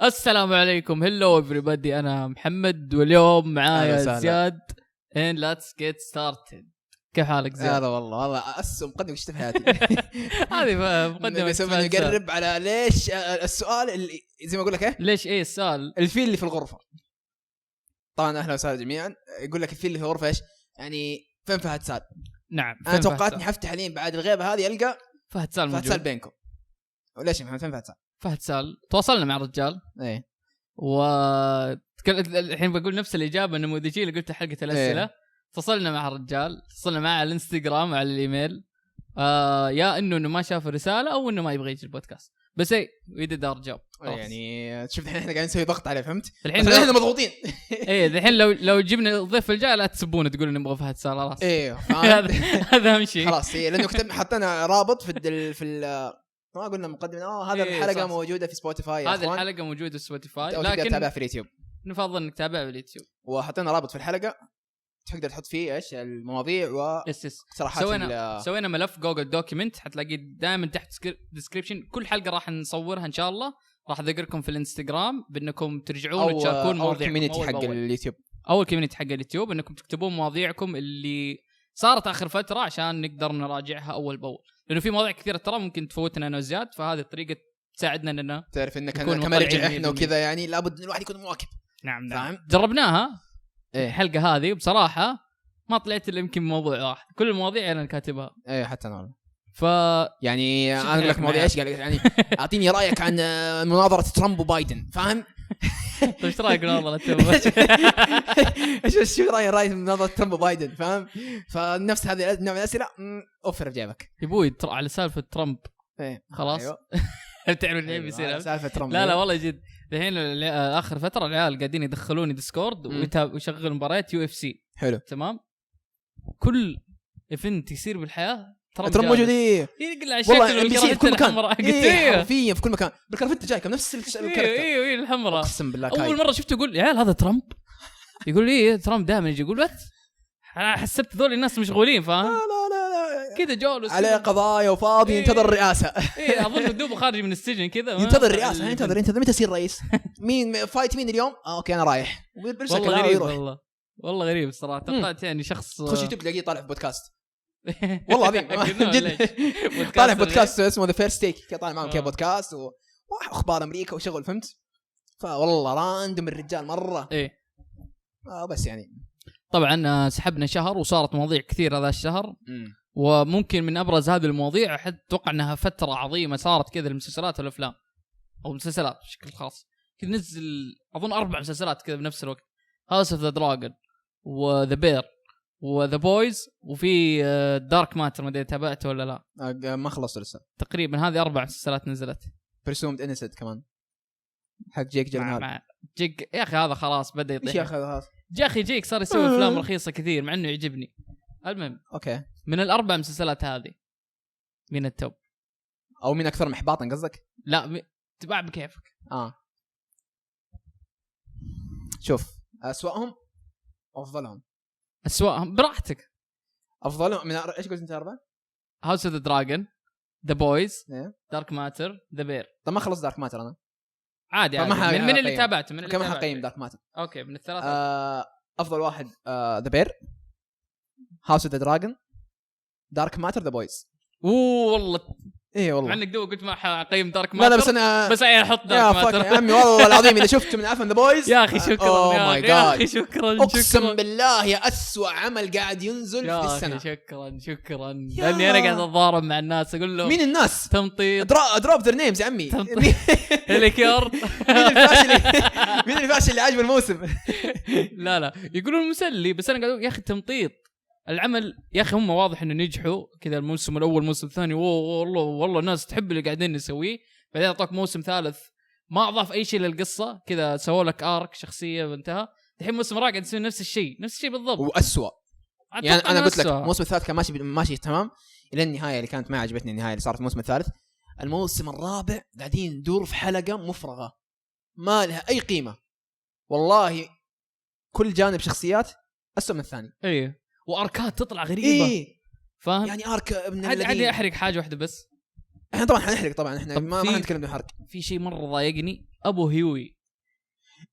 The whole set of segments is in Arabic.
السلام عليكم. هلو everybody، انا محمد واليوم معايا زياد. and let's get started. كيف حالك زياد؟ هذا والله أسوأ مقدمة شفت في حياتي. هذه مقدمة يسمى يقرب على ليش السؤال اللي زي ما أقول لك إيه؟ ليش إيه السؤال؟ الفيل اللي في الغرفة. طبعا أهلا وسهلا جميعا. يقول لك الفيل اللي في الغرفة إيش؟ يعني فين فهد سال؟ نعم. أنا توقعت إني حفتح حاليا بعد الغيبة هذه ألقى فهد سال موجود. فهد سال بينكم. وليش محمد فين فهد سال؟ فهد سال تواصلنا مع الرجال. إيه. الحين بقول نفس الإجابة النموذجية اللي قلتها حلقة الأسئلة. إيه. اتصلنا مع الرجال، اتصلنا معه على الانستغرام وعلى الإيميل. يا إنه ما شاف الرسالة أو إنه ما يبغى يجي البودكاست. بس إيه ويدي دار جواب. يعني شفت الحين إحنا قاعدين نسوي ضغط عليه، فهمت؟ الحين إحنا مضغوطين. إيه الحين لو جبنا الضيف الجاي لا تسبونه تقولوا نبغى فهد سال خلاص. إيه هذا أهم شيء. خلاص إيه لأنه كتبنا حطينا رابط في ما قلنا مقدمة هذا إيه الحلقة موجودة في سبوتيفاي. هذه الحلقة موجودة في سبوتيفاي لكن تتابعها في اليوتيوب. نفضل انك تتابعها في اليوتيوب. وحطينا رابط في الحلقة تقدر تحط فيه ايش المواضيع واقتراحات. سوينا ملف جوجل دوكيمنت حتلاقيه دائما تحت ديسكريبشن. كل حلقة راح نصورها ان شاء الله، راح اذكركم في الانستغرام بانكم ترجعون وتشاركون مواضيعكم. الكوميونتي حق اليوتيوب او الكوميونتي حق اليوتيوب انكم تكتبون مواضيعكم اللي صارت اخر فترة عشان نقدر نراجعها اول باول، لانه في مواضيع كثيرة ترى ممكن تفوتنا انا وزياد، فهذه الطريقة تساعدنا اننا تعرف انك كمرجع احنا وكذا، يعني لابد الواحد يكون مواكب. نعم. جربناها الحلقة هذه بصراحة ما طلعت الا يمكن موضوع واحد، كل المواضيع انا كاتبها. ايه حتى انا يعني انا اقول لك مواضيع ايش قال يعني اعطيني رايك عن مناظره ترامب وبايدن، فاهم؟ طيب ايش رايك مناظره ترامب؟ ايش رايك مناظره ترامب وبايدن، فاهم؟ فنفس هذه النوع من الاسئله اوفر بجيبك يا ابوي على سالفه ترامب. ايه خلاص. أيوه. تعرف ليه بيصير سالفه ترامب؟ لا والله جد. الحين اخر فتره العيال قاعدين يدخلوني ديسكورد ويشغلوا مباريات UFC. حلو تمام. كل ايفنت يصير بالحياه ترامب موجود. ايه والله في كل مكان. ايه في كل مكان. بالكرفت جايكم نفس الكاركتر. ايه الحمراء. اقسم بالله اول مره شفته يقول يا عيال هذا ترامب. يقول لي ترامب دائما يجي يقول بس حسبت ذول الناس مشغولين، فاهم؟ لا كذا جولس عليه قضايا وفاضي. إيه ينتظر الرئاسه. ايه اظن دوبه خارج من السجن كذا ينتظر الرئاسه. ينتظر متى يصير رئيس. مين فايت مين اليوم؟ اوكي انا رايح. والله غريب والله غريب الصراحه. توقعت يعني شخص خش يوتيوب تلاقيه طالع في بودكاست. والله عظيم جد. طالع بودكاست اسمه ذا فيرست تيك، طالع معهم كذا بودكاست واخبار امريكا وشغل، فهمت؟ فوالله راندم الرجال مره. ايه بس يعني طبعا سحبنا شهر وصارت مواضيع كثير هذا الشهر. وممكن من ابرز هذه المواضيع حتى اتوقع انها فتره عظيمه صارت كذا المسلسلات والافلام او المسلسلات بشكل خاص. كذا نزل اظن 4 مسلسلات كذا بنفس الوقت: هاوس اوف ذا دراجون وذا بير وذا بويز وفي دارك ماتر. ما ادري تابعته ولا لا؟ ما خلصت لسه تقريبا. هذه 4 مسلسلات نزلت. برسومد انسد كمان حق جيك جيلنهال. جيك يا اخي هذا خلاص بدا يطيح يا اخي. هذا يا اخي جيك صار يسوي افلام رخيصه كثير مع انه يعجبني. المهم اوكي، من ال4 مسلسلات هذه مين التوب او مين اكثر محباطا قصدك؟ لا تبع بكيفك. شوف اسوأهم افضلهم. اسوأهم براحتك. افضلهم من ايش قلت انت 4؟ هاوس اوف ذا دراجون، ذا بويز، دارك ماتر، ذا بير. طب ما خلص دارك ماتر انا عادي من اللي تابعته. من كم حقيم دارك ماتر؟ اوكي من الثلاثه. افضل واحد ذا بير، هاوس اوف ذا دراجون، دارك ماتر، ذا بويز. والله ايه والله مع انك دوب قلت ما اقيم دارك ماتر. لا بس انا بس احط دارك ماتر يا عمي والله العظيم اللي شفته من عفن ذا بويز. يا اخي شكرا يا اخي شكرا اقسم بالله يا اسوأ عمل قاعد ينزل في السنه. شكرا لاني انا قاعد اتضارب مع الناس اقول له مين الناس تمطيط دروب ذير نيمز يا عمي. هليكورد. مين الفاشل اللي عاجبه الموسم؟ لا يقولون مسلي بس انا قاعد يا اخي تمطيط العمل. يا اخي هم واضح انه نجحوا كذا الموسم الاول الموسم الثاني والله الناس تحب اللي قاعدين نسويه. بعدين اعطاك موسم ثالث ما اضاف اي شيء للقصه كذا، سووا لك ارك شخصيه وانتهى. الحين موسم رابع قاعد يسوي نفس الشيء بالضبط واسوأ. يعني انا قلت لك الموسم الثالث كان ماشي تمام الى النهايه اللي كانت ما عجبتني. النهايه اللي صارت في الموسم الثالث. الموسم الرابع قاعدين ندور في حلقه مفرغه ما لها اي قيمه والله. كل جانب شخصيات أسوأ من الثاني. ايه واركات تطلع غريبه. إيه؟ فاهم يعني ارك ابن الذين. عادي احرق حاجه واحده بس. احنا طبعا حنحرق طبعا. احنا ما نتكلم عن حرق. في شيء مره ضايقني ابو هيوي.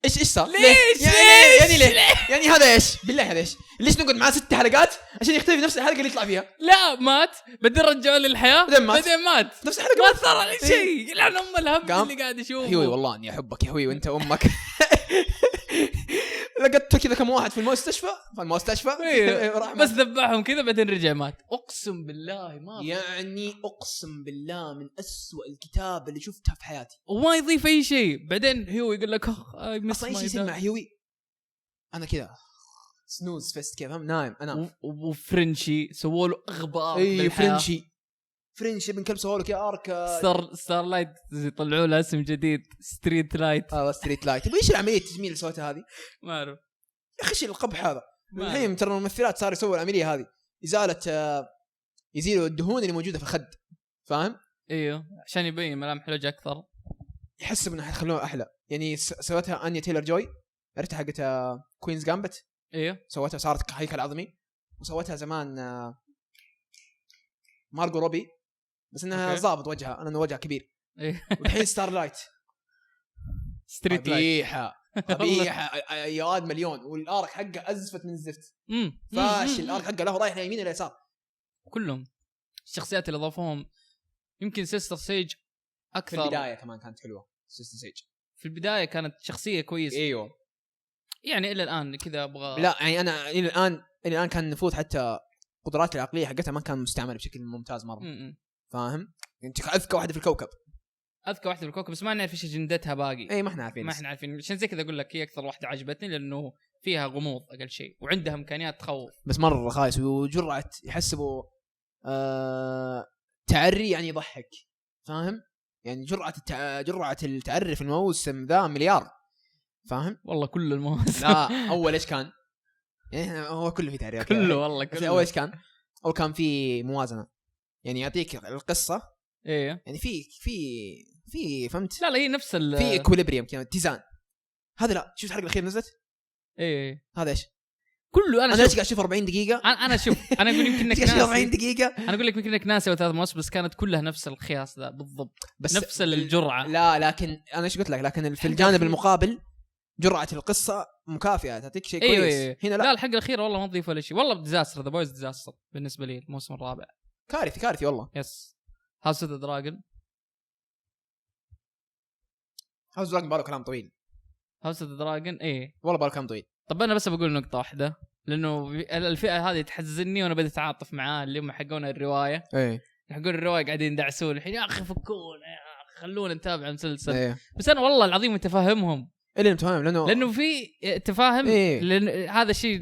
ايش صار؟ ليش؟ يعني هذا ايش؟ بالله هذا ايش؟ ليش نقعد معاه 6 حلقات عشان يختفي نفس الحلقه اللي يطلع فيها؟ لا مات، بعدين رجعوا للحياه، بعدين مات نفس الحلقه، ما صار عليه شيء. يلعن ام الهم اللي قاعد يشوفه. هيوي والله اني احبك يا هيوي وانت امك. لقيت كذا كم واحد في المستشفى بس ذبحهم كذا بعدين رجع مات. اقسم بالله ما يعني اقسم بالله من أسوأ الكتاب اللي شفتها في حياتي، وما يضيف اي شيء. بعدين هيوي يقول لك اصلا ايش يصير مع هيوي؟ انا كذا سنوز فيست كذا نايم انا. وفرنشي سووا له اغبار بالحياه. فرنشي ابن كلب سووا له كذا ارك. ستار لايت يطلعوا له اسم جديد، ستريت لايت. ستريت لايت. ايش العمليه التجميل اللي سويتها هذه؟ ما اعرف يا اخي ايش القبح هذا. الحين ترى الممثلات صار يسووا العمليه هذه، يزيلوا الدهون اللي موجوده في الخد، فاهم؟ ايوه عشان يبين ملامح الوجه اكثر، يحسب انه حيخلوها احلى. يعني سوتها انيا تايلر جوي، عرفتها حقت كوينز جامبت. ايوه سوتها صارت هيكل عظمي. وسوتها زمان مارغو روبي، بس انها ضابط وجهها، انا وجهها كبير. والحين ستار لايت ستريت لايت قبيحة يا واد مليون. والارك حقه ازفت من الزفت، فاشل. الارك حقه له رايح يمين الى يسار. كلهم الشخصيات اللي اضافوهم يمكن سيستر سيج اكثر. في البدايه كمان كانت حلوه سيستر سيج، في البدايه كانت شخصيه كويسه. ايوه يعني الى الان كذا ابغى. لا يعني انا الى الان كان نفوذ حتى قدرات العقليه حقتها ما كان مستعمل بشكل ممتاز مره. فاهم؟ انت اذكى واحده في الكوكب، بس ما نعرف ايش اجندتها باقي. اي ما احنا عارفين عشان زي كذا اقول لك هي اكثر واحده عجبتني لانه فيها غموض اقل شيء وعندها امكانيات تخوف. بس مره خايس وجرعه يحسبوا تعري يعني يضحك، فاهم؟ يعني جرعه التعري في الموسم ذا مليار، فاهم؟ والله كل المواسم. لا اول ايش كان؟ يعني هو كله في تعري كله والله كله. اول ايش كان؟ اول كان في موازنه، يعني يعطيك القصه ايه يعني في فهمت؟ لا هي نفس في اكوليبريم كذا اتزان. هذا لا شفت الحلقه الاخيره نزلت؟ ايه هذا ايش كله. انا قاعد اشوف 40 دقيقه. انا شوف انا اقول يمكن انك ناسي 40 دقيقه. انا اقول لك يمكن انك ناسي وثلاث مواسم، بس كانت كلها نفس الخياس ذا بالضبط، بس نفس الجرعه. لا لكن انا ايش قلت لك، لكن في الجانب المقابل جرعه القصه مكافئه تعطيك شيء كويس. أيوة. هنا لا الحلقه الاخيره والله ما تضيف ولا شيء. والله ديزاستر، ذا بويز ديزاستر بالنسبه لي الموسم الرابع. كارثي والله. يس هاوس اوف ذا دراجون. هاوس دراجون باله كلام طويل. هاوس اوف ذا دراجون ايه والله باله كلام طويل. طب انا بس بقول نقطه واحده، لانه الفئه هذه تحزني وانا بدي اتعاطف معاه، اللي هم حقون الروايه. ايه حقون الروايه قاعدين يدعسون الحين، يا اخي فكونا يا اخي خلونا نتابع مسلسل. إيه. بس انا والله العظيم متفهمهم. اللي متفاهم لانه في تفاهم. إيه. لأن هذا الشيء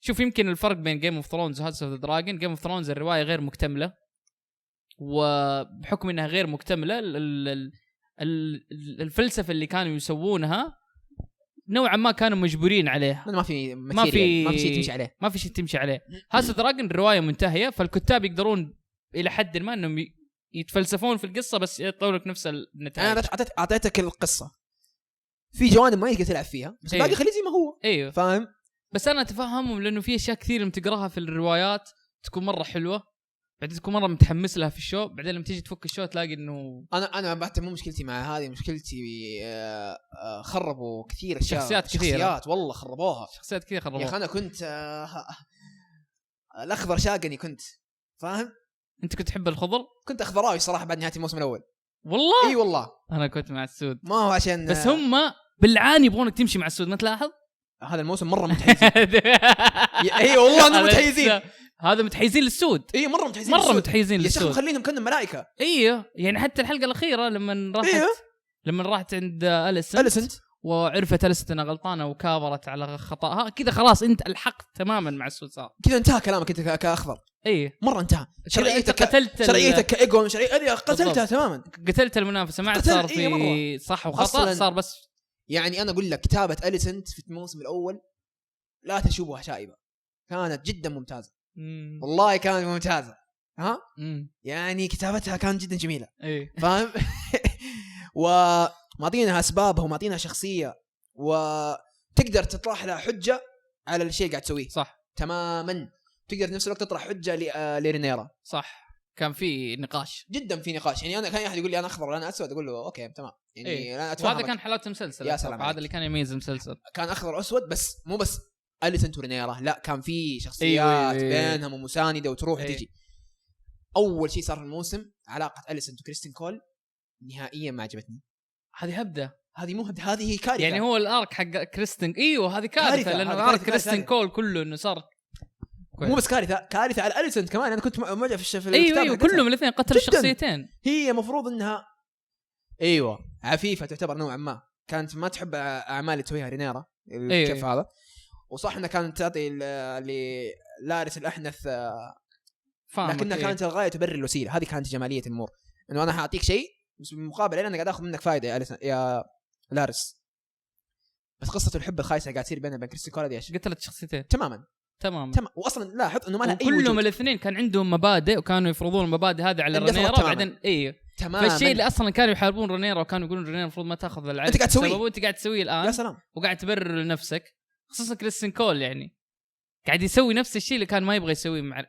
شوف يمكن الفرق بين جيم اوف ثرونز وهاوس اوف ذا دراجون، جيم اوف ثرونز الروايه غير مكتمله، وبحكم انها غير مكتمله الفلسفه اللي كانوا يسوونها نوعا ما كانوا مجبورين عليها. ما في شيء تمشي عليه. هاوس اوف ذا دراجون الروايه منتهيه، فالكتاب يقدرون الى حد ما انهم يتفلسفون في القصه بس يطلعوا لك نفس النتائج. انا اعطيتك القصه في جوانب ما يقدر تلعب فيها، بس باقي خليه زي ما هو. ايوه فاهم. بس انا اتفهمهم لانه في اشياء كثير لما تقراها في الروايات تكون مره حلوه، بعدين تكون مره متحمس لها في الشو، بعدين لما تيجي تفك الشو تلاقي انه انا بعد مو مشكلتي مع هذه، مشكلتي خربوا كثير اشياء. شخصيات والله خربوها. شخصيات كثير خربوها يا اخي. انا كنت الاخضر شاقني كنت فاهم. انت كنت تحب الخضر؟ كنت اخضراوي صراحه بعد نهايه الموسم الاول. والله اي والله انا كنت مع السود. ما هو عشان بس هم بالعاني يبغونك تمشي مع السود، ما تلاحظ؟ هذا الموسم مره متحيزين. اي والله انهم متحيزين. هذا متحيزين للسود. اي مره متحيزين للسود. يا شيخ مخلينهم كانهم ملائكه. ايوه يعني حتى الحلقه الاخيره لما راحت عند أليسنت وعرفت أليسنت انها غلطانه وكابرت على خطأها كذا، خلاص انت الحقت تماما مع السود. صار كذا انتهى كلامك انت كاخضر. ايه مره انتهى. شرعيتك كايجو قتلتها تماما. قتلت المنافسه. ما صار في صح وخطأ، صار بس يعني انا اقول لك كتابه أليسنت في الموسم الاول لا تشوبها شائبه، كانت جدا ممتازه. والله كانت ممتازه. ها يعني كتابتها كانت جدا جميله. ايه فاهم. ومعطينها اسبابها ومعطينها شخصيه، وتقدر تطرح لها حجه على الشيء قاعد تسويه. صح تماما. تقدر نفس الوقت تطرح حجه لرينيرا. صح. كان في نقاش جدا في نقاش. يعني انا كان احد يقول لي انا اخضر ولا انا اسود اقول له اوكي تمام يعني إيه. انا اتفهم. وهذا كان حلاوه المسلسل. هذا اللي كان يميز المسلسل، كان اخضر اسود بس مو بس أليسنت ورينيرا، لا كان في شخصيات بينهم ومسانده وتروح وتجي. اول شيء صار في الموسم علاقه أليسنت وكريستين كول نهائيا ما عجبتني. هذه هبده، هذه مو هبده، هذه هي كارثه. يعني هو الارك حق كريستين ايوه هذه كارثه لانه ارك كريستين كول كله انه صار مو بس كارثه على أليسنت كمان. انا كنت معجب في الكتاب. ايوه كلهم الاثنين قتلوا الشخصيتين. هي مفروض انها عفيفه تعتبر نوعا ما، كانت ما تحب اعمال اللي تسويها رينيرا كيف هذا. وصح انها كانت تعطي لارس الاحنث لكنها كانت الغايه تبرر الوسيله. هذه كانت جماليه الامور، انه انا حاعطيك شيء بس بالمقابل انا قاعد اخذ منك فائده يا لارس. بس قصه الحب الخايسه قاعد تصير بين كريستين كول هذه ايش؟ قتلت شخصيتين تمام. واصلا لاحظ انه ما لها اي كلهم الاثنين كان عندهم مبادئ وكانوا يفرضون المبادئ هذه على رينيرا بعدين تمام. فالشيء اللي اصلا كانوا يحاربون رينيرا وكانوا يقولون رينيرا المفروض ما تاخذ العلم انت قاعد تسويه وانت قاعد تسويه الان يا سلام وقاعد تبرر لنفسك. خصوصا كريستين كول يعني قاعد يسوي نفس الشيء اللي كان ما يبغى يسويه مع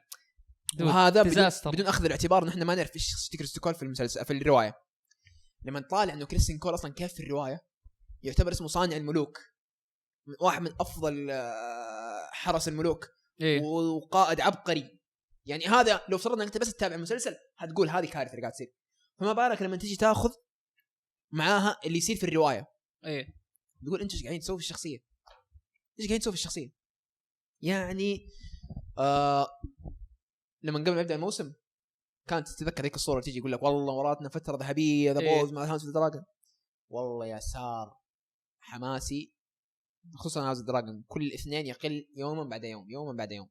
وهذا بدون اخذ الاعتبار انه احنا ما نعرف ايش كريستين كول في المسلسل في الروايه. لما نطالع انه كريستين كول اصلا كيف في الروايه يعتبر اسمه صانع الملوك، واحد من افضل حرس الملوك وقائد عبقري. يعني هذا لو فرضنا انت بس تتابع المسلسل هتقول هذه كارثه اللي قاعد تصير. فما بالك لما تيجي تاخذ معاها اللي يصير في الروايه تقول انت ايش قاعدين تسوي في الشخصيه، ايش قاعدين تسوي في الشخصيه. يعني لما قبل ما يبدا الموسم كانت تتذكر ذيك الصوره تيجي يقول لك والله وراتنا فتره ذهبيه ذا بوز مع هاوس دراجون. والله يا صار حماسي خصوصا هاوس دراجون كل اثنين يقل يوما بعد يوم.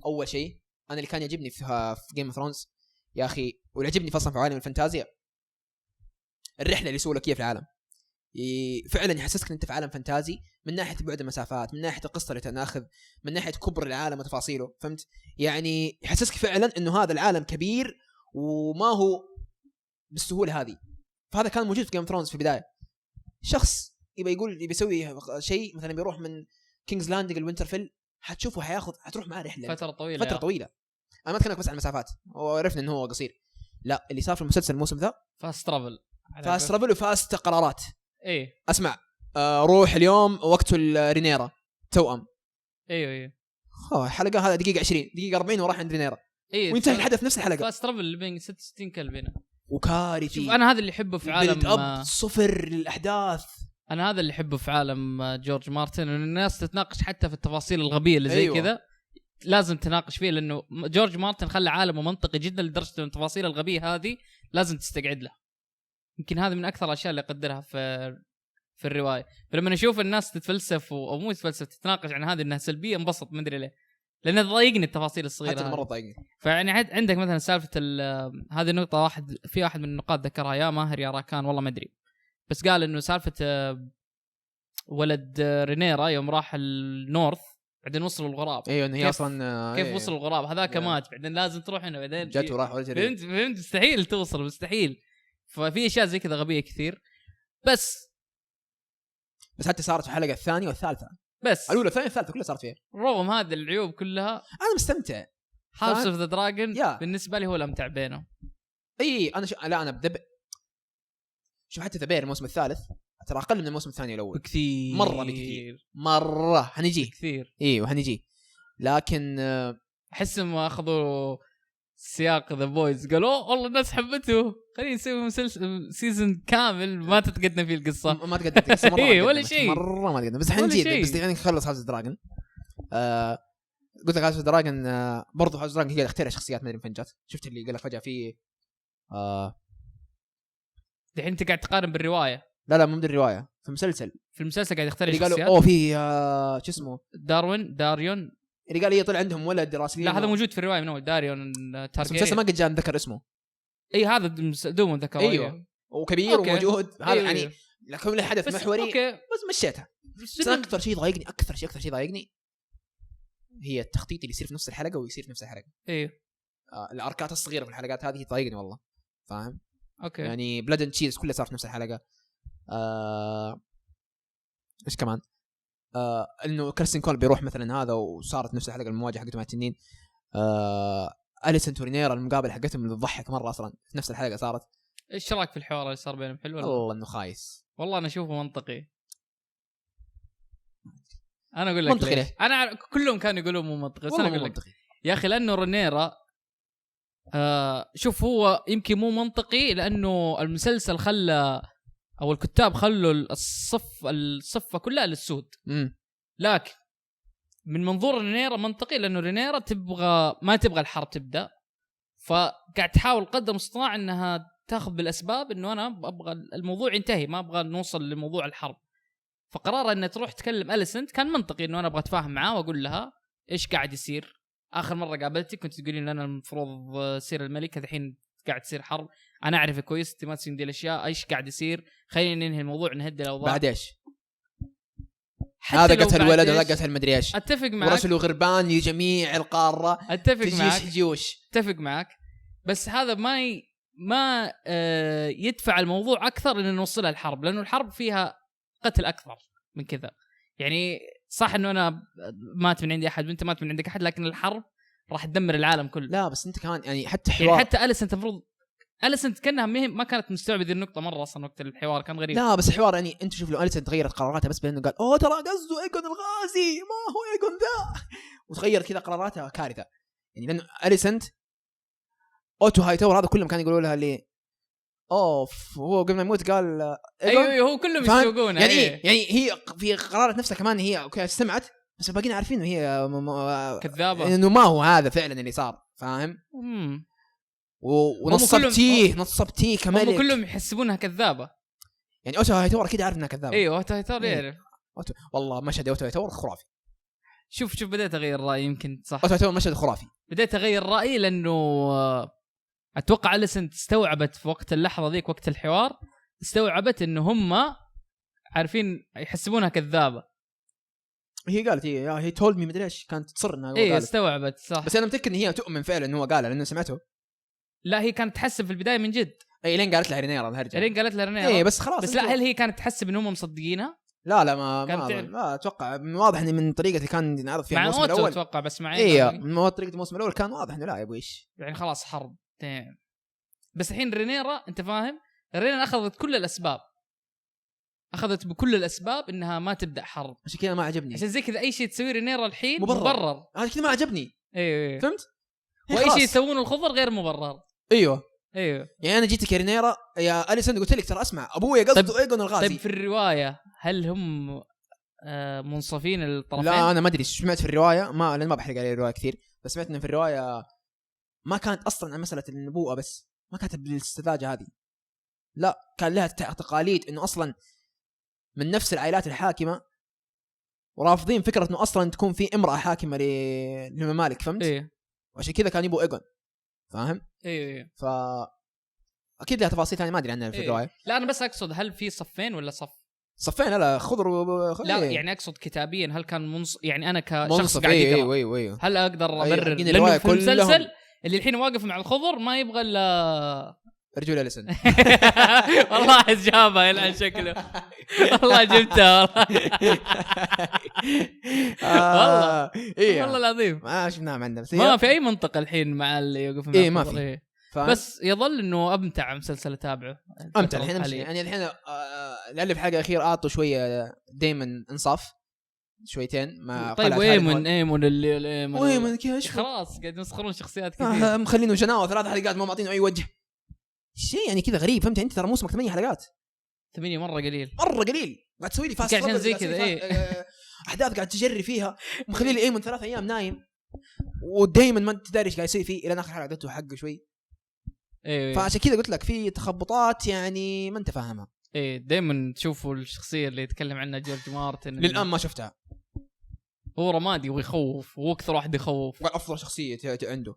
اول شيء انا اللي كان يعجبني في جيم اوف ثرونز يا اخي والعجبني فصلا في عالم الفانتازيا الرحله اللي يسووا لك اياها في العالم. فعلا يحسسك ان انت في عالم فانتازي من ناحيه بعد المسافات، من ناحيه القصه اللي تناخذ، من ناحيه كبر العالم وتفاصيله. فهمت يعني يحسسك فعلا انه هذا العالم كبير وما هو بالسهوله هذه. فهذا كان موجود في جيم اوف ثرونز في البدايه. شخص يبي يسوي شيء مثلا بيروح من كينجز لاندنج الوينترفيل حتشوفه هتروح معاه رحله فتره طويله. انا ما اتكلم بس عن المسافات وعرفنا انه هو قصير. لا اللي صار في المسلسل الموسم ذا فاست ترافل وفاست قرارات. اسمع روح اليوم وقت الرينيرا توأم. ايوه الحلقه هذا دقيقه 20 دقيقه 40 وراح عند رينيرا وينتهي الحدث نفس الحلقه. فاست ترافل اللي بين 66 كلبنا وكارثي. شوف انا هذا اللي احبه في عالم صفر للاحداث. انا هذا اللي احبه في عالم جورج مارتن ان الناس تتناقش حتى في التفاصيل الغبيه اللي زي كذا لازم تناقش فيه لانه جورج مارتن خلى عالمه منطقي جدا لدرجه ان التفاصيل الغبيه هذه لازم تستقعد لها. يمكن هذه من اكثر الاشياء اللي اقدرها في الروايه. فلما نشوف الناس تتفلسف او مو تتفلسف تتناقش عن هذه انها سلبيه انبسط ما ادري ليه لانه ضايقني التفاصيل الصغيره حتى مره ضايقني. فيعني عندك مثلا سالفه هذه النقطه واحد من النقاط ذكرها يا ماهر يا راكان والله ما ادري بس قال انه سالفه ولد رينيرا يوم راح النورث بعدين وصلوا الغراب. ايوه انه هي اصلا كيف وصلوا الغراب هذاك مات بعدين لازم تروح هنا بعدين جت وراح ولا فهمت مستحيل توصل مستحيل. ففي اشياء زي كذا غبيه كثير بس حتى صارت في الحلقه الثانيه والثالثه بس الاولى الثانيه الثالثه كلها صارت فيها رغم هذه العيوب كلها انا مستمتع. هاوس اوف ذا دراجون بالنسبه لي هو الامتع بينه. انا لا انا شوف حتى ذا الموسم الثالث ترى اقل من الموسم الثاني الاول بكثير مره هنجي كثير هنجي لكن احس ما اخذوا سياق ذا بويز قالوا والله الناس حبته خلينا نسوي مسلسل سيزون كامل ما تتقدم فيه القصه ما تقدم فيه القصه مره ولا شيء مره ما تقدم بس حنجي بس يعني نخلص هاوس دراجون. قلت لك هاوس دراجون برضه هاوس دراجون هي اللي اختارها شخصيات ما ادري فين جت. شفت اللي قال لك فجاه في دحين انت قاعد تقارن بالروايه؟ لا مو بالروايه في المسلسل قاعد يختار شخصيات. قالوا في شو اسمه داريون اللي قال طلع عندهم ولد راسلين. لا هذا موجود في الروايه من اول داريون تارجيريان. المسلسل ما قد جاء ذكر اسمه. هذا دوم ذكر. ايوه وكبير أوكي. وموجود هذا أيوة. يعني لكن له حدث محوري أوكي. بس مشيتها. بس اكثر شيء ضايقني هي التخطيط اللي يصير في نفس الحلقه ويصير في نفس الحلقه. ايوه الاركات الصغيره في الحلقات هذه تضايقني والله فاهم. اوكي يعني بلاد اند تشيز كلها صار في نفس الحلقه. ايش كمان انه كريستين كول بيروح مثلا هذا وصارت نفس الحلقه المواجهه حقته مع التنين. أليسنت ورينيرا المقابله حقتهم اللي تضحك مره اصلا في نفس الحلقه صارت. ايش رايك في الحوار اللي صار بينهم؟ حلو والله انه خايس. والله انا اشوفه منطقي. انا اقول لك منطقي ليه؟ انا كلهم كانوا يقولوا مو منطقي، بس انا اقول لك يا اخي لانه رينيرا شوف هو يمكن مو منطقي لانه المسلسل خلى او الكتاب خلوا الصفه كلها للسود. لكن من منظور رينيرا منطقي لانه رينيرا ما تبغى الحرب تبدا، فقاعد تحاول قدر المستطاع انها تاخذ بالاسباب انه انا ابغى الموضوع ينتهي، ما ابغى نوصل لموضوع الحرب. فقرار انها تروح تكلم أليسنت كان منطقي انه انا ابغى اتفاهم معاه واقول لها ايش قاعد يصير. اخر مره قابلتك كنت تقولين ان انا المفروض اصير الملك، الحين قاعد تصير حرب، انا اعرف كويس انت ما تسوين دي الاشياء، ايش قاعد يصير، خلينا ننهي الموضوع نهدي الاوضاع. بعد ايش هذا قتل الولد ولا قتل المدري ايش؟ اتفق معك، ورسلوا غربان لجميع القاره، اتفق معك جيوش، اتفق معك، بس هذا ما يدفع الموضوع اكثر ان نوصلها الحرب، لانه الحرب فيها قتل اكثر من كذا. يعني صح انه انا مات من عندي احد وانت مات من عندك احد، لكن الحرب راح تدمر العالم كله. لا بس انت كمان يعني حتى حوار يعني حتى أليسنت المفروض أليسنت كانها ما كانت مستوعبه ذي النقطه مره اصلا، وقت الحوار كان غريب. لا بس حوار يعني انت شوف لو أليسنت تغيرت قراراتها بس بانه قال اوه ترى قصده ايجون الغازي ما هو ايجون ذا، وتغير كذا قراراتها كارثه. يعني لانه أليسنت اوتو هايتاور هذا كلهم كانوا يقولوا لها لي اوف هو قبل ما يموت قال ايوه هو كلهم يسوقونه يعني يعني هي في قرارات نفسها كمان هي اوكي سمعت، بس الباقيين عارفين انه هي كذابه، انه ما هو هذا فعلا اللي صار، فاهم؟ ونصبتيه كمان هم كلهم يحسبونها كذابه. يعني اوتو هايتاور كده عارف انها كذابه. ايوه اوتو هايتاور يعرف. والله مشهد اوتو هايتاور خرافي. شوف بديت اغير رايي، يمكن صح اوتو هايتاور مشهد خرافي. بديت اغير رايي لانه اتوقع أليسنت استوعبت في وقت اللحظه ذيك، وقت الحوار استوعبت انه هم عارفين يحسبونها كذابه. هي قالت هي تولد مي مدري ايش، كانت تصر انها قالت استوعبت صح، بس انا متاكد ان هي تؤمن فعلا انه هو قالها لانه سمعته. لا هي كانت تحسب في البدايه من جد. لين قالت لها رينيرا الهرجه، لين قالت لها رينيرا بس خلاص. بس لا هل هي كانت تحسب انهم مصدقينها؟ لا ما اتوقع. واضح ان من طريقه اللي كان ينعرض فيها الموسم الاول اتوقع، بس مع من طريقه الموسم الاول كان واضح انه لا يا ابو ايش يعني خلاص حرب. بس الحين رينيرا انت فاهم، رينيرا اخذت كل الاسباب، اخذت بكل الاسباب انها ما تبدا حرب. عشان كذا ما عجبني، عشان زي كذا اي شيء تسوي رينيرا الحين مبرر. هذا كذا ما عجبني. ايوه فهمت؟ واي شيء يسوونه الخضر غير مبرر. ايوه يعني انا جيتك يا رينيرا يا أليسنت قلت لك ترى اسمع ابويا قصده ايجون الغازي. طيب في الروايه هل هم منصفين الطرفين؟ لا انا ما ادري، سمعت في الروايه لأن ما بحرق عليه الروايه كثير، بس سمعت انه في الروايه ما كانت اصلا عن مساله النبوءه، بس ما كانت بالسذاجه هذه، لا كان لها تقاليد انه اصلا من نفس العائلات الحاكمه، ورافضين فكره انه اصلا تكون في امراه حاكمه للممالك. فهمت؟ وعشان كذا كان يبغوا ايجون، فاهم؟ ف اكيد لها تفاصيل ثانيه ما ادري عنها في الروايه. لا انا بس اقصد هل في صفين ولا صفين؟ لا خضر لا يعني اقصد كتابيا هل كان يعني انا كشخص قاعد يقرا هل اقدر ابرر لانه في المسلسل اللي الحين واقف مع الخضر ما يبغى الا رجول أليسن. والله جابها يلعن شكله والله جبتها والله والله العظيم ما شفناها عندنا، ما في اي منطقه الحين مع اللي يوقف مع ما في. بس يظل انه امتع مسلسل اتابعه، امتع الحين يعني الحين اللي في حلقه اخيره اعطوا شويه دايما انصاف شويتين ما. طيب ايمون اللي كيف خلاص قاعد يسخرون شخصيات كثير مخلينه جناوه 3 حلقات ما معطينه اي وجه شيء يعني كذا غريب. فهمت؟ انت ترى موسمك 8 حلقات، 8 مره قليل قاعد تسوي لي فاست عشان زي كذا احداث قاعد تجري فيها، مخلي لي ايمون 3 ايام نايم، ودايما ما انت داري ايش قاعد يصير فيه الى اخر حلقه دته حقه شوي. فعشان كذا قلت لك في تخبطات يعني ما انت فاهمها. دايما تشوفوا الشخصيه اللي يتكلم عنها جورج مارتن للان ما شفتها، هو رمادي ويخوف، واكثر واحد يخوف، افضل شخصيه عنده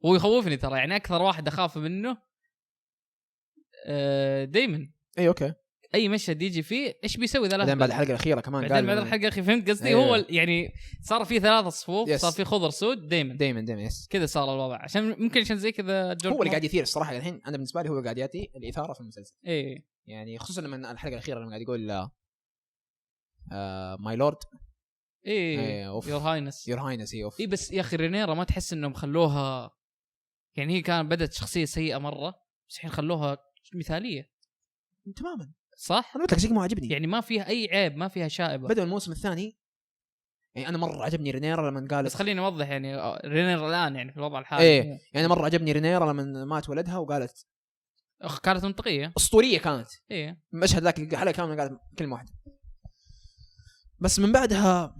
هو يخوفني ترى، يعني اكثر واحد اخاف منه دايما. اوكي اي مشهد يجي فيه ايش بيسوي ثلاثه بعدين بعد الحلقه الاخيره كمان بعد الحلقه الاخيره فهمت قصدي؟ هو يعني صار في 3 صفوف صار في خضر سود دايما يس كذا صار الوضع، عشان ممكن عشان زي كذا هو اللي قاعد يثير الصراحه الحين. انا بالنسبه لي هو قاعد ياتي الاثاره في المسلسل يعني خصوصا لما الحلقه الاخيره لما قاعد يقول ماي لورد يور هاينس اوف بس يا اخي رينيرا ما تحس انهم خلوها يعني هي كان بدت شخصيه سيئه مره بس الحين خلوها مثاليه تماما. صح. انا قلت لك شيء ما عجبني يعني ما فيها اي عيب ما فيها شائبه. بدأ الموسم الثاني يعني انا مره عجبني رينيرا لما قالت بس خليني اوضح يعني رينيرا الان يعني في الوضع الحالي يعني مره عجبني رينيرا لما مات ولدها وقالت كانت منطقيه اسطوريه كانت مشهد ذاك الحلقه كامله قالت كلمه واحده. بس من بعدها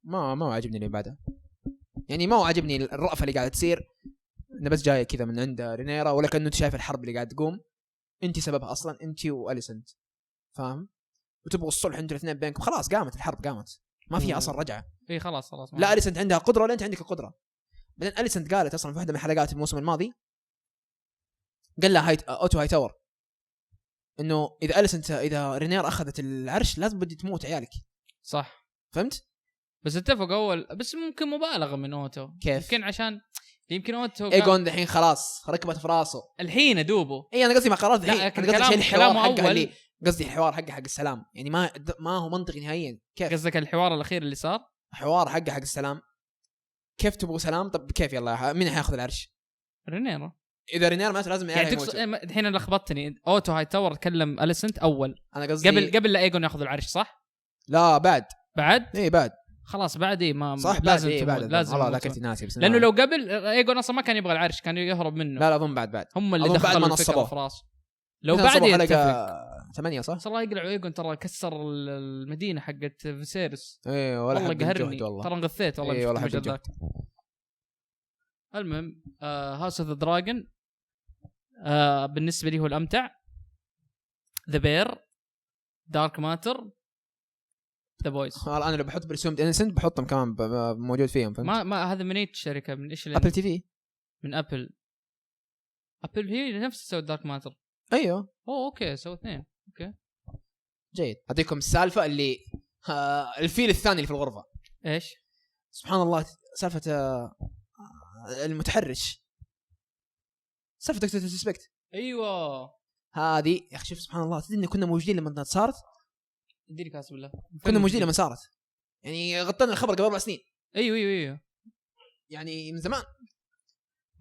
ما عجبني اللي بعدها. يعني ما عجبني الرأفه اللي قاعده تصير انه بس جايه كذا من عند رينيرا ولا كأنه انت شايف الحرب اللي قاعد تقوم انت سببها اصلا انت واليسنت فاهم وتبغوا الصلح انتوا الاثنين بينكم خلاص قامت الحرب قامت ما فيها اصلا رجعه. خلاص لا اليسنت عندها قدره ولا انت عندك القدره. بعدين اليسنت قالت اصلا في واحده من حلقات الموسم الماضي قال لها اوتو هاي تاور انه اذا رينير اخذت العرش لازم بدي تموت عيالك. صح فهمت. بس اتفق اول بس ممكن مبالغه من اوتو. كيف؟ يمكن عشان يمكن اوتو ايجون الحين خلاص ركبت في راسه الحين ادوبه. انا قصدي ما قررت الحين انا قصدي الحوار حقه اللي قصدي الحوار حق السلام يعني ما هو منطقي نهائيا. كيف قصدك الحوار الاخير اللي صار حوار حق السلام كيف تبغوا سلام؟ طب كيف يلا مين حياخذ العرش؟ رينيرا. اذا رينيرا ما لازم يعني الحين لخبطتني اوتو هاي تاور تكلم اليسنت اول انا قصدي قبل لا ايجون ياخذ العرش صح. لا بعد بعد خلاص بعد ما صح لازم بعد لازم والله ذكرت ناسي بس لانه لو قبل ايجون اصلا ما كان يبغى العرش كان يهرب منه. لا اظن بعد هم اللي دخلوا الفكره في راسه. لو بعد حلقه 8 صح صار يقلعوا ايجون ترى كسر المدينه حقت فيسيرس. والله قهرني ترى انغثيت والله والله ذاك. المهم هاوس اوف ذا دراجون بالنسبه لي هو الامتع. ذا بير دارك ماتر ذا بويز. انا لو بحط برسوم انسنت بحطهم كمان موجود فيهم فهمت. ما هذا من اي شركه من ايش ابل تي في من ابل هي نفس تسوي دارك ماتر. ايوه اوكي سووا اثنين اوكي جيد. اعطيكم السالفه اللي الفيل الثاني اللي في الغرفه ايش سبحان الله سالفه المتحرش سالفه دكتور ديسبكت. ايوه هذه يا اخي شوف سبحان الله تدري ان كنا موجودين لما صارت. ادري كاس بالله كنا موجودين لما صارت يعني غطينا الخبر قبل 4 سنين. ايوه يعني من زمان.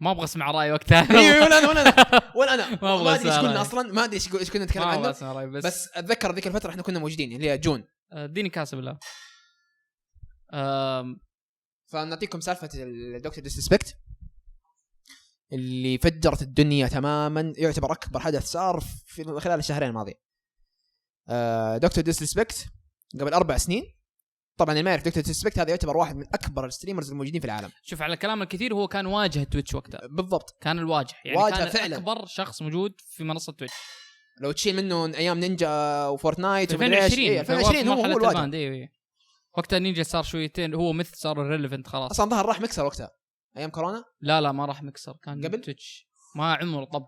ما ابغى اسمع راي وقتها. ايوه ولا انا ما ادري ايش قلنا اصلا ما ادري ايش كنا نتكلم عنه بس اتذكر ذيك الفتره احنا كنا موجودين اللي هي جون. اديني كاس بالله. فنعطيكم سالفه الدكتور ديسبكت اللي فجرت الدنيا تماما. يعتبر اكبر حدث صار في خلال الشهرين الماضيين. دكتور ديسبكت قبل 4 سنين. طبعا اللي ما يعرف دكتور ديسبكت هذا يعتبر واحد من اكبر الستريمرز الموجودين في العالم. شوف على كلام الكثير هو كان واجهه تويتش وقتها. بالضبط كان الواجه يعني واجهة كان فعلا. اكبر شخص موجود في منصه تويتش. لو تشيل منه ايام نينجا وفورتنايت 2020 هو الواجهه. وقتها نينجا صار شويتين هو مثل صار ريليفنت خلاص. اصلا ظهر راح مكسر وقتها ايام كورونا. لا ما راح مكسر كان قبل تويتش. ما عمره طب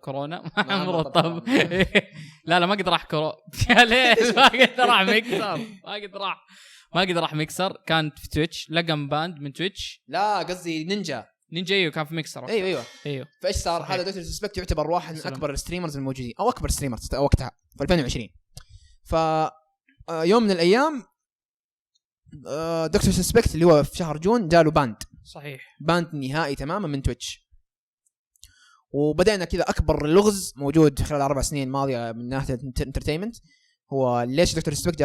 كورونا ما عمره طب لا ما قد راح ليه ما قد راح مكسر ما قد راح مكسر. كانت في تويتش لقم باند من تويتش. لا قصدي نينجا ايوه كان في مكسر. ايوه فايش صار صحيح. هذا دكتور ديسبكت يعتبر واحد من اكبر الستريمرز الموجودين او اكبر ستريمرز وقتها في 2020. ف يوم من الايام دكتور ديسبكت اللي هو في شهر جون جاله باند. صحيح باند نهائي تماما من تويتش. وبدأنا كذا أكبر لغز موجود خلال 4 سنين ماضية من ناحية انترتينمنت هو ليش دكتور ديسبكت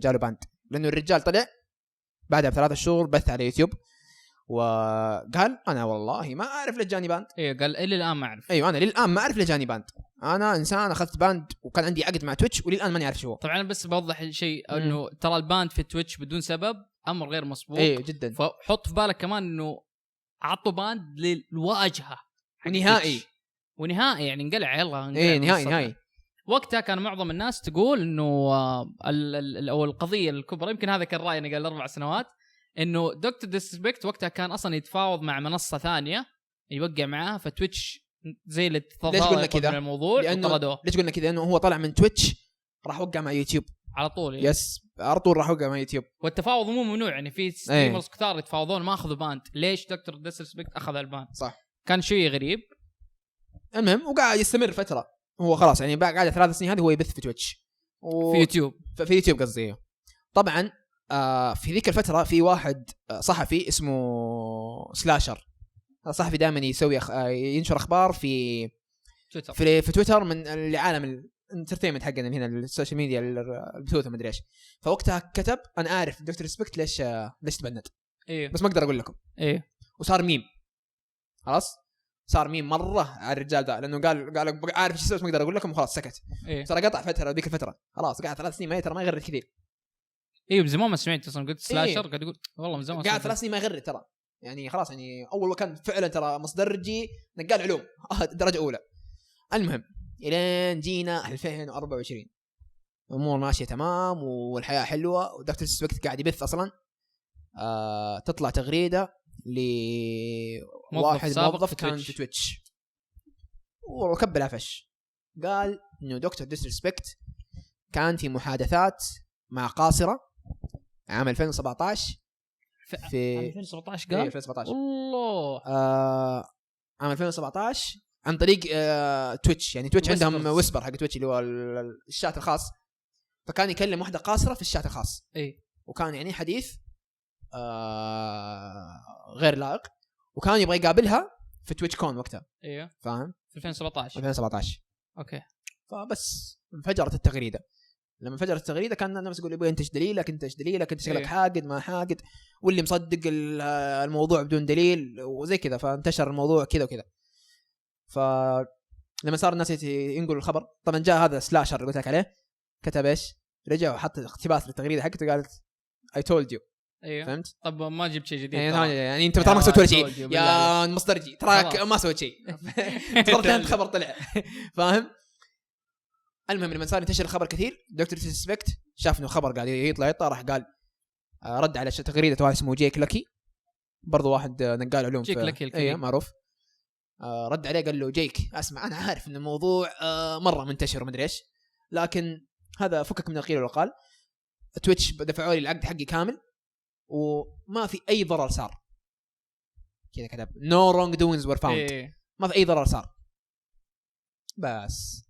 جاله باند. لأنه الرجال طلع بعدها ب3 شهور بث على يوتيوب وقال أنا والله ما أعرف ليش جاني باند. قال إلى الآن ما أعرف. أيوة أنا للآن ما أعرف ليش جاني باند. أنا إنسان أخذت باند وكان عندي عقد مع تويتش وللآن ماني أعرف شو. طبعا بس بوضح شيء إنه ترى الباند في تويتش بدون سبب أمر غير مسبوق. أيوة جدا. فحط في بالك كمان إنه عطوا باند للواجهة ونهائي يعني انقلع يلا نهائي. وقتها كان معظم الناس تقول انه او القضيه الكبرى يمكن هذا كان راينا قبل 4 سنوات انه دكتور ديسبكت وقتها كان اصلا يتفاوض مع منصه ثانيه يوقع معاها فتويتش زي اللي تضايق من الموضوع وطردوه. ليش قلنا كذا؟ انه هو طلع من تويتش راح وقع مع يوتيوب على طول يعني. يس على طول راح وقع مع يوتيوب. والتفاوض مو ممنوع يعني في ستريمرز كثار يتفاوضون ما اخذوا باند. ليش دكتور ديسبكت اخذ الباند؟ صح كان شيء غريب. المهم وقاعد يستمر فتره هو خلاص يعني قاعد 3 سنين هذه هو يبث في تويتش في يوتيوب في يوتيوب قصدي. طبعا في ذيك الفتره في واحد صحفي اسمه سلاشر صحفي دائما يسوي ينشر اخبار في تويتر في تويتر من العالم الانترتينمنت حقنا هنا السوشيال ميديا البثوث ما ادري ايش. فوقتها كتب انا عارف دكتور ريسبكت ليش تبند بس ما اقدر اقول لكم وصار ميم خلاص صار ميم مره على الرجال ده لانه قال عارف ايش اسوي ما اقدر اقول لكم وخلاص سكت. ترى قطع فتره ذيك الفتره خلاص قاعد 3 سنين ما ترى ما يغرد كثير. من زمان ما سمعت اصلا قلت سلاشر قاعد يقول والله من زمان قاعد 3 سنين ما يغرد ترى يعني خلاص يعني اول كان فعلا ترى مصدرجي نقال علوم درجه اولى. المهم الين جينا 2024 الامور ماشيه تمام والحياه حلوه ودكتور ريسبكت قاعد يبث اصلا. تطلع تغريده لواحد موظف كان في تويتش وكبل عفش قال انه دكتور ديسريسبكت كان في محادثات مع قاصرة عام 2017 في 2017 قال 2017 الله عام 2017 عن طريق تويتش يعني تويتش عندهم ويسبر حق تويتش اللي هو الشات الخاص. فكان يكلم واحدة قاصرة في الشات الخاص وكان يعني حديث غير لائق وكان يبغى يقابلها في تويتش كون وقتها فاهم في 2017 اوكي. فبس انفجرت التغريده. لما انفجرت التغريده كان الناس يقول يبغى انت ايش دليلك انت شكلك حاقد ما حاقد واللي مصدق الموضوع بدون دليل وزي كذا. فانتشر الموضوع كذا وكذا. فلما صار الناس ينقلوا الخبر طبعا جاء هذا سلاشر اللي قلت لك عليه كتب ايش رجع وحط اقتباس للتغريده حقته قالت I told you. فهمت؟ طب ما جبت شيء جديد يعني انت ترى ما سويت ولا شيء يا مصدرجي تراك ما سويت شيء ترى الخبر طلع فاهم. المهم لما صار ينتشر الخبر كثير دكتور ريسبكت شاف انه الخبر قاعد يطلع راح قال رد على تغريده واحد اسمه جيك لاكي برضو واحد نقال علوم جيك لاكي معروف. رد عليه قال له جيك اسمع انا عارف ان الموضوع مره منتشر ومدري ايش لكن هذا فكك من القيل والقال. تويتش دفعوا لي العقد حقي كامل وما في اي ضرر صار كذا كتب no wrongdoings were found ما في اي ضرر صار. بس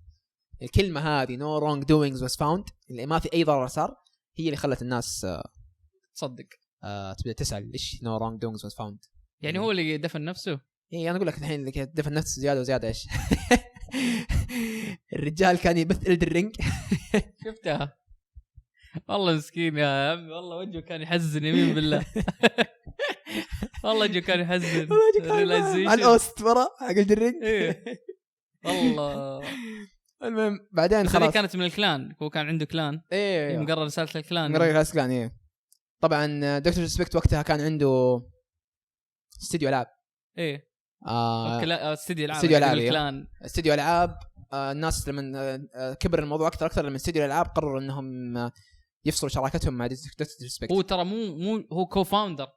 الكلمه هذه no wrongdoings was found اللي ما في اي ضرر صار هي اللي خلت الناس تصدق تبدا تسال ايش no wrongdoings was found يعني هو اللي دفن نفسه. انا اقول لك الحين اللي دفن نفسه زياده وزياده ايش الرجال كان يبث الدرينج شفتها والله مسكين يا عمي والله وجهه كان يحزن يمين بالله والله وجهه كان يحزن عن اوست ورا حق الدرينج والله. المهم بعدين خلاص كانت من الكلان هو كان عنده كلان مقرر رسالة الكلان طبعا دكتور ريسبكت وقتها كان عنده استديو العاب استديو العاب الناس لما كبر الموضوع اكثر لما استديو الالعاب قرروا انهم يفصلوا شراكتهم مع دكتور ريسبكت. هو ترى مو هو كوفاوندر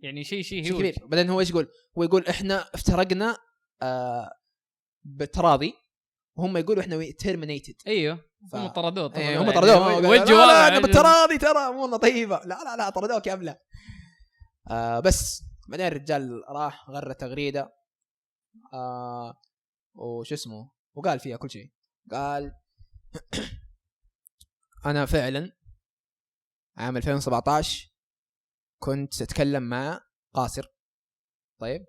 يعني شيء كبير. بعدين هو ايش يقول يقول احنا افترقنا بتراضي وهم يقولوا احنا تيرمينيتد. هم طردوه هم طردوه وجهوا لا بالتراضي ترى امورنا طيبه لا طردوه كامله. بس بعدين الرجال راح غير تغريده وش اسمه وقال فيها كل شيء. قال انا فعلا عام 2017 كنت اتكلم مع قاصر. طيب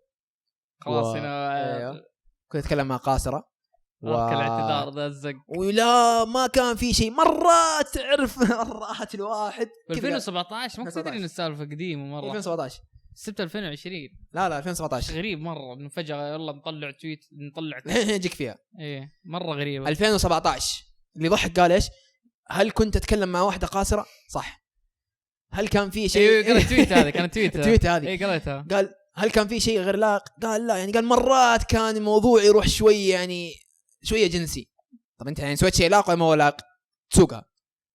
خلاص هنا كنت اتكلم مع قاصرة الاعتذار ذا الزق ولا ما كان في شيء مرات تعرف مرات الواحد 2017 ما تدري ان السالفه قديمه مره 2017 سبت 2020 لا 2017 غريب مره انه فجاه يلا نطلع تويت يجيك فيها مره غريبه. 2017 اللي ضحك قال ايش هل كنت اتكلم مع واحده قاصره صح هل كان في شيء قرأت تويت هذا كانت تويت هذه قرأتها قال هل كان في شيء غير لائق قال لا يعني قال مرات كان الموضوع يروح شويه يعني شويه جنسي. طب انت يعني سويت شيء لائق ولا ما هو لائق تسوقها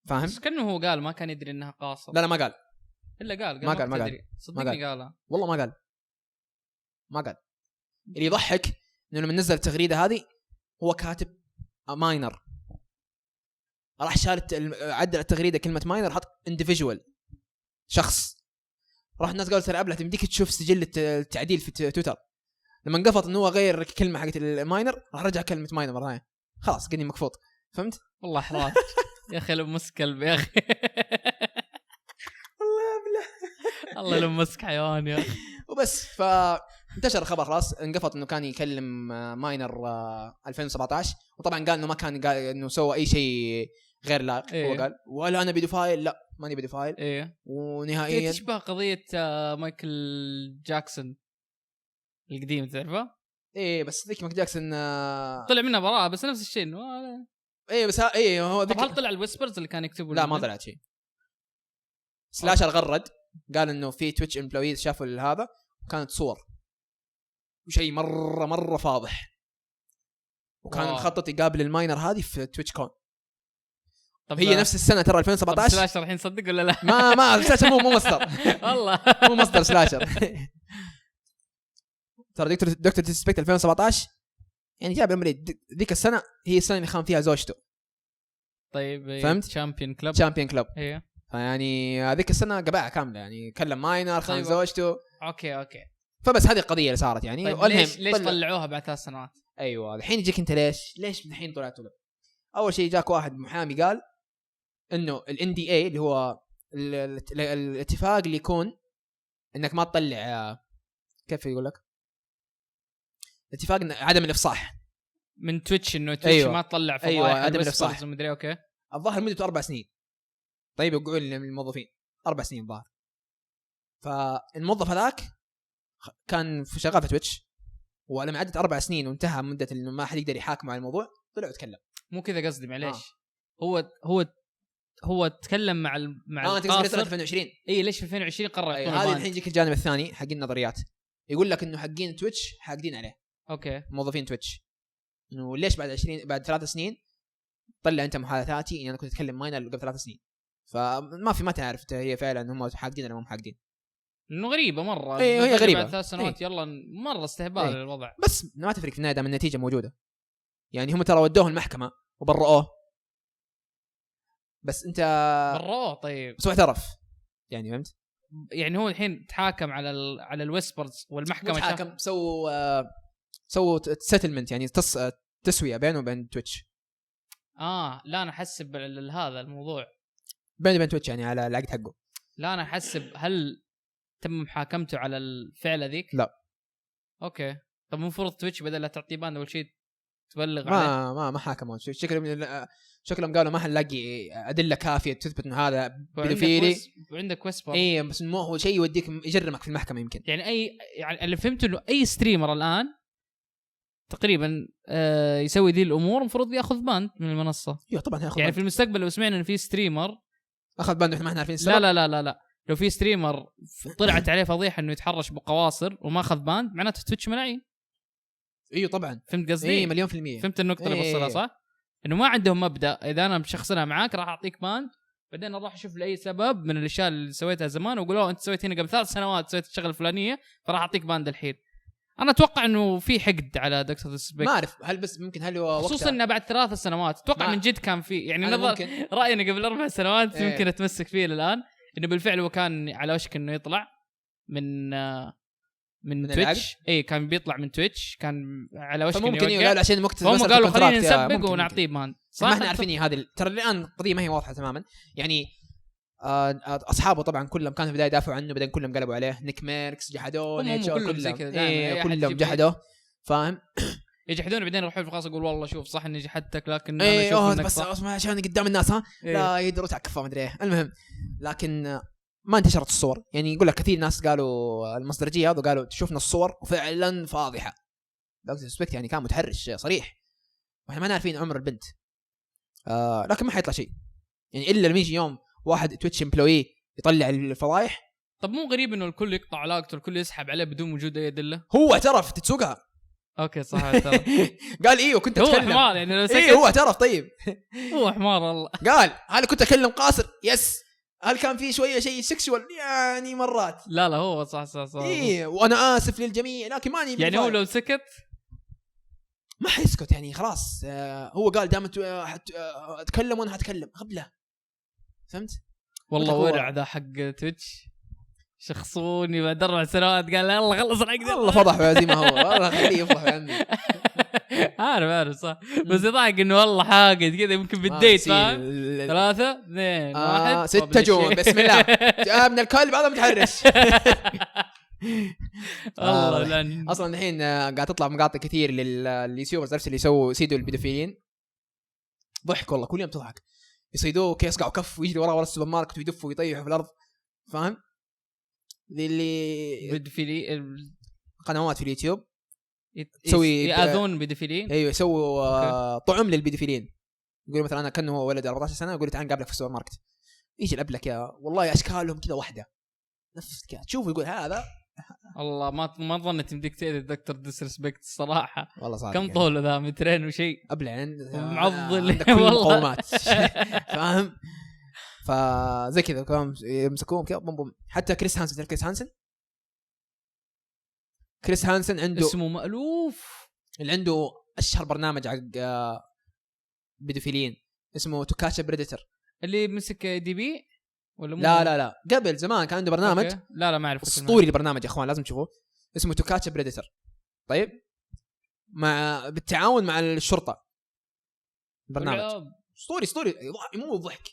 فاهم. بس كانه هو قال ما كان يدري انها قاصره. لا ما قال الا قال ما قال صدقني قالها والله ما قال. اللي يضحك انه لما نزل التغريده هذه هو كاتب ماينر راح شالت عدل التغريده كلمه ماينر حط individual شخص. راح الناس قالوا ترى ابله تمديك تشوف سجل التعديل في تويتر لما انقفط انه هو غير الكلمه حقت الماينر راح رجع كلمه ماينر مره ثانيه خلاص قني مكفوط فهمت. والله حرام يا اخي لو مسك كلب يا اخي والله ابله الله لو مسك حيوان يا اخي. وبس انتشر الخبر خلاص انقفط انه كان يكلم ماينر 2017 وطبعا قال انه ما كان قال انه سوى اي شيء غير لائق. هو قال ولا انا بيدوفايل لا ماني بيدوفايل ونهائيا تشبه قضيه مايكل جاكسون القديم تعرفه بس ذيك مايكل جاكسون طلع منها براءه بس نفس الشيء انه بس هو ذيك هل طلع الويسبرز اللي كان يكتبوا لا ما طلع شيء سلاشر غرد قال انه في تويتش امبلويز شافوا هذا وكانت صور وشيء مره فاضح وكان مخطط يقابل الماينر هذه في تويتش كون. طب هي نفس السنه ترى 2017 سلاشر الحين صدق ولا لا؟ ما سلاشر مو مصدر والله مو مصدر سلاشر ترى دكتور ديسبكت 2017 يعني جاب امري ذيك السنه هي السنه اللي خان فيها زوجته. طيب فهمت شامبيون كلوب ايه يعني هذيك السنه قبعها كامله يعني كلم ماينر خان طيب. زوجته اوكي فبس هذه القضيه اللي صارت يعني. طيب ليش طلعوها بعد 3 سنوات؟ ايوه الحين يجيك انت ليش الحين طلعتوا له؟ اول شيء جاك واحد محامي قال انه ال NDA اللي هو الاتفاق اللي يكون انك ما تطلع كيف يقول لك اتفاق عدم الافصاح من تويتش انه تويتش ما تطلع فضايح عدم الافصاح ومدري اوكي الظاهر مدته 4 سنين. طيب يقولوا للموظفين 4 سنين ظاهر. فالموظف هذاك كان في شغال في تويتش ولما عدت 4 سنين وانتهى مدة انه ما حد يقدر يحاكم على الموضوع طلع وتكلم. مو كذا قصدي معليش هو تكلم مع القاصر 2020 ليش في 2020 قرر هذه الحين يجيك الجانب الثاني حق النظريات يقول لك انه حقين تويتش حاقدين عليه اوكي موظفين تويتش انه ليش بعد 3 سنين طلع انت محادثاتي يعني انا كنت اتكلم ماينر قبل 3 سنين. ما تعرف هي فعلا هم حاقدين ولا مو حاقدين انه غريبه مره. هي غريبه بعد 3 سنوات يلا مره استهبال الوضع بس ما تفرق في النهايه دام النتيجه موجوده. يعني هم ترى ودوه المحكمه وبرؤوه بس انت برؤوه طيب بس اعترف يعني فهمت يعني هو الحين تحاكم على الويسبرز والمحكمه تحاكم سووا سيتلمنت يعني تسويه بينه وبين تويتش. لا انا احسب هذا الموضوع بينه وبين تويتش يعني على العقد حقه. لا انا احسب هل تم محاكمته على الفعل ذيك؟ لا اوكي طب المفروض تويتش بدل لا تعطيه باند اول شيء تبلغ عليه. ما حاكموا شكلهم قالوا ما حنلاقي ادله كافيه تثبت انه هذا بيدوفيلي وعندك ويسبر بس مو هو شيء يوديك يجرمك في المحكمه يمكن يعني يعني اللي فهمته انه اي ستريمر الان تقريبا يسوي ذي الامور المفروض ياخذ باند من المنصه. طبعا ياخذ يعني باند. في المستقبل لو سمعنا ان في ستريمر اخذ باند واحنا ما عارفين السبب لا لو في ستريمر طلعت عليه فضيحه انه يتحرش بقواصر وما اخذ باند معناته تويتش ملايين. طبعا فهمت قصدي مليون في المية فهمت النقطه اللي بوصلها صح انه ما عندهم مبدا اذا انا بشخصنا معاك راح اعطيك باند بعدين اروح اشوف لاي سبب من الاشياء اللي سويتها زمان واقول انت سويت هنا قبل 3 سنوات سويت الشغله الفلانيه فراح اعطيك باند الحين. انا اتوقع انه في حقد على دكتور سبيك ما اعرف هل بس ممكن هل هو خصوصا انه بعد 3 سنوات اتوقع من جد كان في يعني نظر راينا قبل 4 سنوات يمكن اتمسك فيه الان انه بالفعل هو كان على وشك انه يطلع من تويتش كان بيطلع من تويتش كان على وشك انه يوقع عشان هم قالوا خلينا نسبق ونعطيه مان صح ما احنا عارفين هذه ترى الان القضيه ما هي واضحه تماما يعني اصحابه طبعا كلهم كانوا في البدايه يدافعوا عنه بعدين كلهم قلبوا عليه نيك ميركس جحدوه كلهم جحدوه فاهم يجحدون بعدين يروحوا في الخاص يقول والله شوف صح اني جحدتك لكن انا اشوف بس اسمع عشان قدام الناس لا يدروا تعكفوا ما ادري ايه المهم لكن ما انتشرت الصور يعني يقول لك كثير ناس قالوا المصدرجيه هذا قالوا شفنا الصور وفعلا فاضحه. دكتور سبيكت يعني كان متحرش صريح واحنا ما نعرفين عمر البنت لكن ما حيطلع شيء يعني الا لما يجي يوم واحد تويتش امبلوي يطلع الفضايح. طب مو غريب انه الكل يقطع علاقته الكل يسحب عليه بدون وجود اي ادله؟ هو اعترف تتسوقها اوكي صح اعترف قال ايوه كنت اتكلم هو حمار يعني لو سكت هو اعترف طيب هو حمار والله قال هل كنت اتكلم قاصر يس هل كان في شويه شيء سكشوال يعني مرات لا هو صح وانا اسف للجميع لكن ماني يعني هو لو سكت ما حيسكت يعني خلاص هو قال دام اتكلم وانا هتكلم قبله فهمت والله ورع ذا حق تويتش شخصوني بعد 4 سنوات قال يلا خلص العقد والله فضح زي ما هو والله خليه يفضح عني عارف صح بس يضحك انه والله حاقد كذا يمكن بالديت فاهم 3 2 1 6 جون بسم الله جابنا الكلب هذا متحرش الله لان اصلا الحين قاعد تطلع مقاطع كثير لليوتيوبرز نفس اللي يسووا سيدوا البيدوفيلين. ضحك والله، كل يوم تضحك. يصيدوه كي يسقعوا كف ويجري ورا السوبر ماركت ويدفوا ويطيحوا في الارض، فاهم؟ اللي بيدوفيلي قنوات في اليوتيوب تسوي ياذون بيدوفيلين. ايوه يسووا طعم للبيدوفيلين. يقول مثلا انا كانه هو ولد 14 سنه، يقول تعال قابلك في السوبر ماركت، ايش الابلك يا والله اشكالهم كذا واحده نفس كذا، تشوف يقول هذا الله ما ظنيت يمديك تأذي الدكتور ديسريسبكت الصراحه. والله صادق. كم طوله ذا 200 وشيء ابلع معضل كل المقومات فاهم؟ فزي كذا كانوا يمسكوهم كذا بوم بوم. حتى كريس هانسن عنده اسمه مألوف، اللي عنده اشهر برنامج حق بيدوفيلين اسمه توكاتشا بريديتر، اللي مسك دي بي ولا لا قبل زمان كان عنده برنامج. أوكي. لا ما اعرف اسطوري البرنامج يا اخوان، لازم تشوفوه. اسمه توكاتشا بريديتر. طيب بالتعاون مع الشرطه. برنامج اسطوري يموت ضحك.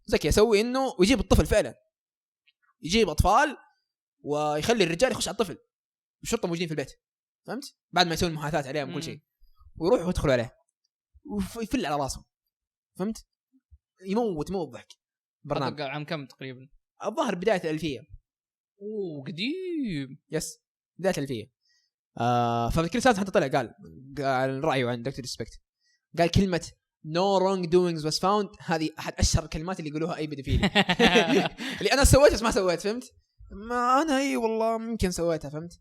زكي يسوي انه ويجيب الطفل فعلا، يجيب اطفال ويخلي الرجال يخش على الطفل، الشرطه موجودين في البيت، فهمت؟ بعد ما يسوون محاثات عليهم وكل شيء، ويروحوا يدخلوا عليه ويفل على راسهم، فهمت؟ يموت ضحك. برنامج عام كم تقريبا؟ الظاهر بدايه الألفية. اوه قديم. يس بدايه الألفية. ففكر ساعات حتى طلع قال رايه عن دكتور ريسبكت، قال كلمه no wrong doings was found. هذه احد اشهر الكلمات اللي يقولوها اي بيدوفيل اللي انا سويت بس ما سويت، فهمت؟ ما انا اي والله ممكن سويتها، فهمت؟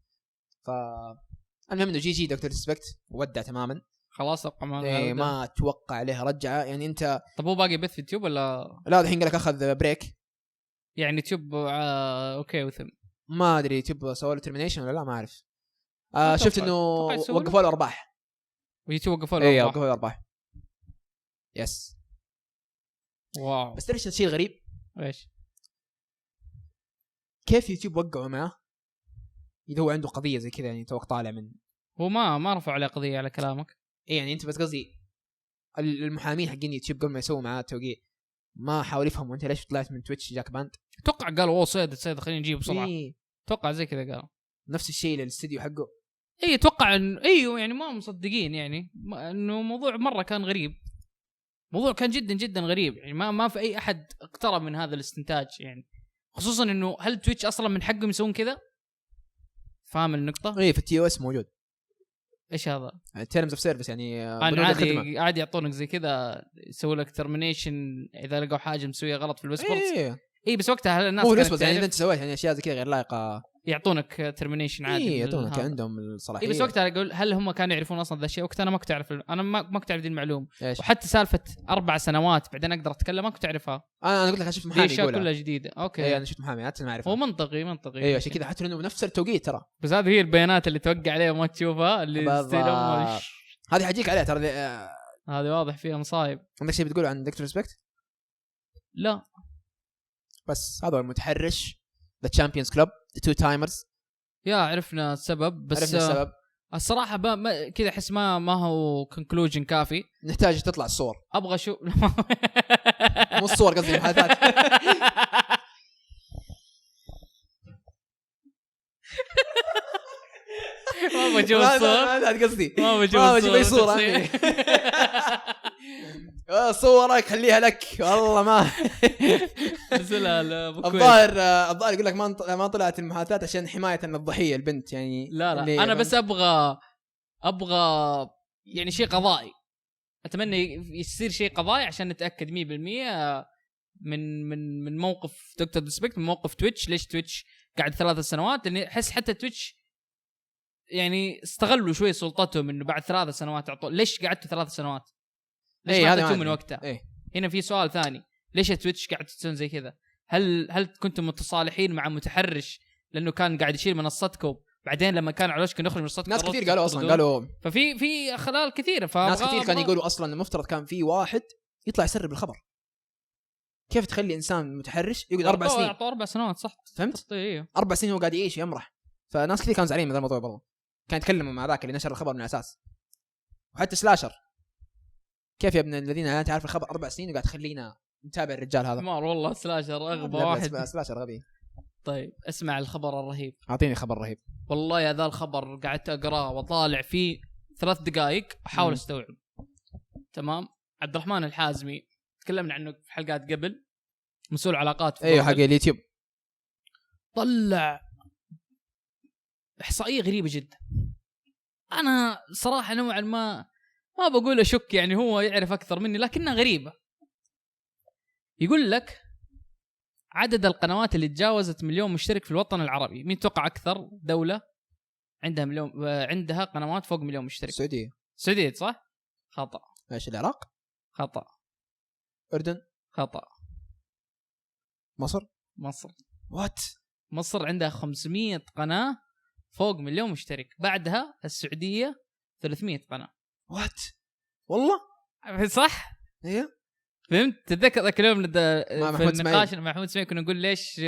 المهم انه جي دكتور ريسبكت ودع تماما خلاص. ما اتوقع عليها رجعه يعني. انت طب هو باقي بث في يوتيوب ولا لا؟ الحين قال لك اخذ بريك يعني يوتيوب. اوكي وثم ما ادري يوتيوب سووا له ترمينيشن ولا لا، ما اعرف. شفت انه وقفوا له ارباح ويوتيوب وقفوا له ارباح. وقفوا له ارباح. يس واو. بس ليش الشيء الغريب؟ ايش كيف يوتيوب وقعوا معه اذا هو عنده قضيه زي كذا؟ يعني توقع طالع من هو ما رفع عليه قضيه على كلامك. ايه يعني انت بس قصدي المحامين حقين يوتيوب قبل ما يسووا معاه توقيع ما حاولوا يفهموا انت ليش طلعت من تويتش جاك باند. اتوقع قالوا اوه صيد خلينا نجيب بسرعه. اتوقع زي كذا قالوا نفس الشيء للاستديو حقه. اي اتوقع ايوه يعني ما مصدقين يعني انه موضوع مره كان غريب. موضوع كان جدا جدا غريب يعني ما في اي احد اقترب من هذا الاستنتاج يعني، خصوصا انه هل تويتش اصلا من حقهم يسوون كذا؟ فاهم النقطه؟ اي في التي او اس موجود. ايش هذا؟ تيرمز اوف سيرفيس يعني عادي يعطونك زي كذا، يسوي لك ترمينيشن اذا لقوا حاجه مسويه غلط في الويسبورت. اي بس وقتها هل الناس كانت يعني انت سويت يعني اشياء زي كذا غير لائقه يعطونك ترمينيشن عادي. يعطونك عندهم الصلاحيه. بس وقتها اقول هل هم كانوا يعرفون اصلا ذا الشيء؟ وقتها انا ما كنت اعرف، انا ما كنت اعرف دي المعلومه. وحتى سالفه 4 سنوات بعدين اقدر اتكلم ما كنت اعرفها. انا قلت لك شفت محامي يقولها كلها جديده. اوكي انا شفت محامي حتى ما اعرفها. هو منطقي ايوه عشان كذا حتى انه نفس التوقيت ترى. بس هذه هي البيانات اللي توقع عليها ما تشوفها اللي هذه حجيك عليها ترى. هذه واضح فيها مصايب. عندك شيء بتقوله عن دكتور ريسبكت؟ لا بس هذا المتحرش ذا تشامبيونز كلوب ذا تو تايمرز. يا عرفنا السبب بس عرفنا السبب. الصراحه كذا احس ما هو كونكلوجن كافي. نحتاج تطلع الصور. ابغى شو مو الصور قصدي المحادثات. ما بشوف الصور. هذا قصدي ما بشوف اي صوره. صورك خليها لك والله ما الظاهر يقول لك ما طلعت المحادثات عشان حمايه الضحيه البنت يعني. لا انا بس ابغى يعني شيء قضائي. اتمنى يصير شيء قضائي عشان نتاكد 100% من موقف دكتور ديسبكت، من موقف تويتش. ليش تويتش قاعد 3 سنوات؟ لاني احس حتى تويتش يعني استغلوا شوي سلطتهم انه بعد 3 سنوات اعطوا. ليش قعدتوا 3 سنوات؟ ليش ما قعدتوا من وقتها؟ هنا في سؤال ثاني، ليش تويتش قاعد تسوون زي كذا؟ هل كنتم متصالحين مع متحرش لانه كان قاعد يشيل منصتكم، بعدين لما كان على وشك نخرج من منصتكم ناس كثير قالوا اصلا قالوا ففي خلال كثيره. ناس كثير كانوا يقولوا اصلا المفترض كان في واحد يطلع يسرب الخبر. كيف تخلي انسان متحرش يقعد 4 سنين؟ اعطوا 4 سنوات صح، فهمت؟ 4 سنين هو قاعد يعيش يمرح. فناس كثير كانوا زعلانين من هذا الموضوع برضه. كان يتكلموا مع ذاك اللي نشر الخبر من الاساس. وحتى سلاشر كيف يا ابن الذين انت عارف الخبر 4 سنين وقاعد تخلينا نتابع الرجال هذا؟ مار والله سلاشر اغبى واحد. سلاشر غبي. طيب اسمع الخبر الرهيب. اعطيني خبر رهيب. والله يا ذا الخبر قعدت اقراه وطالع فيه 3 دقائق احاول استوعب. تمام. عبد الرحمن الحازمي تكلمنا عنه في حلقات قبل، مسؤول علاقات في ايوه حق اليوتيوب، طلع احصائيه غريبه جدا. انا صراحه نوعا ما بقول اشك، يعني هو يعرف اكثر مني لكنها غريبه. يقول لك عدد القنوات اللي تجاوزت 1,000,000 مشترك في الوطن العربي. مين توقع اكثر دوله عندها عندها قنوات فوق 1,000,000 مشترك؟ السعوديه صح؟ خطا. ايش؟ العراق؟ خطا. اردن؟ خطا. مصر؟ وات؟ مصر عندها 500 قناه فوق 1,000,000 مشترك. بعدها السعوديه 300 قناه. وات؟ والله صح. ايه فهمت. تتذكر ذاك اليوم في النقاش مع محمود سميع كنا نقول ليش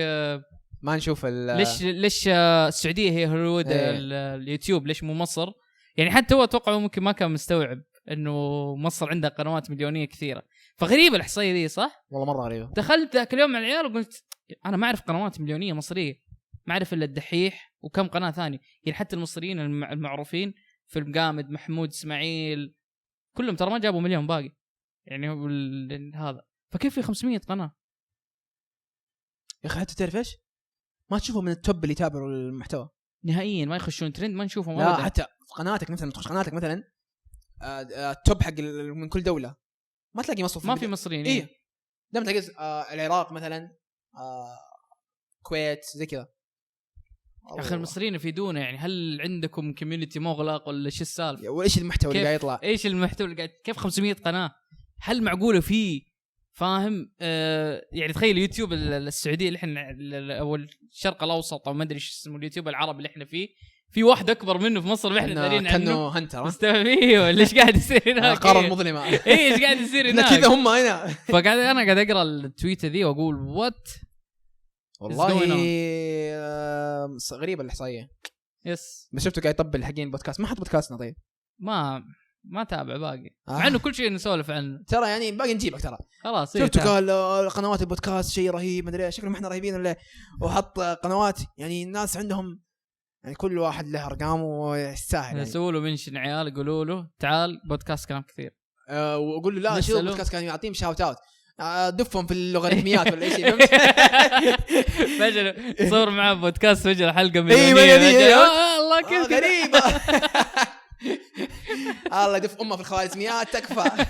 ما نشوف ليش السعوديه هي هوليوود اليوتيوب، ليش مو مصر؟ يعني حتى هو اتوقع ممكن ما كان مستوعب انه مصر عندها قنوات مليونيه كثيره. فغريبه الاحصائيه دي صح؟ والله مره غريبه. دخلت ذاك اليوم مع العيال وقلت انا ما اعرف قنوات مليونيه مصريه، ما اعرف الا الدحيح وكم قناه ثانيه. يعني حتى المصريين المعروفين في المقامد محمود اسماعيل كلهم ترى ما جابوا 1,000,000 باقي. يعني هذا فكيف في 500 قناه يا اخي؟ حتى تعرف ايش، ما تشوفه من التوب اللي يتابعوا المحتوى نهائيا، ما يخشون ترند، ما نشوفهم لا أبداً. حتى قناتك مثلا تخش قناتك مثلا التوب حق من كل دوله ما تلاقي مصر، ما في مصريين. ايه دائما تلاقي العراق مثلا، كويت زي كذا. يا اخي المصريين يفيدونا. يعني هل عندكم كوميونتي مغلق ولا ايش السالفه؟ وايش المحتوى اللي قاعد يطلع؟ ايش المحتوى اللي قاعد؟ كيف 500 قناه؟ هل معقوله فيه؟ فاهم؟ يعني تخيل يوتيوب السعوديه اللي احنا او الشرق الاوسط او ما ادري ايش اسمه اليوتيوب العربي اللي احنا فيه، في واحد اكبر منه في مصر احنا دارين عنه. كانه هنتر مستوعبين ولا ايش قاعد يصير هناك؟ قاره مظلمه. ايش قاعد يصير هناك كذا هم هنا. فقاعد انا قاعد اقرا التويته ذي واقول وات والله غريبه الاحصائيه. يس بس شفته قاعد يطبل حقين بودكاست، ما حط بودكاستنا طيب؟ ما تابع باقي مع انه كل شيء نسولف عنه ترى، يعني باقي نجيبك ترى. خلاص شفته قال قنوات البودكاست شيء رهيب، ما ادري شكله ما احنا رهيبين ولا، وحط قنوات يعني الناس عندهم يعني كل واحد له ارقامه ويستاهل. يعني يسووا له منشن عيال، يقولوا له تعال بودكاست كلام كثير، وقول له لا شو بودكاست كان يعطيهم شاوت اوت، دفهم في اللوغاريتميات ولا اي شيء. فجأة صور معه بودكاست فجأة حلقة مليونية. الله كيف غريبة. الله يدف امه في الخوارزميات تكفى.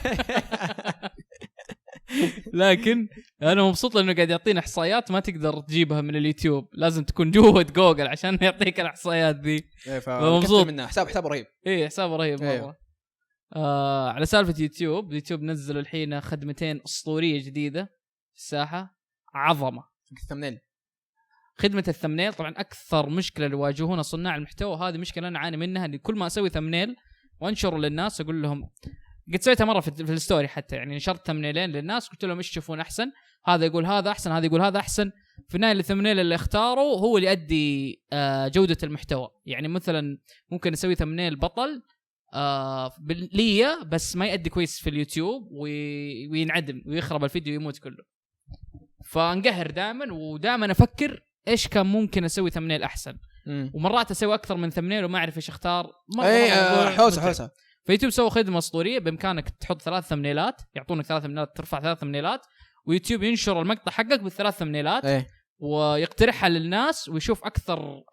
لكن انا مبسوط لانه قاعد يعطينا احصائيات ما تقدر تجيبها من اليوتيوب، لازم تكون جوه جوجل عشان يعطيك الاحصائيات ذي. مبسوط منه. حساب رهيب. ايه حساب رهيب مره. على سالفه يوتيوب نزلوا الحين خدمتين اسطوريه جديده في الساحه، عظمه. الثمنيل، خدمه الثمنيل طبعا اكثر مشكله اللي يواجهونها صناع المحتوى، هذه مشكله انا اعاني منها، ان كل ما اسوي ثمنيل وانشره للناس اقول لهم، قد سويتها مره في الستوري حتى، يعني نشرت ثمنيلين للناس قلت لهم ايش تشوفون احسن، هذا يقول هذا احسن، هذا يقول هذا احسن. في النهايه الثمنيل اللي اختاروا هو اللي يؤدي جوده المحتوى. يعني مثلا ممكن اسوي ثمنيل بطل ليا بس ما يؤدي كويس في اليوتيوب وينعدم ويخرب الفيديو ويموت كله. فانقهر دائما افكر ايش كان ممكن اسوي ثمنيل احسن. ومرات اسوي اكثر من ثمنيل وما اعرف ايش اختار. حوسه. فيوتيوب سووا خدمه اسطوريه، بامكانك تحط 3 ثمنيلات، يعطونك 3 ثمنيلات، ترفع 3 ثمنيلات ويوتيوب ينشر المقطع حقك بالثلاث ثمنيلات ويقترحها للناس ويشوف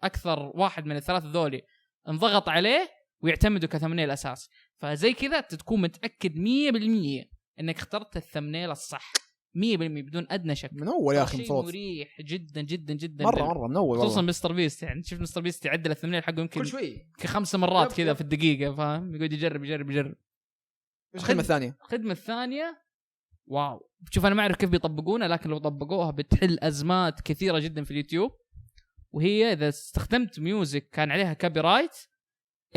اكثر واحد من الثلاث ذولي انضغط عليه ويعتمدوا كثمنيل اساس. فزي كذا تكون متاكد 100% انك اخترت الثمنيل الصح 100% بدون ادنى شك. من اول يا اخي مفروض مريح جدا جدا جدا مره من اول، خصوصا مستر بيست. يعني شفت مستر بيست يعدل الثمنيل حقه يمكن كل شوي ك5 مرات كذا في الدقيقه، فاهم؟ يقعد يجرب. الخدمه الثانيه واو، شوف انا ما اعرف كيف بيطبقونها، لكن لو طبقوها بتحل ازمات كثيره جدا في اليوتيوب. وهي اذا استخدمت ميوزك كان عليها كوبي رايت،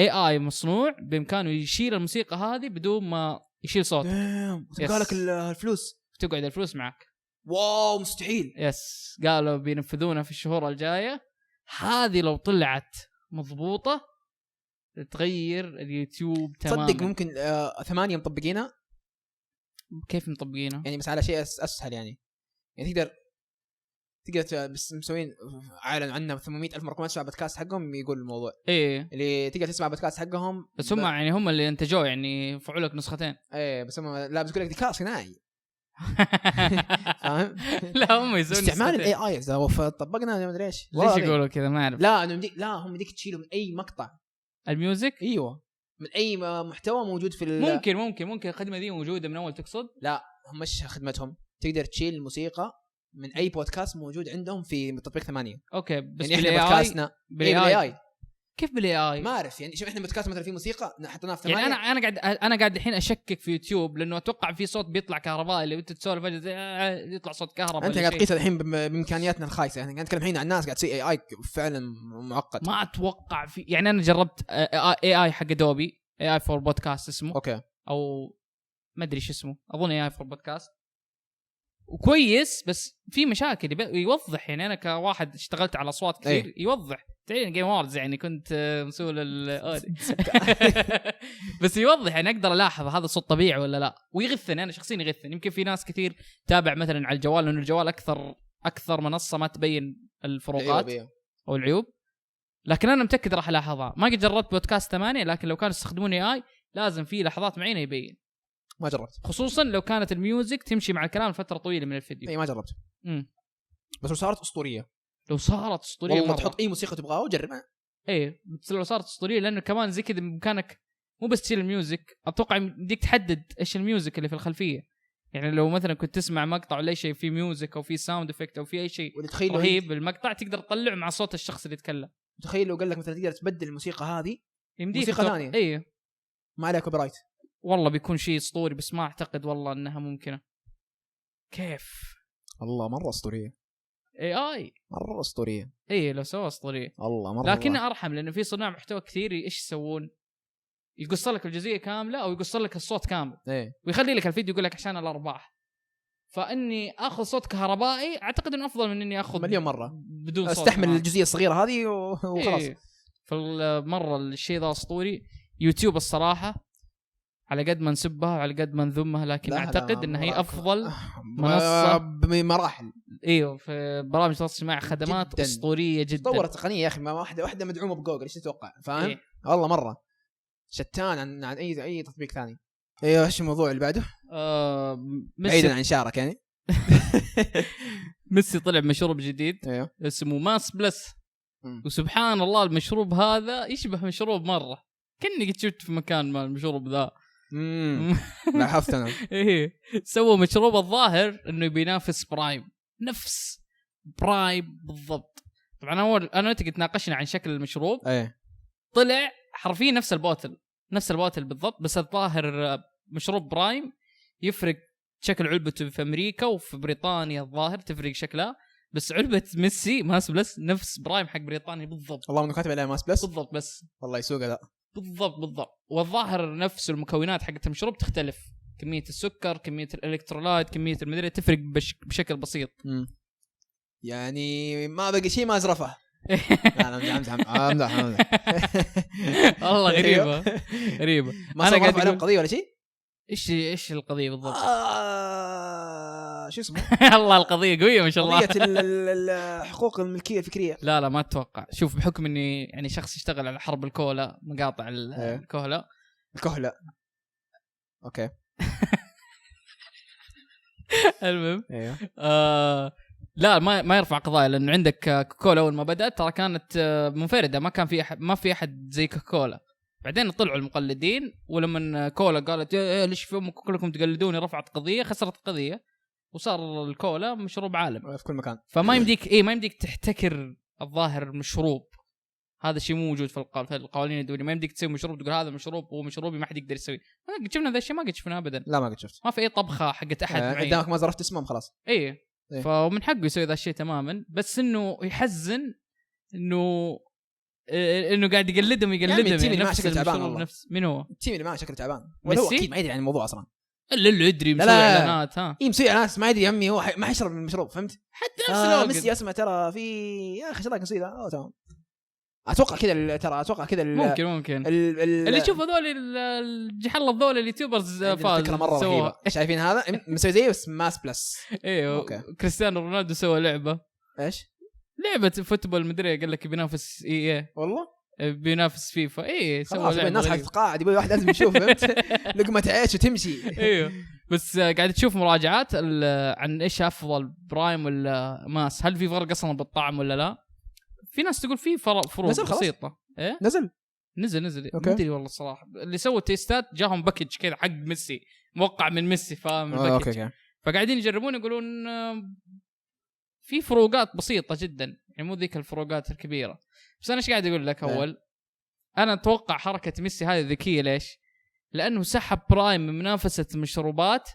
AI مصنوع بامكانه يشيل الموسيقى هذه بدون ما يشيل صوت. قال لك الفلوس تقعد الفلوس معك. واو مستحيل. يس قالوا بينفذونها في الشهور الجايه. هذه لو طلعت مضبوطه تغير اليوتيوب تماما. تصدق ممكن 8 مطبقينها. كيف مطبقينها؟ يعني بس على شيء اسهل، يعني تقدر تقدر بس مسوين اعلن عنه 800,000 مرة تسمع بودكاست حقهم يقول الموضوع ايه اللي تقدر تسمع بودكاست حقهم بس هم يعني هم اللي انتجوه يعني فعلوا لك نسختين ايه بس هم لا بس يقول لك ذكاء صناعي فاهم لا هم يسوون استعمال الاي اي اذا طبقنا ما ادري ايش ليش يقولوا كذا ما اعرف لا انه لا هم ديك تشيله من اي مقطع الميوزك ايوه من اي محتوى موجود في ممكن الخدمه دي موجوده من اول تقصد لا هم مش خدمتهم تقدر تشيل الموسيقى من اي بودكاست موجود عندهم في تطبيق 8 اوكي بس يعني احنا بودكاستنا بالاي اي كيف بالاي اي ما اعرف يعني شوف احنا بودكاست مثلا في موسيقى حطيناها في 8 يعني انا قاعد الحين اشكك في يوتيوب لانه اتوقع في صوت بيطلع كهربائي اللي انت تسولف يطلع صوت كهرباء انت قاعد تقيس الحين بامكانياتنا الخايسه يعني قاعد نتكلم الحين عن الناس قاعد تسوي اي اي فعلا معقد ما اتوقع في يعني انا جربت اي اي حق ادوبي اي اي فور بودكاست اسمه اوكي او ما ادري ايش اسمه اظن اي اي فور بودكاست وكويس بس في مشاكل يوضح يعني انا كواحد اشتغلت على اصوات كثير يوضح تعرف جيم ووردز يعني كنت مسؤول بس يوضح يعني اقدر الاحظ هذا صوت طبيعي ولا لا ويغثني انا شخصيا يغثني يمكن في ناس كثير تابع مثلا على الجوال لانه الجوال اكثر منصه ما تبين الفروقات او العيوب لكن انا متاكد راح الاحظها ما قد جربت بودكاست 8 لكن لو كانوا يستخدمون اي لازم في لحظات معينه يبين ما جربت خصوصا لو كانت الميوزك تمشي مع الكلام لفتره طويله من الفيديو اي ما جربت بس لو صارت اسطوريه والله تحط اي موسيقى تبغاها وجربها ايه بس لو صارت اسطوريه لانه كمان زي كذا بامكانك مو بس تشيل الميوزك اتوقع بدك تحدد ايش الميوزك اللي في الخلفيه يعني لو مثلا كنت تسمع مقطع ولا شيء في ميوزك او في ساوند افكت او في اي شيء رهيب بالمقطع تقدر تطلع مع صوت الشخص اللي يتكلم تخيل لو قال لك مثلا تقدر تبدل الموسيقى هذه موسيقى ثانيه ايه ما عليك كوبي رايت والله بيكون شيء اسطوري بس ما اعتقد والله انها ممكنه كيف الله مره اسطوريه اي مره اسطوريه ايه لو سوى اسطوريه الله مره لكنه ارحم لانه في صناع محتوى كثير ايش يسوون يقص لك الجزئيه كامله او يقص لك الصوت كامل ويخلي لك الفيديو يقول لك عشان الارباح فاني اخذ صوت كهربائي اعتقد انه افضل من اني اخذ مليون مره بدون صوت استحمل الجزئيه الصغيره هذه وخلاص فالمره الشيء ذا اسطوري يوتيوب الصراحه على قد ما نسبها وعلى قد ما نذمها لكن اعتقد انها هي افضل منصه بمراحل ايوه في برامج التواصل الاجتماعي خدمات جداً. اسطوريه جدا تطور تقنيه يا اخي ما واحده مدعومه بجوجل ايش تتوقع فاهم والله مره شتان عن اي تطبيق ثاني ايوه ايش الموضوع اللي بعده بعيدا عن شارك يعني ميسي طلع مشروب جديد اسمه ماس بلس وسبحان الله المشروب هذا يشبه مشروب مره كني قد شفت في مكان ما المشروب ذا لاحظت انا ايه سووا مشروب الظاهر انه بينافس برايم نفس برايم بالضبط طبعا انا وانت تناقشنا عن شكل المشروب طلع حرفيا نفس البوتل بالضبط بس الظاهر مشروب برايم يفرق شكل علبته في امريكا وفي بريطانيا الظاهر تفرق شكلها بس علبه ميسي ماس بلس نفس برايم حق بريطانيا بالضبط والله انه كاتب عليها ماس بلس بالضبط بس والله يسوق ذا بالضبط والظاهر نفس المكونات حقت المشروب تختلف كميه السكر كميه الالكترولايت كميه المدري تفرق بشكل بسيط يعني ما بقى شيء ما ازرفه لا امزح والله غريبه ما انا قاعد اقول قضيه ولا شيء ايش القضيه بالضبط شو اسمه الله القضيه قويه ما شاء الله قضيه الحقوق الملكيه الفكريه لا ما اتوقع شوف بحكم اني يعني شخص يشتغل على حرب الكولا مقاطع الكولا اوكي المهم لا ما يرفع قضايا لانه عندك كولا اول ما بدات ترى كانت منفرده ما في احد زي كولا بعدين طلعوا المقلدين ولما كولا قالت ليش فيكم كلكم تقلدوني رفعت قضيه خسرت القضيه وصار الكولا مشروب عالمي في كل مكان فما يمديك ما يمديك تحتكر الظاهر مشروب هذا الشيء مو موجود في القوانين الدوليه ما يمديك تسوي مشروب تقول هذا مشروب هو مشروبي ما حد يقدر يسوي ما قد شفنا ذا الشيء ما قد شفناه ابدا لا ما قد شفت ما في اي طبخه حقت احد معين قدامك ما زرفت اسمهم خلاص فمن حقه يسوي ذا الشيء تماما بس انه يحزن انه قاعد يقلدهم التيم اللي معه شكله تعبان والله نفس من هو التيم اللي معه شكله تعبان ولا هو اكيد ما يدري عن الموضوع اصلا اللي يدري مسوي اعلانات مسوي اعلانات ما يدري يا عمي هو ما حيشرب المشروب فهمت حتى نفس الوقت ميسي اسمع ترى في يا اخي ايش رايك نسوي ذا تمام اتوقع كذا ممكن اللي يشوف هذول الجحله هذول اليوتيوبرز فكره مره رهيبه شايفين هذا مسوي زي بس ماس بلس ايوه كريستيانو رونالدو سوى لعبه ايش لعبه فوتبول مدري قال لك بينافس اي والله بينافس فيفا سوى الناس هتتقاعد يبغى واحد لازم يشوف لقمه عيش وتمشي. ايوه بس قاعد تشوف مراجعات عن ايش افضل برايم ولا ماس، هل في فرق اصلا بالطعم ولا لا؟ في ناس تقول في فروق بسيطه. ايه نزل ما ادري والله الصراحه. اللي سووا تيستات جاهم باكج كذا حق ميسي موقع من ميسي فاهم الباكج فقاعدين يجربون يقولون في فروقات بسيطه جدا يعني مو ذيك الفروقات الكبيره. بس انا ايش قاعد اقول لك اول انا اتوقع حركه ميسي هذه ذكيه. ليش؟ لانه سحب برايم من منافسه مشروبات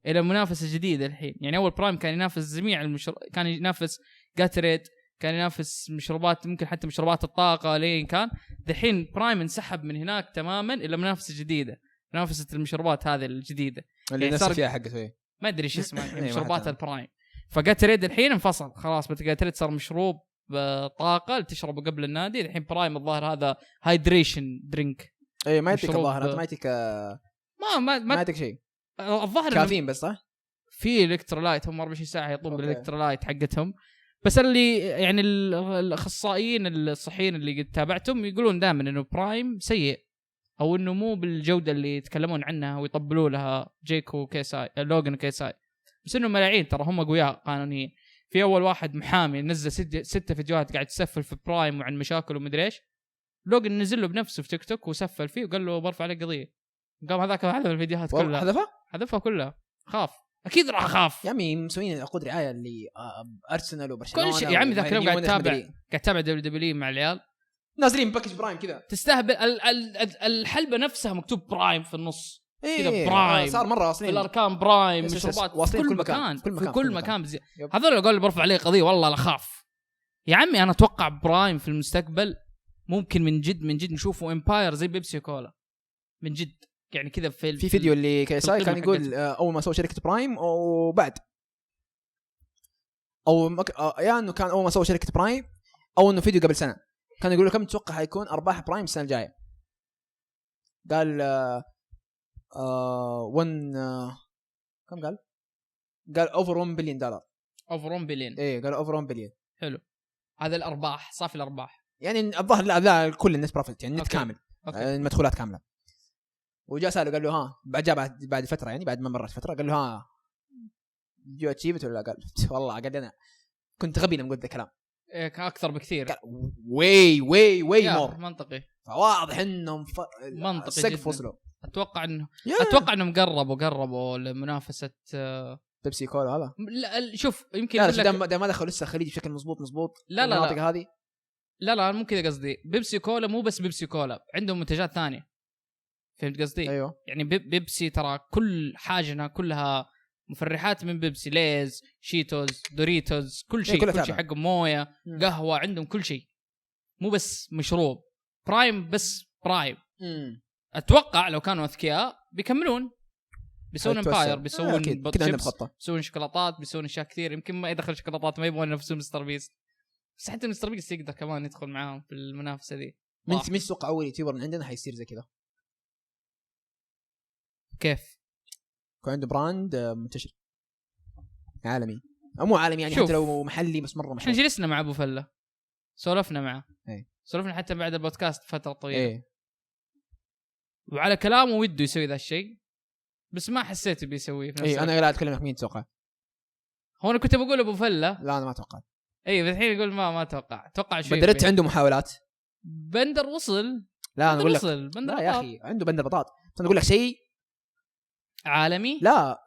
الى منافسه جديده الحين. يعني اول برايم كان ينافس جميع كان ينافس جاتريد، كان ينافس مشروبات ممكن حتى مشروبات الطاقه لين كان. الحين برايم انسحب من هناك تماما الى منافسه جديده، منافسه المشروبات هذه الجديده اللي يعني فيها حقته ما ادري ايش اسمها يعني مشروبات البرايم. فجاتريد الحين انفصل خلاص، جاتريد صار مشروب طاقه تشربه قبل النادي. الحين برايم الظاهر هذا هايدريشن درينك. اي ما يعطيك الظاهر ما يعطيك ما يعطيك شيء الظاهر كافيين بس صح. في الكترولايت هم 24 ساعه يطلبون الالكترولايت حقتهم. بس اللي يعني الاخصائيين الصحيين اللي قد تابعتهم يقولون دائما انه برايم سيء او انه مو بالجوده اللي يتكلمون عنها ويطبلوا لها جيكو كيساي لوغان كيساي. بس انه ملاعين ترى هم قوياء قانونيين. في اول واحد محامي نزل 6 فيديوهات قاعد يسفل في برايم وعن مشاكل ومدري ايش. لوغان نزل له بنفسه في تيك توك وسفل فيه وقال له برفع عليك قضيه. قام هذاك حذف الفيديوهات كلها حذفها كلها. خاف اكيد راح اخاف يا عمي مسوين عقود رعايه اللي ارسنال وبرشلونه كل شيء يا عمي. ذاك اليوم قاعد تتابع دبليو مع العيال نازلين باكج برايم كذا تستهبل. الحلبه نفسها مكتوب برايم في النص كذا برايم صار مره واصلين الاركان برايم مشروبات في كل مكان هذول اللي قالوا برفع عليه قضيه والله لا خاف يا عمي. انا اتوقع برايم في المستقبل ممكن من جد نشوفه امباير زي بيبسي كولا من جد. يعني كذا في فيديو اللي كيساي كان يقول اول ما سوى شركه برايم او بعد او يعني انه كان اول ما سوى شركه برايم او انه فيديو قبل سنه كان يقول كم تتوقع حيكون ارباح برايم السنه الجايه. قال كم قال اوفر 1 بليون دولار. اوفر 1 بليون ايه قال اوفر 1 بليون. حلو هذا الارباح صافي الارباح يعني الظاهر لا كل الناس بروفيت يعني نت كامل المدخولات كامله. وجاء ساله قال له ها بعد فتره يعني بعد ما مرت فتره قال له ها جو اتشيفت ولا؟ قال والله قال انا كنت غبي لما قلت الكلام اكثر بكثير. واي مور منطقي. فواضح انهم منطقي السقف وصلوا. اتوقع انهم قربوا لمنافسه بيبسي كولا. هذا لا شوف يمكن لا ما دخلوا لسه الخليج بشكل مظبوط لا المناطق هذه لا مو كذا قصدي. بيبسي كولا مو بس بيبسي كولا عندهم منتجات ثانيه. فهمت قصدي؟ أيوه. يعني بيبسي ترى كل حاجه كلها مفرحات من بيبسي، ليز، شيتوز، دوريتوز، كل شيء حقهم، مويه، قهوه، عندهم كل شيء مو بس مشروب. برايم بس برايم. اتوقع لو كانوا اذكياء بيكملون بيسوون امباير، بيسوون شوكولاتات، بيسوون اشياء كثير. يمكن ما يدخل شوكولاتات ما يبغون ينافسون مستر بيست، بس حتى مستر بيست يقدر كمان يدخل معاهم في المنافسه دي. من تتوقع اول يوتيوبر عندنا حيصير زي كذا؟ كيف يكون عنده براند منتشر عالمي او مو عالمي يعني حتى لو محلي بس مره احنا جلسنا مع ابو فله سولفنا معه سولفنا حتى بعد البودكاست فتره طويله وعلى كلامه وده يسوي ذا الشيء بس ما حسيت بيسويه في نفسه. انا لا اتكلم مين تتوقع؟ هو انا كنت بقول ابو فله. لا انا ما اتوقع. بس الحين يقول ما اتوقع شيء. بندرت عنده محاولات. بندر وصل. لا انا اقول لك لا يا اخي عنده بندر بطاط. انا اقول لك شيء عالمي. لا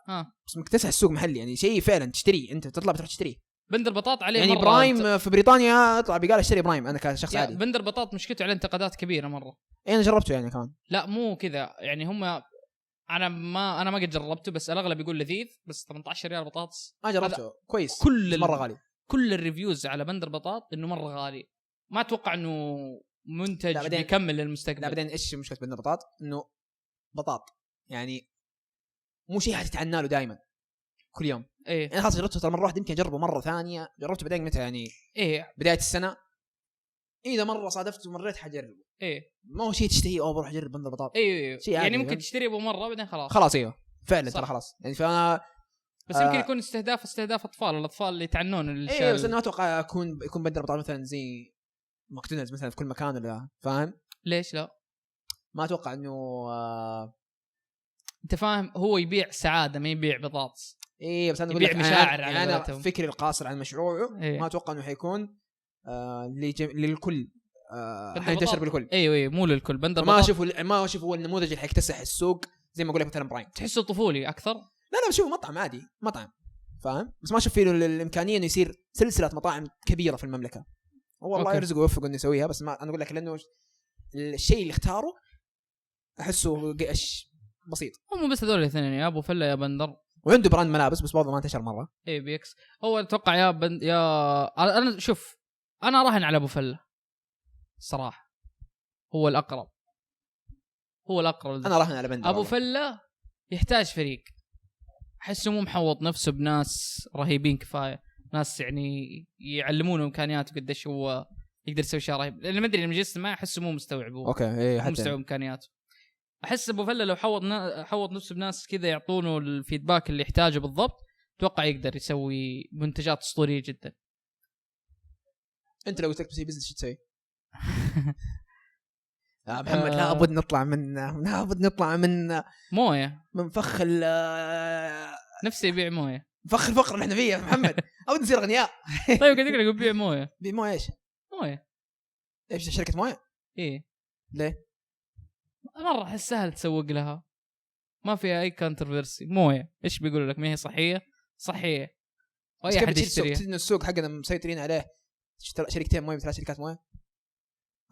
بس مكتسح السوق محلي يعني شيء فعلا تشتري انت تطلع بتروح تشتري. بندر بطاط عليه يعني برايم في بريطانيا اطلع بقال اشتري برايم انا كشخص عادي. بندر بطاط مشكلته على انتقادات كبيره مره. انا جربته يعني كمان. لا مو كذا يعني هم انا ما قد جربته بس الاغلب يقول لذيذ بس 18 ريال بطاطس. ما جربته كويس مره غالي. كل الريفيوز على بندر بطاط انه مره غالي. ما اتوقع انه منتج بيكمل للمستقبل. لا بعدين ايش مشكله بندر بطاط؟ انه بطاط يعني مو شيء هتتعنى له دائما كل يوم. انا خلاص جربته ترى مره واحده يمكن اجربه مره ثانيه. جربته بعدين متى يعني بدايه السنه. اذا مره صادفته ومريت حجربه. ما هو شيء تشتهي او بروح اجرب بندر بطاط. يعني ممكن تشتري ابو مره بعدين خلاص فعلا ترى خلاص يعني. فانا بس يمكن يكون استهداف اطفال، الاطفال اللي يتعنون ايه بس انا اتوقع يكون بدل بطاطا مثلا زي ماكدونالدز مثلا في كل مكان ولا فاهم ليش لا ما اتوقع انه انت فاهم هو يبيع سعاده ما يبيع بطاطس. ايه بس انا اقول لك مشاعر يعني انا فكري القاصر عن مشروعه إيه؟ ما اتوقع انه حيكون للكل حينتشر بالكل. ايوه مو للكل بندر ما اشوف هو النموذج اللي حيكتسح السوق زي ما اقول لك مثلا برايم. تحسه طفولي اكثر. لا بشوفه مطعم عادي مطعم فاهم بس ما اشوف فيه الامكانيه انه يصير سلسله مطاعم كبيره في المملكه. والله يرزقه ويوفقه انه يسويها بس ما انا اقول لك لانه الشيء اللي اختاره احسه بسيط. هم بس هذول الاثنين يا ابو فله يا بندر وعنده براند ملابس بس برضه ما انتشر مره. اي بيكس هو اتوقع يا انا شوف انا راهن على ابو فله صراحه هو الاقرب انا راهن على بندر. ابو فله يحتاج فريق احسه مو محوط نفسه بناس رهيبين كفايه ناس يعني يعلمونه امكانياته قديش هو يقدر يسوي شيء رهيب لان ما ادري لما جلست معه احسه مو مستوعب هو اوكي ايه حتى مستوعب امكانياته. احس ابو فله لو حوط نفسه بناس كذا يعطونه الفيدباك اللي يحتاجه بالضبط اتوقع يقدر يسوي منتجات اسطوريه جدا. انت لو قلت لك بس بزنس شو تسوي؟ يا محمد لابد نطلع من مويه من فخ نفسي يبيع مويه فخ الفقر اللي احنا فيه يا محمد او نصير اغنياء. طيب قاعد يقول بيع مويه مويه ايش ايش شركه مويه ايه ليه مره احس سهل تسوق لها ما فيها اي كونتروفيرسي. مويه ايش بيقولوا لك ما هي صحيه واي احد يشتريها. السوق حقنا مسيطرين عليه شركتين مويه ثلاث شركات مويه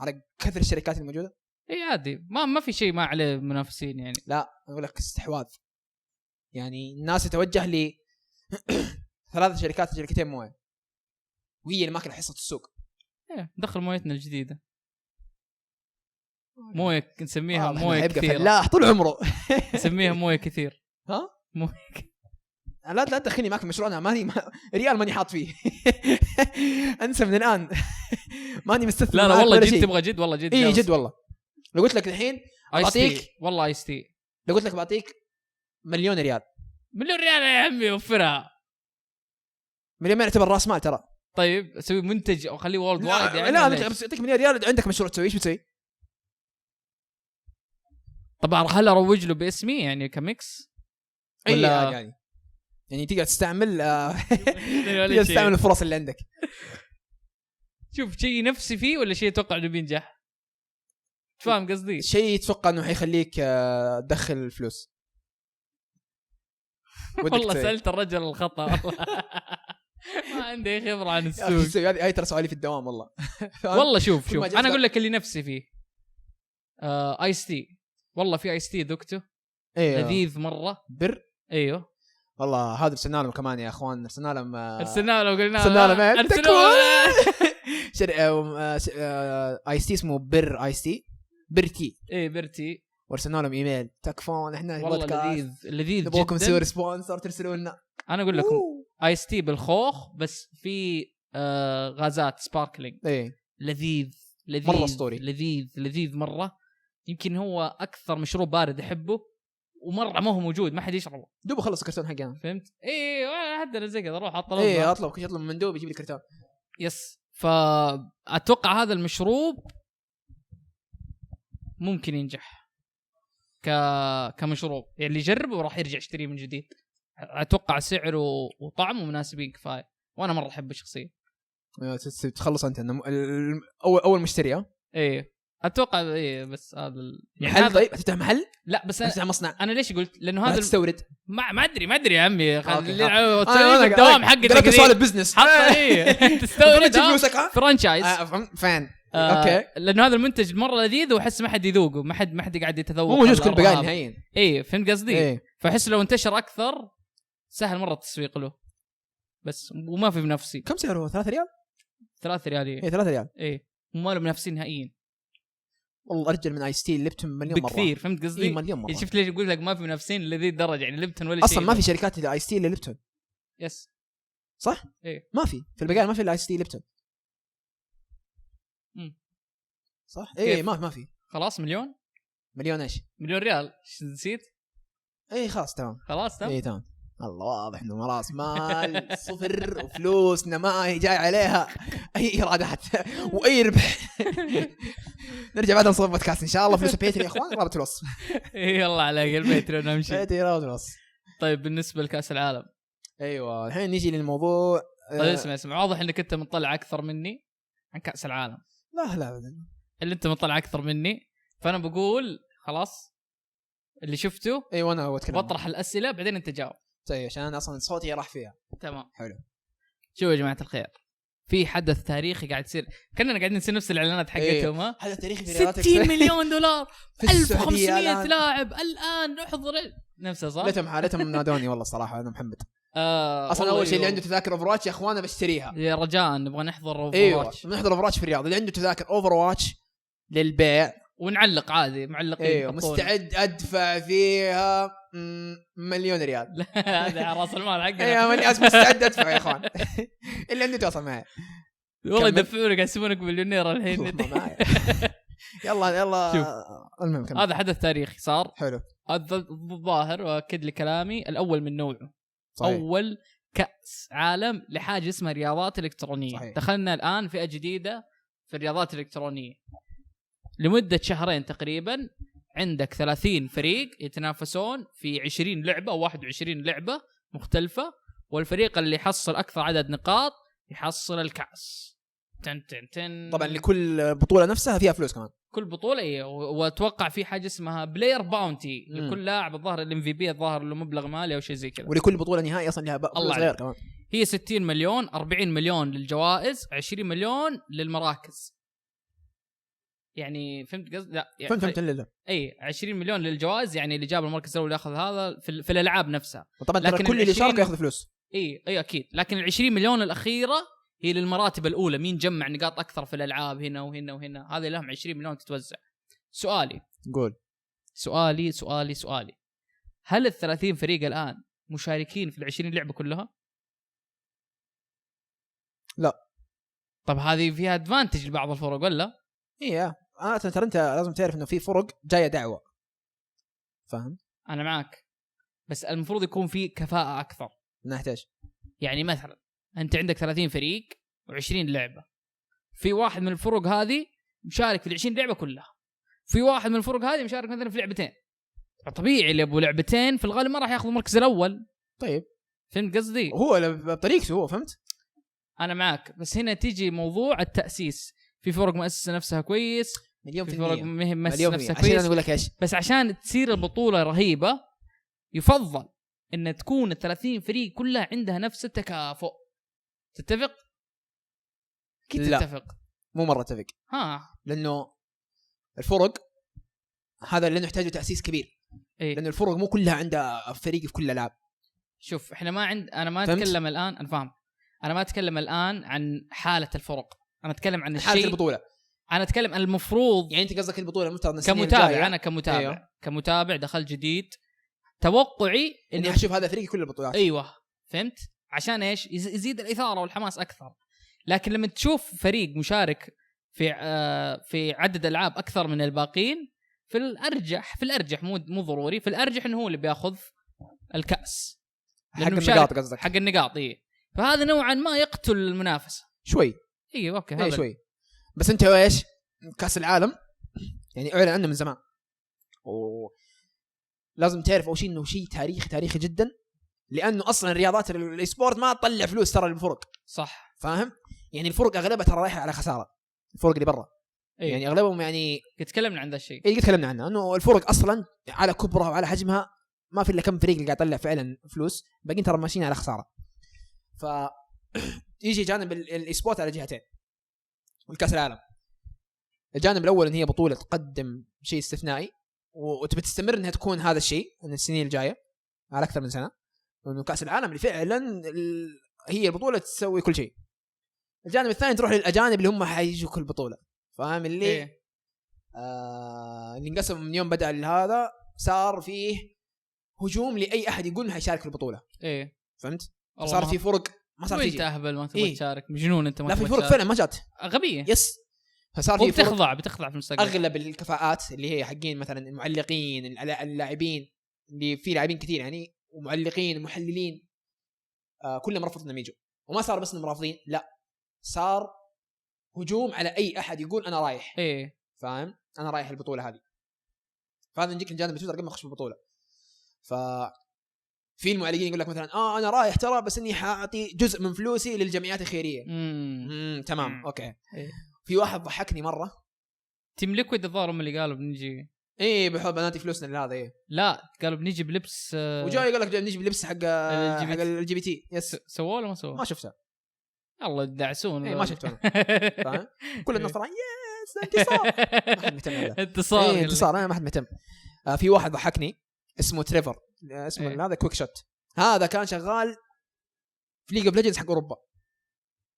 على كثر الشركات الموجوده. اي عادي ما في شيء ما عليه منافسين يعني. لا اقول لك استحواذ يعني الناس تتوجه ل ثلاث شركتين مويه وهي اللي ماكله حصه السوق. ايه دخل مويتنا الجديده مويه نسميها مويه كثير. لا طول عمره نسميها مويه كثير. ها مويه لا تدخلني معك مشروعنا ريال ماني حاط فيه. انسى من الان ماني مستثمر. لا والله جد تبغى جد والله جد. اي جد والله لو قلت لك الحين بعطيك والله ايس تي لو قلت لك بعطيك مليون ريال يا عمي وفرها مليون ما يعتبر راس مال ترى. طيب اسوي منتج او خليه وورلد وايد يعني. لا بس يعطيك مليون ريال عندك مشروع تسوي ايش بتسوي؟ طبعا هل اروج له باسمي يعني كميكس ولا يعني تقدر تستعمل تستعمل الفرص اللي عندك. شوف شيء نفسي فيه ولا شيء اتوقع انه بينجح فاهم قصدي؟ شيء تتوقع انه حيخليك تدخل فلوس. والله سألت الرجل الخطأ. ما عندي خبرة عن السوق. هذه ترى سؤالي في الدوام والله. والله شوف انا اقول لك اللي نفسي فيه ايس تي. والله في ايس تي ذقته لذيذ مرة بر. ايوه والله هذا ارسلنا لهم كمان يا اخوان ارسلنا لهم قلنا ايس تي اسمه بر ايس تي برتي. ايه برتي وارسلنا لهم ايميل تكفون احنا والله لذيذ جدا نبغاكم نسوي سبونسر ترسلوا لنا. انا اقول لكم ايس تي بالخوخ بس في غازات سباركلينج. ايه لذيذ مرة اسطوري لذيذ مرة. يمكن هو اكثر مشروب بارد احبه ومره ما هو موجود ما حد يشربه. دوب خلص الكرتون حقي انا فهمت. ايه حد زي كذا اروح اطلب اطلب كل يطلب من دوب يجيب لي كرتون. يس فاتوقع هذا المشروب ممكن ينجح كمشروب يعني اللي يجربه راح يرجع يشتريه من جديد. اتوقع سعره وطعمه مناسبين كفايه وانا مره احبه شخصيا. تخلص انت اول مشتري. ايه اتوقع ايه بس هذا محل. طيب تفتح محل؟ لا بس تفتح مصنع. انا ليش قلت لانه هذا تستورد ما ادري يا عمي تسوي الدوام حقك قلت سوالف بزنس حط ايه تستورد فرانشايز فان اوكي لانه هذا المنتج مره لذيذ واحس ما حد يذوقه ما حد قاعد يتذوق مو موجود كل بقايا نهائيا. ايه فهمت قصدي. إيه. فاحس لو انتشر اكثر سهل مره التسويق له بس وما في منافسين. كم سعره 3 ريال 3 ريال ايه 3 ريال ايه وما له منافسين نهائيا. والله ارجل من ايس تي ليبتون مليون مره بكثير. فهمت قصدي. إيه مليون مره. شفت ليش اقول لك ما في منافسين لذي الدرجه يعني ليبتون ولا شيء اصلا ما في شركات الايس تي الا ليبتون. يس صح ايه ما في البقايا ما في الايس تي ليبتون. صح ايه ما في. خلاص مليون ايش مليون ريال نسيت. ايه خلاص تمام خلاص تمام ايه تمام الله واضح انه راس مال صفر وفلوسنا ما جاي عليها اي ايرادات واي ربح. نرجع بعد نصور بودكاست ان شاء الله. فلوس بيتري يا اخوان رابط الوصف. يلا على البيتري نمشي. بيتري رابط الوصف. طيب بالنسبه لكاس العالم ايوه الحين نيجي للموضوع. طيب اسمع واضح انك انت مطلع اكثر مني عن كاس العالم. لا اللي انت مطلع اكثر مني فانا بقول خلاص اللي شفته. ايوه انا بطرح الاسئله بعدين انت جاوب. طيب عشان اصلا صوتي راح فيها. تمام حلو. شوفوا يا جماعه الخير في حدث تاريخي قاعد يصير كنا قاعدين نسوي نفس الاعلانات حقتهم. إيه. حدث تاريخي في 60 مليون دولار 1500 لاعب الان احضر نفسه صح. لتم نادوني والله الصراحه انا محمد. اصلا اول شيء اللي عنده تذاكر اوفر واتش يا اخوانا بشتريها يا رجاء نبغى نحضر اوفر واتش. نحضر اوفر واتش في الرياض. اللي عنده تذاكر اوفر واتش للبيع ونعلق عادي معلقين. ايوه مستعد ادفع فيها مليون ريال. هذا راس المال حقنا. ايوه ماني مستعد ادفع يا اخوان. اللي عنده تواصل معي والله يدفعونك يسمونك مليونير الحين. يلا المهم هذا حدث تاريخي صار. حلو. الظاهر واكد لي كلامي الاول من نوعه. صحيح. اول كأس عالم لحاجه اسمها رياضات الكترونيه. صحيح. دخلنا الان فئه جديده في الرياضات الالكترونيه لمده شهرين تقريبا. عندك 30 فريق يتنافسون في 20 لعبه او 21 لعبه مختلفه والفريق اللي يحصل اكثر عدد نقاط يحصل الكأس. تن. طبعا لكل بطوله نفسها فيها فلوس كمان. كل بطوله ايه. واتوقع في حاجه اسمها بلاير باونتي لكل لاعب. الظاهر الام في بي الظاهر له مبلغ مالي او شيء زي كذا. ولكل بطوله نهائي اصلا لها فلوس صغير كمان. هي 60 مليون 40 مليون للجوائز 20 مليون للمراكز. يعني فهمت قصدي؟ لا يعني فهمت لا اي 20 مليون للجوائز يعني اللي جاب المركز الاول ياخذ هذا في الالعاب نفسها. طبعا لكن كل اللي شارك ياخذ فلوس. اي اكيد. لكن ال 20 مليون الاخيره هي للمراتب الاولى. مين جمع نقاط اكثر في الالعاب هنا وهنا وهنا. هذه لهم 20 مليون تتوزع. سؤالي قول. سؤالي هل ال30 فريق الان مشاركين في ال20 لعبه كلها؟ لا. طب هذه فيها ادفانتج لبعض الفرق ولا؟ ايه ترى انت لازم تعرف انه في فرق جايه دعوه. فاهم؟ انا معك بس المفروض يكون في كفاءه اكثر. نحتاج يعني مثلا انت عندك 30 فريق و20 لعبه. في واحد من الفرق هذه مشارك في ال20 لعبه كلها. في واحد من الفرق هذه مشارك مثلا في لعبتين. طبيعي اللي ابو لعبتين في الغالب ما راح ياخذ المركز الاول. طيب فهمت قصدي؟ هو بطريقته هو. فهمت؟ انا معك بس هنا تيجي موضوع التأسيس. في فرق مؤسسه نفسها كويس. مليون في فرق مؤسسه نفسها كويس. عشان اقول لك ايش بس عشان تصير البطوله رهيبه يفضل ان تكون ال30 فريق كلها عندها نفس التكافؤ. تتفق؟ كيف تتفق؟ مو مره اتفق. لانه الفرق هذا اللي نحتاجه تأسيس كبير. إيه؟ لانه الفرق مو كلها عندها فريق في كل الالعاب. شوف احنا ما انا ما اتكلم الان. انا فاهم. انا ما اتكلم الان عن حاله الفرق. انا اتكلم عن حاله البطوله. انا اتكلم عن المفروض يعني انت قصدك البطوله المفترض كمتابع. انا كمتابع. أيوه. كمتابع دخل جديد توقعي اني اشوف هذا فريق كل البطولات. ايوه فهمت. عشان ايش؟ يزيد الاثاره والحماس اكثر. لكن لما تشوف فريق مشارك في عدد العاب اكثر من الباقين في الارجح مو ضروري. في الارجح انه هو اللي بياخذ الكأس حق النقاط قصدك. حق النقاط. ايه فهذا نوعا ما يقتل المنافسه شوي. ايوه اوكي هذا شوي. بس انت ايش كاس العالم يعني اعلن عنه من زمان لازم تعرف اول شيء انه شيء تاريخي جدا. لانه اصلا الرياضات السبورت ما تطلع فلوس ترى للفرق. صح. فاهم؟ يعني الفرق اغلبها ترى رايحه على خساره. الفرق اللي برا أيه. يعني اغلبهم يعني تكلمنا عن ذا الشيء. ايه تكلمنا عنه انه الفرق اصلا على كبرها وعلى حجمها ما في الا كم فريق اللي قاعد يطلع فعلا فلوس. باقيين ترى ماشيين على خساره. ف يجي جانب الاسبورت على جهتين. والكاس العالم الجانب الاول ان هي بطوله تقدم شيء استثنائي وتبي تستمر انها تكون هذا الشيء ان السنين الجايه على اكثر من سنه. لانه كاس العالم اللي فعلا هي البطوله تسوي كل شيء. الجانب الثاني تروح للاجانب اللي هم حيجوا كل بطوله. فاهم اللي إيه؟ اللي انقسم من يوم بدا هذا صار فيه هجوم لاي احد يقول انه حيشارك في البطوله. ايه فهمت؟ صار في فرق ما صار تيجي. انت اهبل ما تبغى تشارك. مجنون انت. ما لا في فرق فعلا ما جات غبيه. يس. فصار في بتخضع في المستقبل. اغلب الكفاءات اللي هي حقين مثلا المعلقين اللاعبين اللي في لاعبين كثير يعني ومعلقين ومحللين كلهم رفضوا انهم يجوا. وما صار بس انهم رافضين، لا صار هجوم على اي احد يقول انا رايح. ايه فاهم، انا رايح البطوله هذه. فهذا نجيك الجانب التويتر قبل ما اخش البطوله. ف في المعلقين يقول لك مثلا انا رايح ترى، بس اني حاعطي جزء من فلوسي للجمعيات الخيريه. تمام اوكي. إيه. في واحد ضحكني مره، تيم ليكويد الظاهر هم اللي قالوا بنجي بحب بناتي فلوسنا لهذا. لا قالوا بنجي بلبس وجاي يقول لك نجي بلبس حق الجي بي تي. يس سووا ولا ما سووا؟ ما شفته. الله يدعسون. ما شفته انا. فاهم كل الناس طلع يس انتصار. ما حد مهتم هذا انتصار انا ما حد مهتم. في واحد ضحكني اسمه تريفر، اسمه هذا كويك شوت. هذا كان شغال في ليج اوف ليجندز حق اوروبا.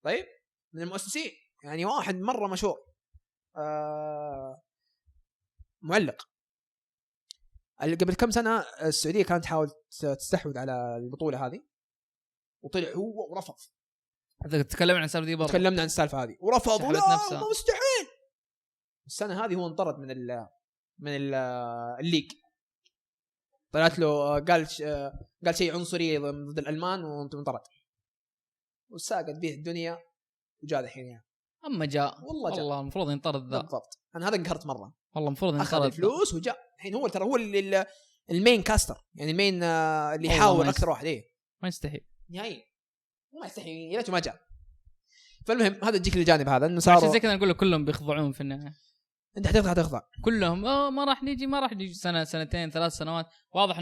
طيب من المؤسسين يعني، واحد مره مشهور، معلق. قبل كم سنه السعوديه كانت تحاول تستحوذ على البطوله هذه، وطلع هو ورفض. تكلمنا عن السالفه دي برضه، تكلمنا عن السالفه هذه ورفض نفسه. مستحيل. السنه هذه هو انطرد من الليج. طلعت له قال شيء عنصري ضد الالمان وانطرد، وساقت به الدنيا وجاء الحين يعني. اما جاء والله المفروض ينطرد ذا بالضبط. انا هذا انقهرت مره والله، المفروض ينطرد، اخذ الفلوس وجاء الحين. هو ترى هو المين كاستر يعني، المين اللي يحاول اكثر واحد. ما يستحي نهائيا، ما يستحي، يا ريت ما جاء. فالمهم هذا تجيك الجانب هذا انه صار عشان زي كذا نقول لك كلهم بيخضعون في النهايه. انت هتخضع كلهم. ما راح نيجي سنه سنتين 3 سنوات. واضح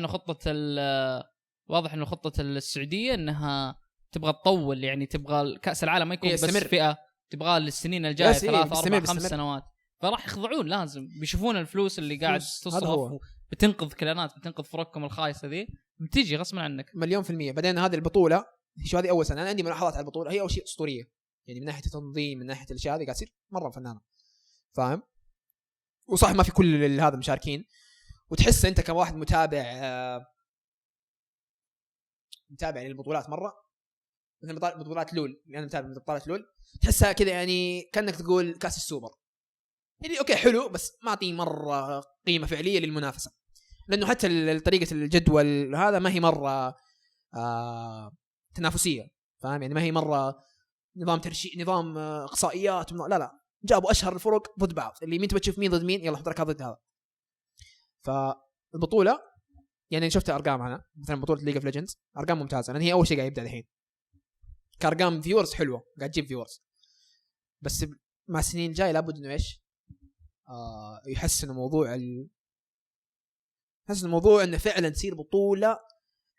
انه خطه السعوديه انها تبغى تطول، يعني تبغى كاس العالم ما يكون بس فئه، تبغى للسنين الجايه 3 4 5 سنوات. فراح يخضعون، لازم بيشوفون الفلوس اللي قاعد تصرف، بتنقذ كلانات، بتنقذ فرقكم الخايسه ذي، بتيجي غصبا عنك 100%. بعدين هذه البطوله شو هذه اول سنه انا عندي ملاحظات على البطوله. هي اول شيء اسطوريه يعني، من ناحيه التنظيم، من ناحيه الاشياء هذه قاعد تصير مره فنانه. فاهم؟ وصح ما في كل هذا مشاركين، وتحس انت كواحد متابع للبطولات مره، مثل بطولات لول. يعني متابع بطولات لول تحسها كذا يعني كانك تقول كاس السوبر يعني. اوكي حلو، بس ما اعطي مره قيمه فعليه للمنافسه، لانه حتى طريقه الجدول هذا ما هي مره تنافسيه. فاهم يعني؟ ما هي مره نظام اقصائيات. لا جابوا اشهر الفرق ضد بعض، اللي مين تبغى تشوف مين ضد مين، يلا حط لك هذا ضد هذا. فالبطوله يعني شفت ارقام انا مثلا بطوله ليج اوف ليجندز ارقام ممتازه، لان هي اول شيء قاعد يبدا الحين كارقام فيورز حلوه، قاعد تجيب فيورز. بس مع السنين الجايه لابد انه ايش يحسن الموضوع انه فعلا تصير بطوله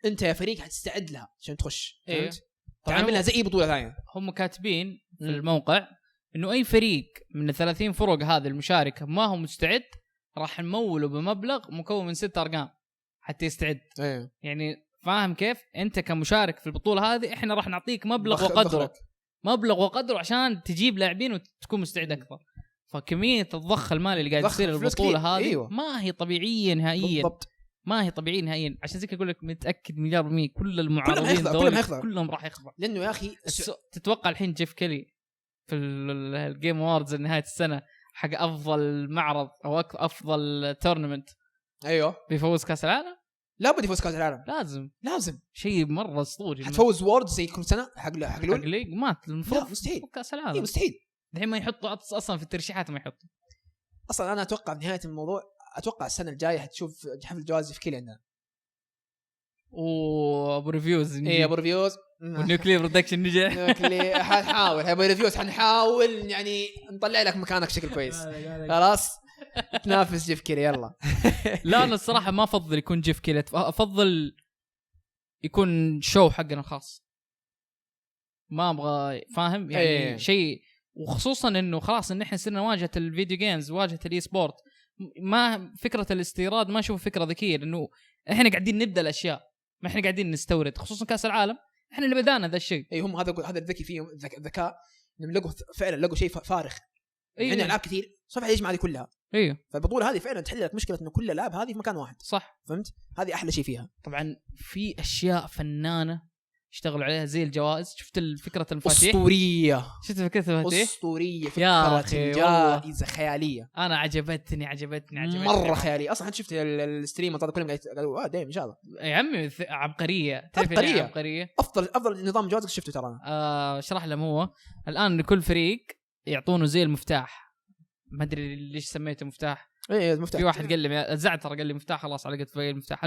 انت يا فريق حتستعد لها عشان تخش. فهمت؟ تعملها زي اي بطوله ثانيه. هم كاتبين في الموقع انه اي فريق من 30 فرق هذه المشاركه ما هو مستعد، راح نموله بمبلغ مكون من 6 ارقام حتى يستعد. يعني فاهم كيف؟ انت كمشارك في البطوله هذه احنا راح نعطيك مبلغ وقدره عشان تجيب لاعبين وتكون مستعد اكثر. فكميه الضخ المالي اللي قاعد يصير البطوله هذه ما هي طبيعيه نهائيا. بالضبط. ما هي طبيعيه نهائيا. عشان زي كذا اقول لك متاكد 100% كل المعارضين كلهم راح يخضعوا. لانه يا اخي تتوقع الحين جيف كيلي في الجيم واردز نهايه السنه حق افضل معرض او افضل تورنمنت بيفوز كاس العالم؟ لابد يفوز كاس العالم، لازم شيء مره اسطوري. حتفوز ووردز زي كل سنه حق ليج مات المفروض مستحيل كاس العالم. مستحيل. الحين ما يحطوا اصلا في الترشيحات، ما يحطوا اصلا. انا اتوقع نهايه الموضوع، اتوقع السنه الجايه حتشوف حفل جوائز في كل عندنا وابو ريفيوز. ابو ريفيوز والنيوكلير برودكشن نجح. حنحاول ابو ريفيوز، حنحاول يعني نطلع لك مكانك شكل كويس. خلاص تنافس جيف كيلي يلا. لا انا الصراحه ما افضل يكون جيف كيلي، افضل يكون شو حقنا الخاص. ما ابغى فاهم يعني شيء، وخصوصا انه خلاص ان احنا صرنا واجهه الفيديو جيمز، واجهه الاي سبورت. ما فكره الاستيراد ما اشوف فكره ذكيه، لانه احنا قاعدين نبدا الاشياء، ما احنا قاعدين نستورد. خصوصا كاس العالم احنا اللي بدانا ذا الشيء. هم هذا الذكي فيهم ذكاء، انهم لقوا شيء فارغ. عندنا العاب كثير صح يجمع هذه كلها. فالبطوله هذه فعلا تحل لك مشكله انه كل الالعاب هذه في مكان واحد. صح. فهمت؟ هذه احلى شيء فيها. طبعا في اشياء فنانه يشتغلوا عليها زي الجوائز. شفت فكره المفاتيح اسطوريه، شفت فكره المفاتيح اسطوريه، فكره جائزه خياليه. انا عجبتني مره خياليه. اصلا شفت الستريم طلعوا كلهم قالوا دايم ان شاء الله يا عمي عبقريه. عبقريه. افضل نظام جوائز شفته ترى انا. اشرح لهم. هو الان لكل فريق يعطونه زي المفتاح، ما ادري ليش سميته مفتاح. ايه المفتاح. في واحد قال لي الزعتر قال لي مفتاح، خلاص على قد في المفتاح.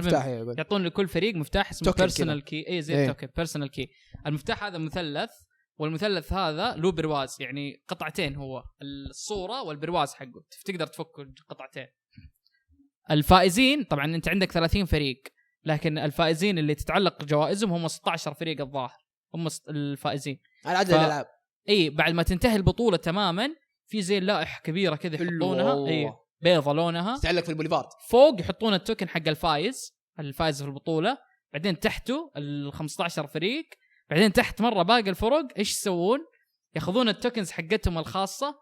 يعطون لكل فريق مفتاح اسمه بيرسونال كي. اي زي التوكن بيرسونال كي. المفتاح هذا مثلث، والمثلث هذا له برواز، يعني قطعتين، هو الصوره والبرواز حقه تقدر تفك قطعتين. الفائزين طبعا انت عندك 30 فريق، لكن الفائزين اللي تتعلق جوائزهم هم 16 فريق الظاهر هم الفائزين على عدد الالعاب. اي بعد ما تنتهي البطوله تماما في زي لائحه كبيره كذا يحطونها، اي بيضة لونها تتعلق في البوليفارد. فوق يحطون التوكن حق الفائز في البطوله، بعدين تحته ال 15 فريق، بعدين تحت مره باقي الفرق ايش يسوون؟ ياخذون التوكنز حقتهم الخاصه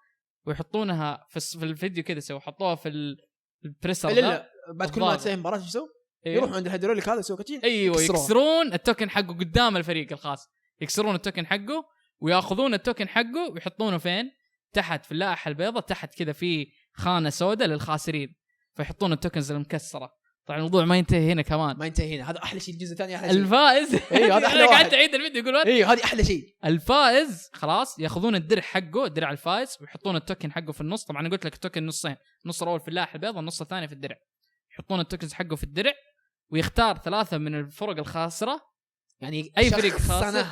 ويحطونها في الفيديو كذا، سووا حطوها في البريسر. لا بعد كل ما تنتهي المباراه ايش يسوي؟ يروحوا عند الهيدروليك هذا يسوي كتير. ايوه يكسرون التوكن حقه قدام الفريق الخاص، يكسرون التوكن حقه وياخذون التوكن حقه ويحطونه فين؟ تحت في اللائحه البيضاء، تحت كذا في خانه سوداء للخاسرين، فيحطون التوكنز المكسره. طبعا الموضوع ما ينتهي هنا كمان، ما ينتهي هنا. هذا احلى شيء، الجزء الثاني احلى شيء. الفائز ايوه هذا احلى واحد. قاعد تعيد الفيديو يقول ايوه هذه احلى شيء. الفائز خلاص ياخذون الدرع حقه، درع الفائز، ويحطون التوكن حقه في النص. طبعا انا قلت لك التوكن نصين، النص الاول في اللائحه البيضاء والنص الثاني في الدرع. يحطون التوكنز حقه في الدرع، ويختار 3 من الفرق الخاسره، يعني اي فريق خاسر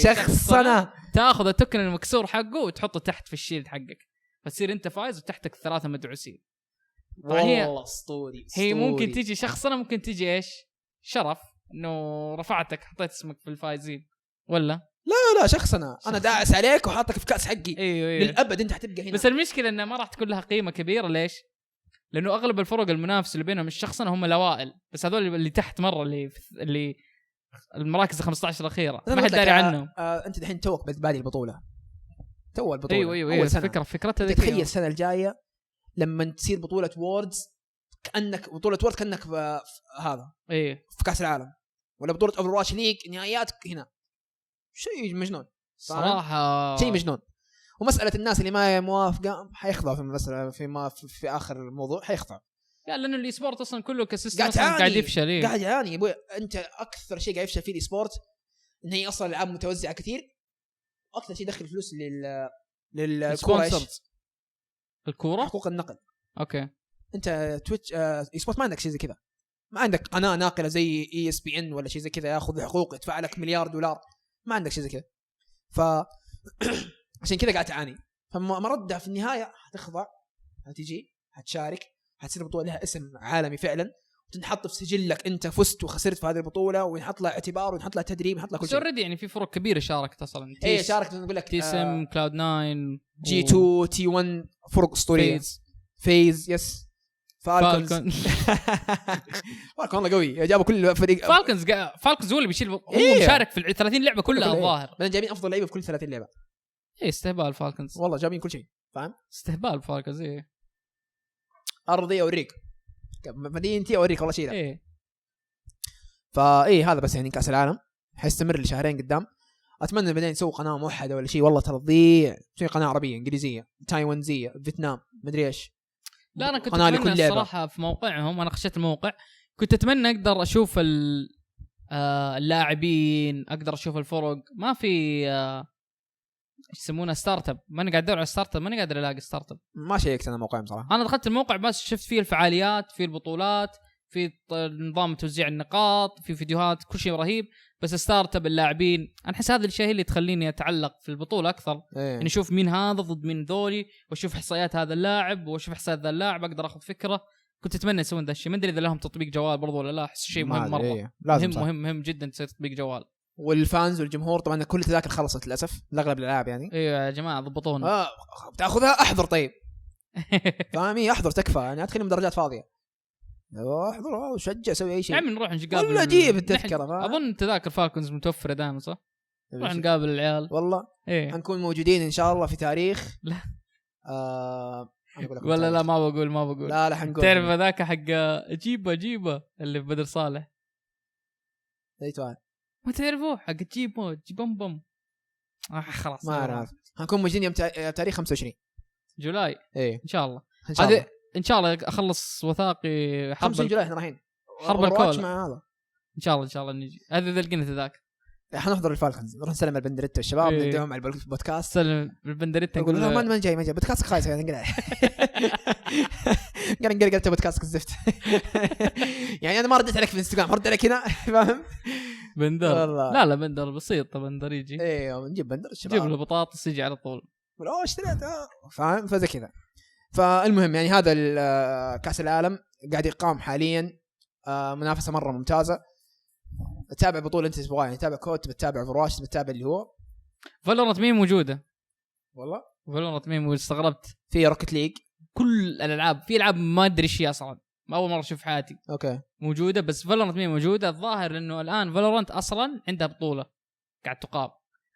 شخصنا تاخذ التوكن المكسور حقه وتحطه تحت في الشيلد حقك، فتصير انت فايز وتحتك 3 مدعوسين. والله اسطوري. هي ممكن تيجي شخصنا، ممكن تيجي ايش شرف انه رفعتك حطيت اسمك في الفايزين، ولا لا شخصنا انا داعس عليك وحاطك في كاس حقي. أيوه. للابد انت حتبقى هنا. بس المشكله انها ما راح تكون لها قيمه كبيره. ليش؟ لانه اغلب الفرق المنافسه اللي بينهم الشخصنا هم الاوائل، بس هذول اللي تحت مره اللي المراكز 15 الاخيره ما حد داري عنهم. انت الحين توك بادي البطوله، تو البطوله. ايوه فكرتها ذكيه. تخيل السنه الجايه لما تصير بطوله ووردز، كانك بطوله وورد كانك في هذا في كاس العالم، ولا بطوله اوفر واتش ليج نهائيات هنا. شيء مجنون صراحه، شيء مجنون. ومساله الناس اللي ما موافقه حيخضعوا في مساله في اخر الموضوع حيخضعوا. لانه الاي سبورت اصلا كله كسيستم قاعد يفشل. قاعد يعاني يا ابوي. انت اكثر شيء قاعد يفشل فيه الاي سبورت ان هي اصلا العاب متوزعه كثير، اكثر شيء يدخل فلوس للكوره. الكوره حقوق النقل. اوكي انت تويتش اي سبورت ما عندك شيء زي كذا، ما عندك قناه ناقله زي ESPN ولا شيء زي كذا ياخذ حقوق يدفع لك $1,000,000، ما عندك شيء زي كذا. ف عشان كذا قاعد تعاني. فمردها في النهايه حتخضع، هتيجي هتشارك، هتصير بطوله لها اسم عالمي فعلا، وتنحط في سجلك انت فزت وخسرت في هذه البطوله، وينحط لها اعتبار وينحط لها تدريب، ينحط لها كل شيء. يعني في فرق كبيره شاركت اصلا. شاركت نقول لك تيسم كلاود 9 G2 T1 فرق اسطوريه. فيز يس فالكونز والله قوي، جابوا كل فريق. فالكونز هو اللي بيشيل، هو مشارك في 30 لعبه كلها الظاهر. بعدين جايبين افضل لعيبه في كل 30 لعبه. استهبال فالكونز والله، جايبين كل شيء، فاهم؟ استهبال فالكونز. ارضي اوريك مدينتي اوريك والله شيء هذا بس. يعني كاس العالم حيستمر لشهرين قدام. اتمنى بعدين يسوي قناه موحده ولا شيء، والله تضيع. تسوي قناه عربيه انجليزيه تايوانزيه فيتنام مدري ايش. لا انا كنت اتمنى الصراحه في موقعهم، انا خشيت الموقع كنت اتمنى اقدر اشوف اللاعبين، اقدر اشوف الفرق. ما في ايش يسمونه ستارت اب، ماني قاعد ادور على ستارت اب، ماني قادر الاقي ستارت اب. ما شيكت انا موقعهم صراحه. انا دخلت الموقع بس شفت فيه الفعاليات، فيه البطولات، في نظام توزيع النقاط، في فيديوهات، كل شيء رهيب. بس ستارت اب اللاعبين انا احس هذا الشيء اللي تخليني اتعلق في البطوله اكثر. يعني اشوف مين هذا ضد مين ذولي، واشوف احصائيات هذا اللاعب، واشوف احصائيات هذا اللاعب، اقدر اخذ فكره. كنت اتمنى يسوون ذا الشيء. ما ادري اذا لهم تطبيق جوال برضو ولا لا. احس شيء مهم مره. مهم جدا تصير تطبيق جوال. والفانز والجمهور طبعا كل التذاكر خلصت للاسف لاغلب الالعاب. يعني ايوه يا جماعه ضبطونا. تاخذها احضر طيب فاهمي؟ احضر تكفى، يعني ادخل مدرجات فاضيه، احضر وشجع سوي اي شيء. عم نروح نقابل ولا جيب التذكره. اظن تذاكر فالكونز متوفره دائما صح؟ نروح نقابل العيال والله. هنكون موجودين ان شاء الله في تاريخ. لا ولا لا ما بقول لا حنقول. تعرف ذاك حق جيبه اللي في بدر صالح. ايتوان ما تعرفوه حق جيب بوم خلاص ما اعرف. هنكون موجودين يوم تاريخ 25 جولاي ايه ان شاء الله. هذا ان شاء الله اخلص وثائقي 5 جولاي احنا رايحين حرب الكول مع هذا ان شاء الله نجي. هذا ذا القنت ذاك حنحضر الفالكنز نروح نسلم البندريتا والشباب نديهم على البودكاست. سلم البندريتا نقول له ما جاي بودكاست خايس نقول قلت بودكاست الزفت يعني انا ما رديت عليك في الانستغرام رد عليك هنا فاهم بندر لا بندر بسيط بندر يجي ايوه نجيب بندر الشباب نجيب له بطاطس يجي على طول اشتريت فاهم فزي كذا. فالمهم يعني هذا كاس العالم قاعد يقام حاليا منافسه مره ممتازه. تتابع بطوله انت تبغاها يعني تتابع كوت بتتابع فراش بتتابع اللي هو فالورانت مين موجوده والله فالورانت مين استغربت في روكت ليج كل الالعاب في العاب ما ادري ايش هي اصلا ما اول مره اشوف حياتي اوكي موجوده بس فالورانت مين موجوده. الظاهر انه الان فالورانت اصلا عندها بطوله قاعد تقام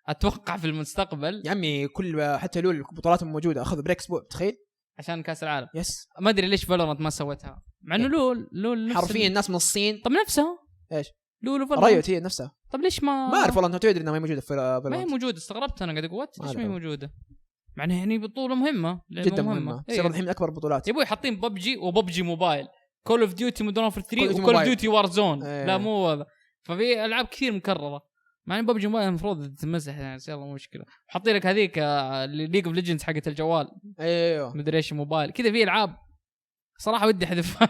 اتوقع في المستقبل يا عمي كل حتى لول بطولاتهم موجوده اخذ بريك اسبوع تخيل عشان كاس العالم. يس ما ادري ليش فالورانت ما سوتها مع انه لول حرفيا الناس من الصين. طب نفسها ايش لول وفالورانت رايوت هي نفسها. طب ليش ما اعرف والله انت تدري انها ما هي موجوده في فالورانت. ما هي موجوده استغربت انا قاعد اقول ليش ما هي موجوده مع انها يعني بطوله مهمه جدا مهمه تصير الحين اكبر بطولات. يبغوا حاطين ببجي وببجي موبايل كول اوف ديوتي مودرن وورفير 3 وكول اوف ديوتي وار زون لا مو هذا. ففي العاب كثير مكرره مع ان ببجي موبايل المفروض تمسح يعني يلا مو مشكله. حاطين لك هذيك ليج اوف ليجندز حقت الجوال ايوه مدري ايش موبايل كذا في العاب صراحه ودي احذف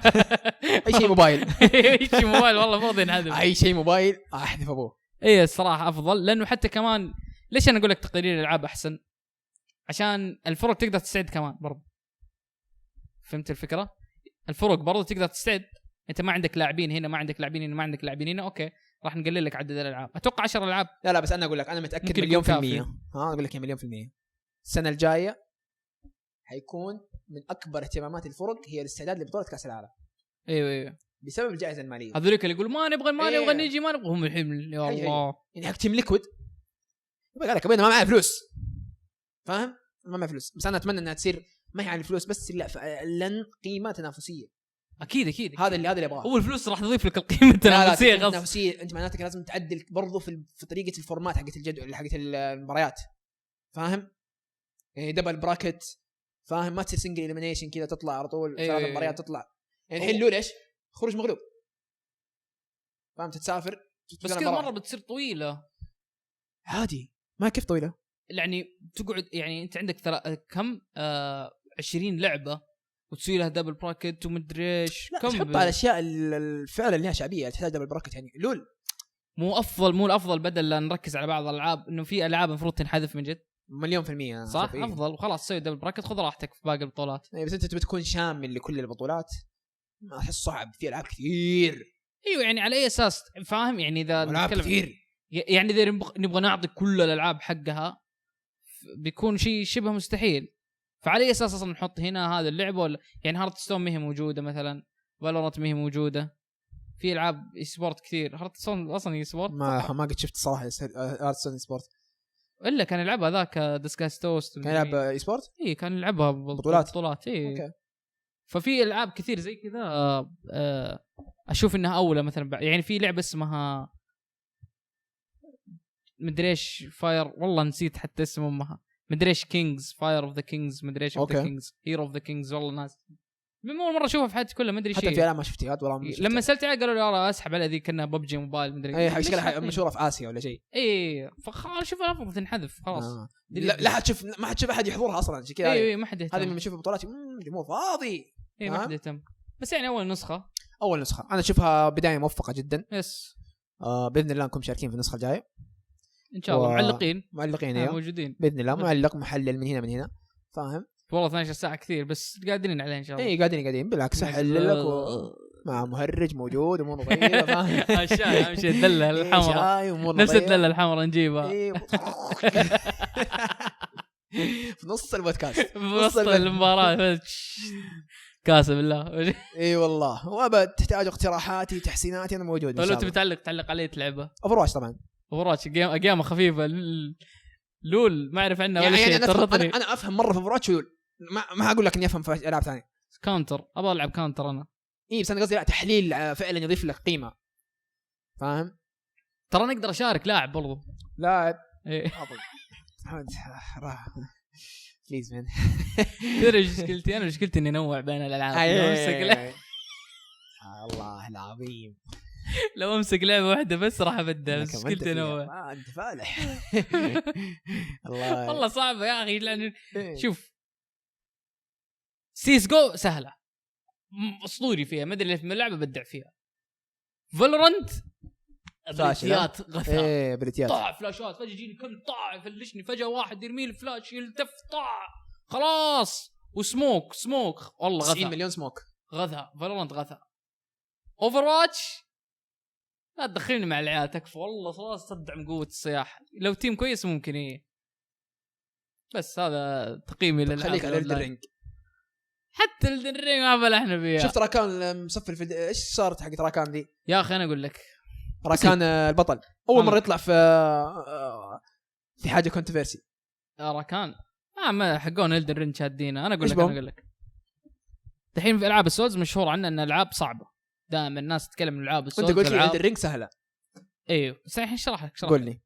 اي شيء موبايل اي شيء موبايل والله فاضي انحذف اي شيء موبايل احذف ابوه. اي الصراحه افضل لانه حتى كمان ليش انا اقول لك تقرير الالعاب احسن عشان الفرق تقدر تستعد كمان برضه. فهمت الفكره؟ الفرق برضه تقدر تستعد. انت ما عندك لاعبين هنا ما عندك لاعبين هنا ما عندك لاعبين هنا اوكي راح نقلل لك عدد الالعاب اتوقع 10 العاب. لا بس انا اقول لك انا متاكد مليون في المية اقول لك مليون في المية السنه الجايه حيكون من اكبر اهتمامات الفرق هي الاستعداد لبطوله كاس العالم. ايوه بسبب الجائزه الماليه. هذولك اللي يقولوا ما نبغى نيجي ما نبغى هم الحين يا الله يعني حق تيم ليكويد يبغى لك ما معي فلوس فاهم ما معي فلوس بس انا اتمنى انها تصير ما هي عن الفلوس بس لا فعلا قيمه تنافسيه. اكيد هذا اللي ابغاه. هو الفلوس راح تضيف لك القيمه التنافسيه التنافسيه انت معناتك لازم تعدل برضو في طريقه الفورمات حقت الجدول حقت المباريات فاهم يعني دبل براكت فاهم ما تصير سنجل إليمينيشن كذا تطلع على طول 3 مباريات تطلع يعني الحين ليش خروج مغلوب فاهم تتسافر بس كذا مره بتصير طويله عادي ما كيف طويله يعني تقعد يعني انت عندك كم 20 لعبه وتسوي لها دبل براكت ومدري ايش كم تحط على الاشياء الفعل اللي لها شعبيه تحتاج دبل براكت يعني لول مو الافضل بدل لا نركز على بعض الالعاب انه في العاب المفروض تنحذف من جد 100% صح افضل وخلاص سوي دبل براكت خذ راحتك في باقي البطولات. بس انت تبي تكون شامل لكل البطولات ما احس صعب في العاب كثير. ايوه يعني على اي اساس فاهم يعني اذا نتكلم كثير يعني اذا نبغى نعطي كل الالعاب حقها بيكون شيء شبه مستحيل. فعلى اي اساس اصلا نحط هنا هذا اللعبه ولا يعني هارتستون ما هي موجوده مثلا فالورانت ما هي موجوده في العاب اي سبورت كثير. هارتستون اصلا اي سبورت ما قد شفت صراحه هارتستون سبورت الا كان يلعبها ذاك ديسكاس توست كان يلعب اي سبورت اي كان يلعبها بطولات اي اوكي. ففي العاب كثير زي كذا اشوف انها اولى مثلا يعني في لعبه اسمها مدري ايش فاير والله نسيت حتى اسم امها مدري ايش كينجز فاير اوف ذا كينجز مدري ايش اوف ذا كينجز هيرو اوف ذا كينجز والله ناس من اول مره اشوفها في حياتي كلها مدري شيء حتى في ما شفتها ولا لما سالت عليها قالوا لي والله اسحب على ذي كنا ببجي موبايل مدري اي حق مشهوره في اسيا ولا شيء اي فخلاص شوف الافضل تنحذف خلاص لا حد شوف ما حد شوف احد يحضرها اصلا شيء كذا اي ما حد يهتم هذه لما نشوف بطولات مو فاضي اي ما حد يهتم بس يعني اول نسخه انا اشوفها بدايه موفقه جدا يس باذن الله نكون مشاركين في النسخه الجايه ان شاء الله معلقين موجودين باذن الله معلق محلل من هنا فاهم والله 12 ساعه كثير بس قادرين عليه ان شاء الله اي قاعدين بالعكس احلل لك مع مهرج موجود امور نظيفه فاهم الشاي امشي الدله الحمراء نفس الدله الحمراء نجيبها في نص البودكاست في نص المباراه كاسب بالله اي والله وابد تحتاج اقتراحاتي تحسيناتي انا موجود ان شاء الله. لو تعلق عليه لعبه اوفرواتش طبعا اوفرواتش جيم خفيفه لول ما اعرف عنها ولا يعني شيء انا افهم مره في اوفرواتش ولول ما اقول لك اني افهم في العاب ثانيه كاونتر ابغى العب كاونتر انا بس انا قصدي تحليل فعلا يضيف لك قيمه فاهم ترى نقدر اشارك لاعب برضو لاعب ايه راح بليز مان. ترى مشكلتي انا مشكلتي اني انوع بين الالعاب. الله العظيم لو امسك لعبه واحده بس راح ابدع. مشكلتي انوع. انت فالح. الله والله صعبه يا اخي. لان شوف سيس جو سهله اسطوري فيها، ما ادري ليش من اللعبه بدع فيها. فالورنت بليتيات غثاء بليتيات طاع فلاشات فجاه يجيني كم طاع يفلشني فجاه واحد يرمي لي فلاش يلتف طاع خلاص. وسموك والله غثاء 90 مليون سموك غثاء. فالورنت غثاء. اوفر واتش لا تدخلني مع العيال تكفى والله خلاص صدع من قوه الصياح. لو تيم كويس ممكن ايه. بس هذا تقييمي للعبه. خليك على الرينج. حتى الرينج ما بلحنا فيها. شفت راكان مسفل في ايش صارت حق راكان ذي يا اخي؟ انا اقول لك راكان البطل اول مره يطلع في حاجه كونتروفيرسي. راكان ما حقون الدن رينج شادينا. انا اقول لك الحين في العاب السولز مشهور عنها ان العاب صعبه. دائما الناس تتكلم عن العاب السولز. انت قلت لي الدن رينج سهله. ايوه بس الحين اشرح لك. قول لي.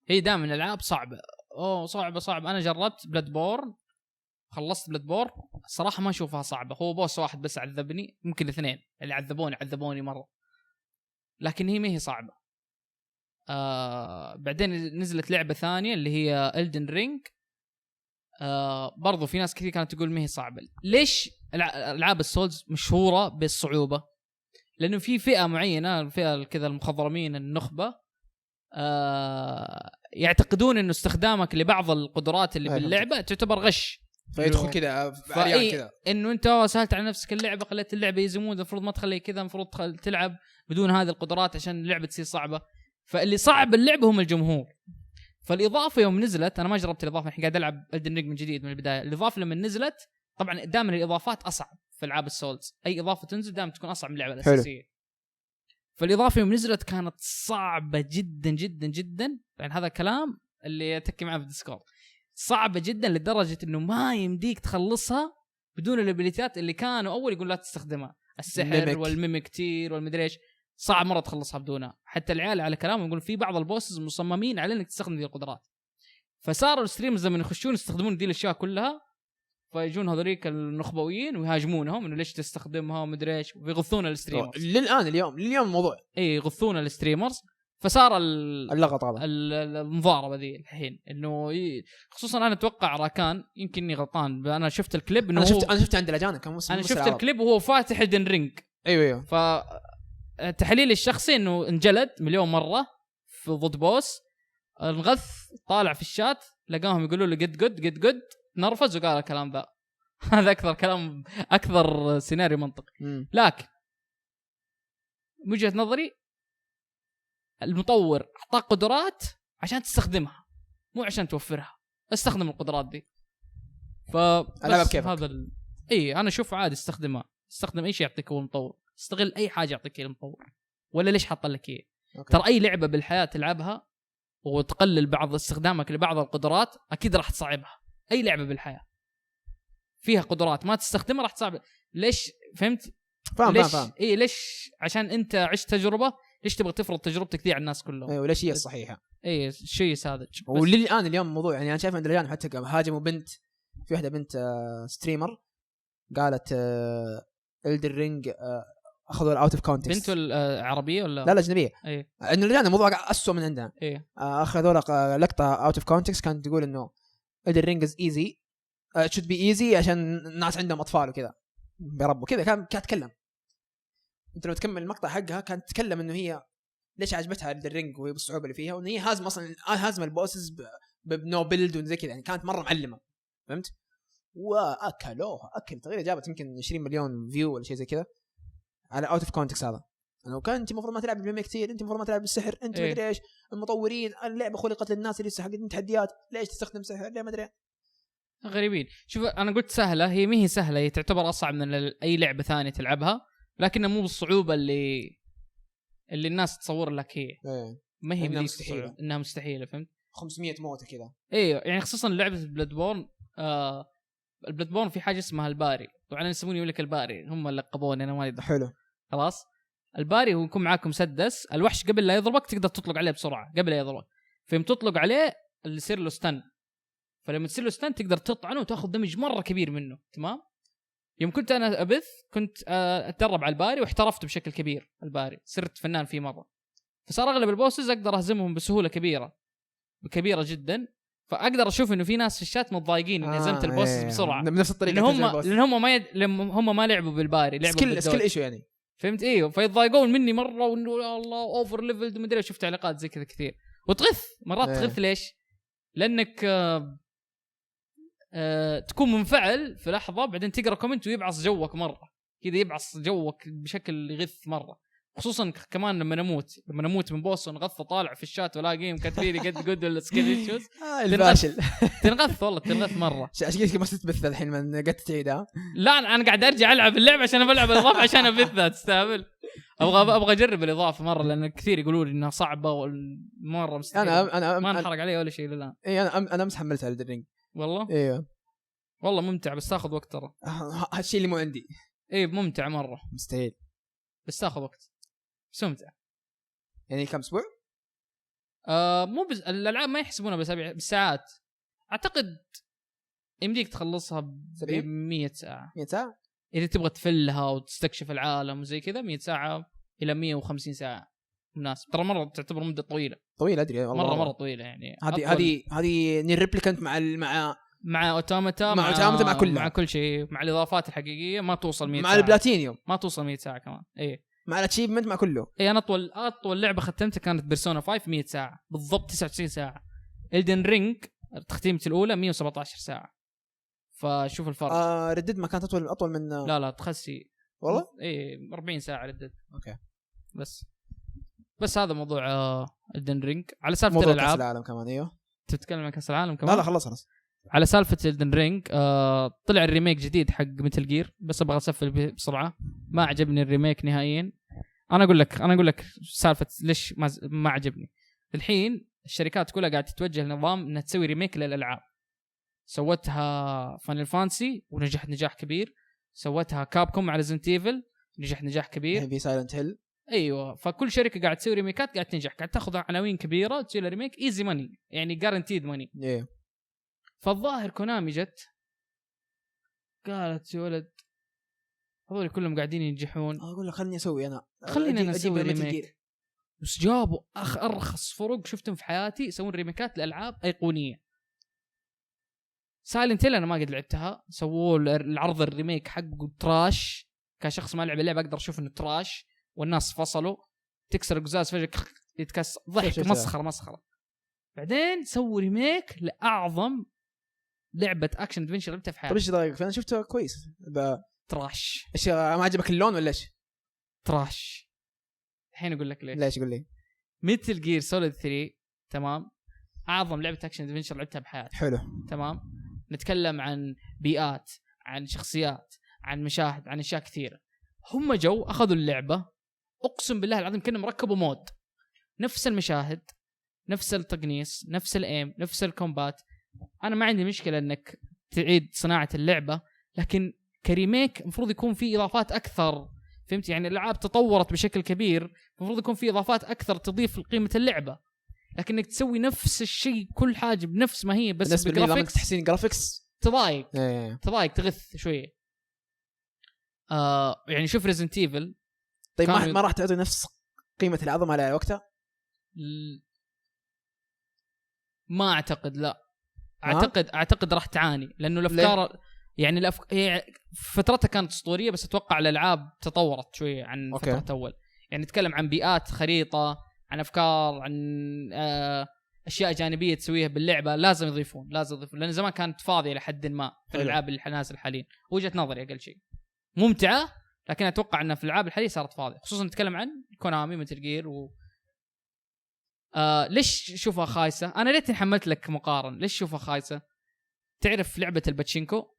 هي دائما الالعاب صعبه. صعبه. انا جربت بلاد بورن، خلصت بلاد بورن الصراحه ما اشوفها صعبه. هو بوس واحد بس عذبني، ممكن اثنين اللي عذبوني مره، لكن هي ما هي صعبه. بعدين نزلت لعبه ثانيه اللي هي إلدن رينج. برضو في ناس كثير كانت تقول ما هي صعبه. ليش العاب السولز مشهوره بالصعوبه؟ لانه في فئه معينه، الفئه كذا المخضرمين النخبه، يعتقدون انه استخدامك لبعض القدرات اللي باللعبه تعتبر غش، فيدخل كذا عريان كذا انه انت سهلت على نفسك اللعبه، خليت اللعبه يزمون، المفروض ما تخلي كذا، المفروض تلعب بدون هذه القدرات عشان اللعبه تصير صعبه. فاللي صعب اللعبه هم الجمهور. فالاضافه يوم نزلت، انا ما جربت الاضافه، الحين قاعد العب إلدن رينج من جديد من البدايه. الاضافه لما نزلت طبعا دائما الاضافات اصعب في العاب السولز، اي اضافه تنزل دائما تكون اصعب من اللعبه الاساسيه. فالاضافه يوم نزلت كانت صعبه جدا جدا جدا، يعني هذا كلام اللي اتكي معه في الديسكورد، صعبه جدا لدرجه انه ما يمديك تخلصها بدون الابيليتيات اللي كانوا اول يقول لا تستخدمها، السحر والميمك تير والمدري ايش، صعب مره تخلصها بدونها. حتى العيال على كلامهم يقول في بعض البوسز مصممين على انك تستخدم ذي القدرات. فصاروا الستريمرز لما يخشون يستخدمون دي الاشياء كلها، فيجون هذوليك النخبويين ويهاجمونهم انه ليش تستخدمها ومدري ايش، ويغثون الستريمرز اليوم الموضوع يغثون الستريمرز. فصار اللغط هذا المضاربه ذي الحين، انه خصوصا انا اتوقع راكان، يمكن اني غلطان، انا شفت الكليب انه انا شفت عند الاجانب كان انا شفت الكليب وهو فاتح إلدن رينج. ايوه فتحليلي الشخصي انه انجلد مليون مره في ضد بوس، انغث، طالع في الشات لقاهم يقولوا له قد نرفز وقال الكلام ذا. هذا اكثر كلام، اكثر سيناريو منطقي. لكن وجهة نظري المطور اعطاك قدرات عشان تستخدمها مو عشان توفرها. استخدم القدرات دي. هذا اي انا اشوف عادي استخدمها، استخدم اي شيء يعطيك هو المطور، استغل اي حاجه يعطيك المطور، ولا ليش حاط لك ايه. ترى اي لعبه بالحياه تلعبها وتقلل بعض استخدامك لبعض القدرات اكيد راح تصعبها. اي لعبه بالحياه فيها قدرات ما تستخدمها راح تصعب. ليش؟ فهمت؟ فاهم. ايه ليش؟ عشان انت عشت تجربه، ليش تبغى تفرض تجربتك دي على الناس كلهم؟ ايوه وليش هي الصحيحه؟ ايه شيء ساذج. وللان اليوم موضوع، يعني انا شايف عند الرجال حتى هاجموا بنت، في واحده بنت ستريمر قالت إلدن رينج اخذوا الاوت اوف كونتكست. بنت عربيه ولا لا اجنبيه؟ ايه عندنا الرجال الموضوع اسوء من عندنا. ايه اخذوا لقطه اوت اوف كونتكست كانت تقول انه إلدن رينج از ايزي should be easy عشان الناس عندهم اطفال وكذا بربوا كذا. كانت تتكلم، انت لو تكمل المقطع حقها كانت تتكلم انه هي ليش عجبتها الرينج وهي بالصعوبه اللي فيها، وان هي هازمه اصلا، هازمه البوسز بنو بيلد وزي كذا، يعني كانت مره معلمه. فهمت؟ واكلوها اكل تقريبا، جابت يمكن 20 مليون فيو ولا شيء زي كذا على اوت اوف كونتكست. هذا انه كان انت المفروض ما تلعب بالميمك كثير، انت المفروض ما تلعب بالسحر، انت ما ادري ايش، المطورين اللعبه خلقت للناس اللي لسه حقين تحديات، ليش تستخدم سحر؟ ليه ما ادري. غريبين. شوف انا قلت سهله، هي ما هي سهله، هي تعتبر اصعب من اي لعبه ثانيه تلعبها، لكنها مو بالصعوبه اللي الناس تصور لك هي. ما هي مستحيله، انها مستحيله. فهمت؟ 500 موت كذا. ايوه يعني خصوصا لعبه بلاد بورن. البلاد بورن في حاجه اسمها الباري، طبعا يسموني يقول لك الباري، هم اللي لقبوني انا ما ادري. حلو خلاص. الباري هو يكون معاك مسدس، الوحش قبل لا يضربك تقدر تطلق عليه بسرعه قبل لا يضربك، فيم تطلق عليه اللي يصير له ستان، فلما تصير له ستان تقدر تطعنه وتاخذ دمج مره كبير منه. تمام. يوم كنت انا ابث كنت اتدرب على الباري واحترفت بشكل كبير الباري، صرت فنان فيه مره، فصار اغلب البوسز اقدر اهزمهم بسهوله كبيره جدا. فاقدر اشوف انه في ناس في الشات متضايقين اني هزمت البوسز بسرعه بنفس الطريقه، لان هم ما لعبوا بالباري، لعبوا سكيل ايشو يعني، فهمت؟ ايوه، فيتضايقون مني مره وانه يا الله اوفر ليفلد ومدري. شفت تعليقات زي كذا كثير وتغث مرات. تغث ليش؟ لانك تكون منفعل في لحظه بعدين تقرا كومنت ويبعص جوك مره كذا، يبعص جوك بشكل يغث مره، خصوصا كمان لما نموت من بوس ونغث طالع في الشات ولاقيهم كاتبين قد جود ولا سكيل ايشوز الفاشل تنغث والله، تنغث مره. عشان ما تبث الحين من قد تعيدها. لا انا قاعد ارجع العب اللعبه عشان بلعب الاضافه عشان ابثها تستاهل. ابغى اجرب الاضافه مره لان كثير يقولوا لي انها صعبه ومره مستحيل. انا ما انحرق علي ولا شيء الان. اي انا محملتها الدرينج والله. ايوه والله ممتع بس تاخذ وقت ترى. هالشيء اللي مو عندي. ايه ممتع مره مستحيل بس تاخذ وقت، بس ممتع. يعني كم اسبوع؟ مو الالعاب ما يحسبونها بالساعات، اعتقد يمديك تخلصها ب 100 ساعه. 100 ساعه اذا تبغى تفلها وتستكشف العالم وزي كذا 100 ساعه الى 150 ساعه مناسب. ترى مره تعتبر مده طويله ادري والله مره طويله يعني. هذه نير ريبليكانت مع اوتوماتا مع كل شيء، مع الاضافات الحقيقيه ما توصل 100 ساعه، مع البلاتينيوم ما توصل 100 ساعه كمان. ايه مع الاتشيفمنت مع كله. ايه انا اطول لعبه ختمتها كانت بيرسونا 5 100 ساعه بالضبط، 99 ساعه. إلدن رينج تختيمتي الاولى 117 ساعه، فشوف الفرق. ردد ما كانت اطول من لا تخسي والله. ايه 40 ساعه ردد. اوكي بس هذا موضوع إلدن رينج. على سالفه الالعاب كاس العالم كمان. ايوه تتكلم عن كاس العالم كمان. لا خلص على سالفه إلدن رينج. طلع الريميك جديد حق ميتل جير، بس ابغى اسفل بسرعه. ما عجبني الريميك نهائيا. انا اقول لك سالفه ليش ما عجبني. الحين الشركات كلها قاعده تتوجه لنظام انها تسوي ريميك للالعاب. سوتها فاينل فانسي ونجحت نجاح كبير، سوتها كابكوم على ريزنت ايفل نجاح كبير، في سايلنت هيل. ايوه، فكل شركه قاعده تسوي ريميكات قاعده تنجح، قاعده تاخذ عناوين كبيره تسوي ريميك ايزي ماني، يعني جارانتيد ماني. فالظاهر كونامي جت قالت يا ولد هذول كلهم قاعدين ينجحون، اقول له خليني اسوي ريميك. بس جابوا ارخص فرق شفتهم في حياتي يسوون ريميكات لالعاب ايقونيه. سايلنت هيل انا ما قد لعبتها، سووا العرض الريميك حقه تراش. كشخص ما لعب اللعبه اقدر اشوف انه تراش، والناس فصلوا تكسر القزاز فجاه يتكسر، ضحك مسخره. بعدين سووا ريميك لاعظم لعبه اكشن ادفنشر لعبتها في حياتي. ايش رايك؟ انا شفته كويس تراش. ايش ما عجبك اللون ولا ايش؟ تراش. الحين اقول لك ليش قول لي. ميتل جير سوليد 3 تمام، اعظم لعبه اكشن ادفنشر لعبتها بحياتي. حلو تمام. نتكلم عن بيئات، عن شخصيات، عن مشاهد، عن اشياء كثيره. هم جو اخذوا اللعبه اقسم بالله العظيم كانهم ركبوا مود، نفس المشاهد، نفس التقنيص، نفس الايم، نفس الكومبات. انا ما عندي مشكله انك تعيد صناعه اللعبه، لكن كريميك المفروض يكون في اضافات اكثر. فهمت؟ يعني الالعاب تطورت بشكل كبير، المفروض يكون في اضافات اكثر تضيف لقيمه اللعبه. لكن انك تسوي نفس الشيء كل حاجه بنفس ما هي بس بالجرافيكس، تحسين جرافيكس تضايق تغث شويه. يعني شوف ريزنت ايفل. طيب ما راح تعطي نفس قيمه العظمه على وقتها؟ ما اعتقد. لا اعتقد راح تعاني، لانه الافكار يعني هي فترتها كانت اسطوريه، بس اتوقع الالعاب تطورت شويه عن فتره اول. يعني نتكلم عن بيئات، خريطه، عن افكار، عن اشياء جانبيه تسويها باللعبه لازم يضيفون لان زمان كانت فاضيه لحد ما في الالعاب اللي نازل حاليا. وجهه نظري اقل شيء ممتعه، لكن اتوقع انها في الالعاب الحاليه صارت فاضيه، خصوصا نتكلم عن كونامي ميتل جير ليش شوفها خايسه؟ انا ليتني حملت لك مقارن. ليش شوفها خايسه؟ تعرف لعبه الباتشينكو؟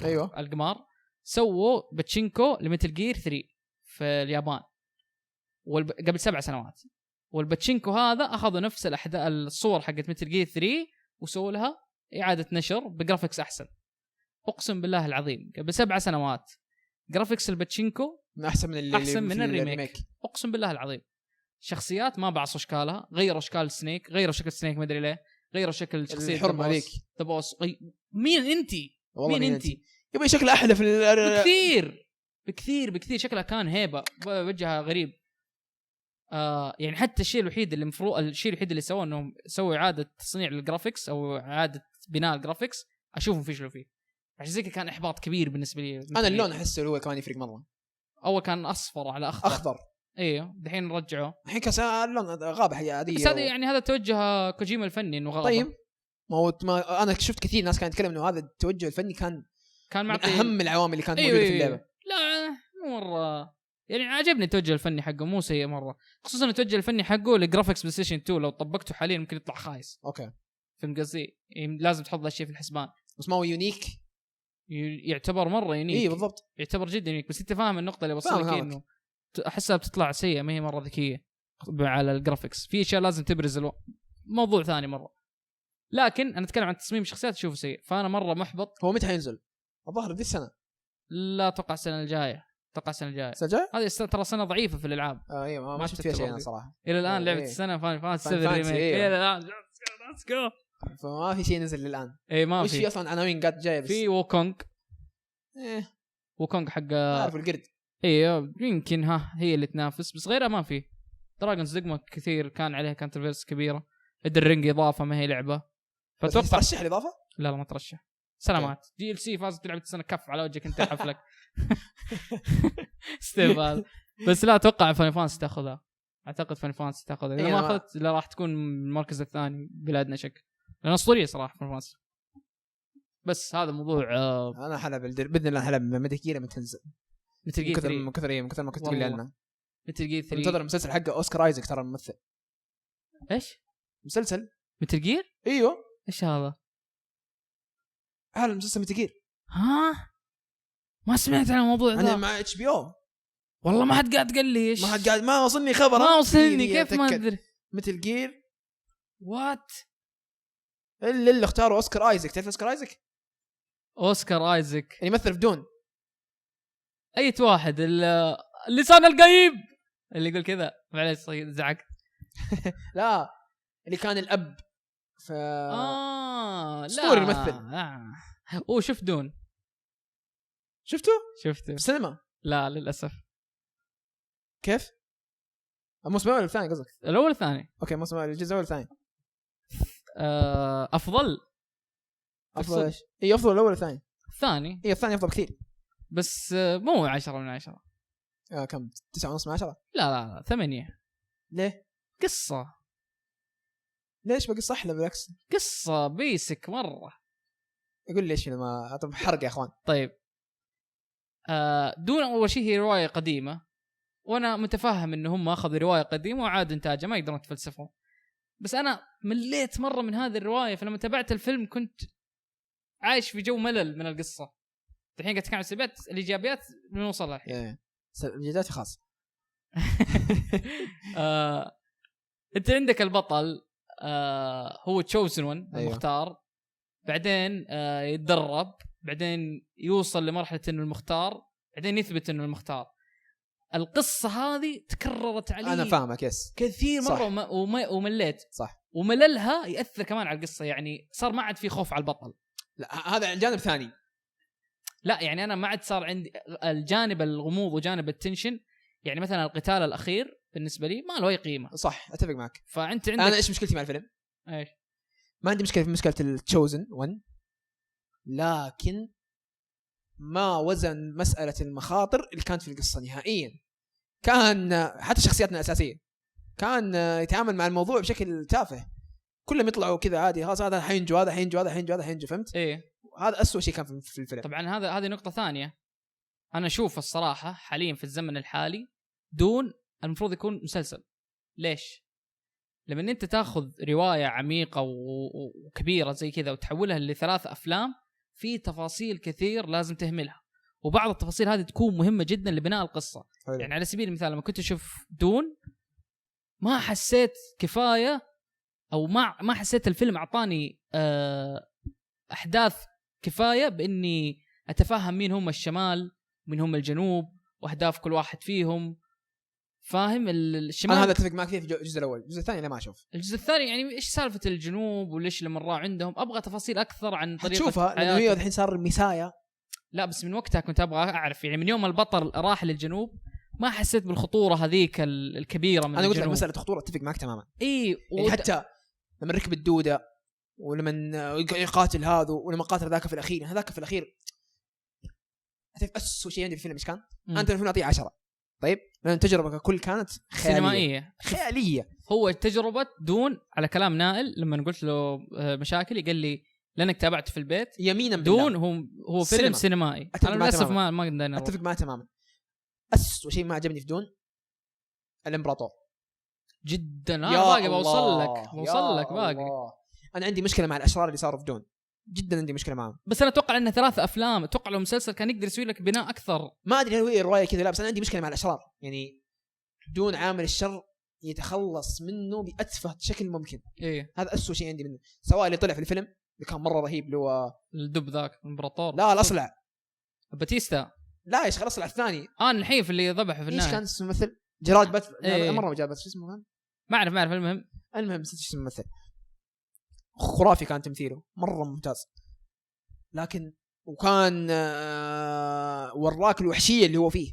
ايوه القمار. سووا باتشينكو لميتل جير 3 في اليابان قبل 7 سنوات، والباتشينكو هذا اخذوا نفس الصور حقت ميتل جير 3 وسووا لها اعاده نشر بجرافيكس احسن. اقسم بالله العظيم قبل 7 سنوات جرافيكس الباتشينكو احسن من الريميك. اقسم بالله العظيم شخصيات ما بعصوا اشكالها، غيروا اشكال سنيك، غيروا شكل سنيك ما ادري ليه، غيروا شكل شخصيه الحرمه هذيك ذا بوس. مين انت يبي شكله احلى في بكثير شكلها كان هيبه، وجهها غريب. يعني حتى الشيء الوحيد اللي سووه انهم سووا اعاده تصنيع الجرافيكس او اعاده بناء الجرافيكس، اشوفهم فشلوا فيه. عشان زي كان احباط كبير بالنسبه لي. انا اللون احسه هو كمان يفرق مره. اول كان اصفر على اخضر. ايوه دحين رجعوه، الحين كان اللون غاب عاديه. بس هذا يعني هذا توجه كوجيما الفني انه غلط. طيب ما انا شفت كثير ناس كانت تتكلم انه هذا التوجه الفني كان من اهم العوامل اللي كانت موجوده في اللعبه. لا مو مره يعني عجبني التوجه الفني حقه، مو سيء مره، خصوصا التوجه الفني حقه لجرافيكس بلاي ستيشن 2 لو طبقته حاليا ممكن يطلع خايس. اوكي فهمت قصدي؟ يعني لازم تحط ذا الشيء في الحسبان. بس ما هو يونيك، يعتبر مره يونيك. اي بالضبط، يعتبر جدا يونيك. بس انت فاهم النقطه اللي وصلك انه احسها بتطلع سيئه، ما هي مره ذكيه على الجرافيكس. في اشياء لازم تبرز موضوع ثاني مره. لكن انا اتكلم عن تصميم الشخصيات اشوفه سيء، فانا مره محبط. هو متى حينزل؟ الظاهر ذي السنه. لا اتوقع السنه الجايه. هذه ترى سنه ضعيفه في الالعاب. ايوه ما شفت فيها شيء انا صراحه الى الان. لعبه السنه فاين فانتسي 7 ريميك الى الان. ليتس جو. فما في شيء نزل الان. اي ما في. وش في اصلا عناوين قاعد جايه؟ بس في ووكونغ. ووكونغ حق عارف القرد. ايوه يمكن هي اللي تنافس، بس غيرها ما في. دراجونز دغما كثير كان عليها كونتروفيرس كبيره. الرينج اضافه ما هي لعبه، فتوقع ترشح الاضافه؟ لا ما ترشح. سلامات دي ال سي فازت لعبه السنه كف على وجهك انت حفلك. استهبال. بس لا اتوقع فاين فانس تاخذها. اعتقد فاين فانس تاخذها. اذا ما اخذت لا راح تكون المركز الثاني بلا ادنى شك، لان اسطوريه صراحه فاين فانس. بس هذا موضوع. انا حلب باذن الله حلب متى كيره متنزل مثل جير 3 من كثر ما كنت تقول لي عنه. مثل جير 3 منتظر المسلسل حقه اوسكار ايزاك ترى الممثل. ايش مسلسل مثل جير؟ ايوه ايش هذا؟ هذا المسلسل مثل جير. ها ما سمعت عن الموضوع ده. انا مع اتش بي او والله ما حد قاعد قال لي ايش. ما حد قاعد ما وصلني خبر. ما وصلني كيف ما ادري. مثل جير وات اللي اختاروا اوسكار ايزاك. تعرف اوسكار ايزاك؟ اوسكار ايزاك اللي يمثل في دون. اي واحد اللسان القيب اللي يقول كذا معليش زعقت. لا اللي كان الاب ف لا اسطوري الممثل. شوف دون. شفته في السينما؟ لا للاسف. كيف الموسم الاول الثاني قصدك؟ الاول الثاني. اوكي موسم الجزء الاول الثاني. افضل ايش؟ اي افضل الاول الثاني. الثاني الثاني افضل كثير، بس مو 10 من 10. كم 9.5 من 10؟ لا 8. ليه؟ قصة. ليش بقى صح؟ لا بالعكس قصة بيسك مرة. يقول ليش ما طب حرق يا اخوان. طيب دون اول شيء هي رواية قديمة، وانا متفهم ان هم اخذوا رواية قديمة وعاد انتاجها ما يقدرون يتفلسفون، بس انا مليت مرة من هذه الرواية. فلما تابعت الفيلم كنت عايش في جو ملل من القصة. الحين قاعد اتكلم عن السلبيات، الايجابيات بنوصلها الحين. الايجابيات خاص. انت عندك البطل هو تشوزن ون المختار. بعدين يتدرب، بعدين يوصل لمرحلة انه المختار، بعدين يثبت انه المختار. القصة هذه تكررت علي. انا فاهمك يس كثير مرة ومليت. صح. ومللها يأثر كمان على القصة، يعني صار ما عاد في خوف على البطل. لا هذا الجانب ثاني. لا يعني انا ما عاد صار عندي الجانب الغموض وجانب التنشن. يعني مثلا القتال الاخير بالنسبه لي ما له اي قيمه. صح اتفق معك. فانت عندك انا ايش مشكلتي مع الفيلم؟ ايش؟ ما عندي مشكله في مشكله التشوزن 1، لكن ما وزن مساله المخاطر اللي كانت في القصه نهائيا. كان حتى شخصياتنا الاساسيه كان يتعامل مع الموضوع بشكل تافه. كلهم يطلعوا كذا عادي، خلاص هذا حينجو هذا حينجو هذا حينجو هذا حينجو. فهمت؟ ايه هذا أسوأ شيء كان في الفيلم. طبعا هذه نقطه ثانيه. انا اشوف الصراحه حاليا في الزمن الحالي دون المفروض يكون مسلسل. ليش؟ لما انت تاخذ روايه عميقه وكبيره زي كذا وتحولها ل3 أفلام، في تفاصيل كثير لازم تهملها، وبعض التفاصيل هذه تكون مهمه جدا لبناء القصه. حلو. يعني على سبيل المثال لما كنت اشوف دون ما حسيت كفايه، او ما حسيت الفيلم اعطاني احداث كفايه باني اتفهم مين هم الشمال ومين هم الجنوب، واهداف كل واحد فيهم، فاهم الشمال. انا هذا اتفق معك فيه في الجزء الاول. الجزء الثاني لا ما اشوف. الجزء الثاني يعني ايش سالفه الجنوب وليش المراء عندهم، ابغى تفاصيل اكثر عن طريقه تشوفها لانه هي الحين صار مسايا. لا بس من وقتها كنت ابغى اعرف، يعني من يوم البطل راح للجنوب ما حسيت بالخطوره هذيك الكبيره من انا الجنوب. قلت لك مساله خطوره اتفق معك تماما. اي يعني حتى لما ركب الدوده ولما يقاتل هذا ولما قاتل ذاك في الاخير، هذاك في الاخير أسوأ شيء عندي في الفيلم ايش كان؟ انت الفيلم اعطيه 10 طيب لان التجربه كل كانت خياليه. هو تجربه دون على كلام نائل لما قلت له مشاكل قال لي لانك تابعته في البيت يمينا دون هو فيلم سينمائي. انا للاسف ما قدرنا اتفق معه تماما. أسوأ شيء ما عجبني في دون الامبراطور جدا. باقي بوصل لك باقي. انا عندي مشكله مع الاشرار اللي صاروا في دون، جدا عندي مشكله معهم. بس انا اتوقع انه 3 أفلام، اتوقع لو مسلسل كان يقدر يسوي لك بناء اكثر. ما ادري هل هي الروايه كذا لا، بس انا عندي مشكله مع الاشرار. يعني دون عامل الشر يتخلص منه بأتفه شكل ممكن. إيه؟ هذا أسوأ شيء عندي منه. سواء اللي طلع في الفيلم اللي كان مره رهيب اللي هو الدب ذاك الامبراطور، لا الاصلع باتيستا. لا ايش الاصلع الثاني النحيف اللي ذبحه في النهايه. ايش كان اسمه الممثل؟ جيرارد باتلر. إيه؟ مره ما جاب بس اسمه كان ما اعرف المهم نسيت اسم الممثل. خرافي كان تمثيله مره ممتاز. لكن وكان وراك الوحشيه اللي هو فيه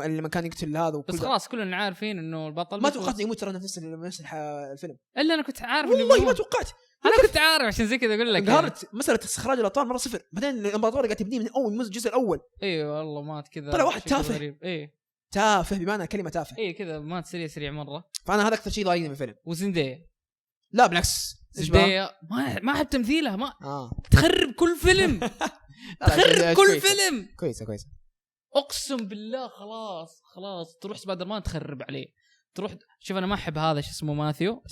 اللي ما كان يقتل هذا. بس خلاص كلنا عارفين انه البطل ما توقعت يموت ترى نفس الفيلم. الا انا كنت عارف والله ما توقعت. انا كنت عارف عشان زي كذا اقول لك قهرت يعني. مساله استخراج الابطال مره صفر. بعدين الامبراطور قاعد تبنيه من اول الجزء الاول. ايوه والله مات كذا طلع واحد تافه. ايه تافه بمعنى كلمه تافه. ايه كذا مات سريع مره. فانا هذا اكثر شيء ضايقني من الفيلم. وزندية لا بالعكس زندية ما احب تمثيلها. ما تخرب كل فيلم. تخرب كل فيلم. كويسه اقسم بالله. خلاص تروح سبايدر مان تخرب عليه. تروح شوف انا ما احب هذا اسمه ماثيو.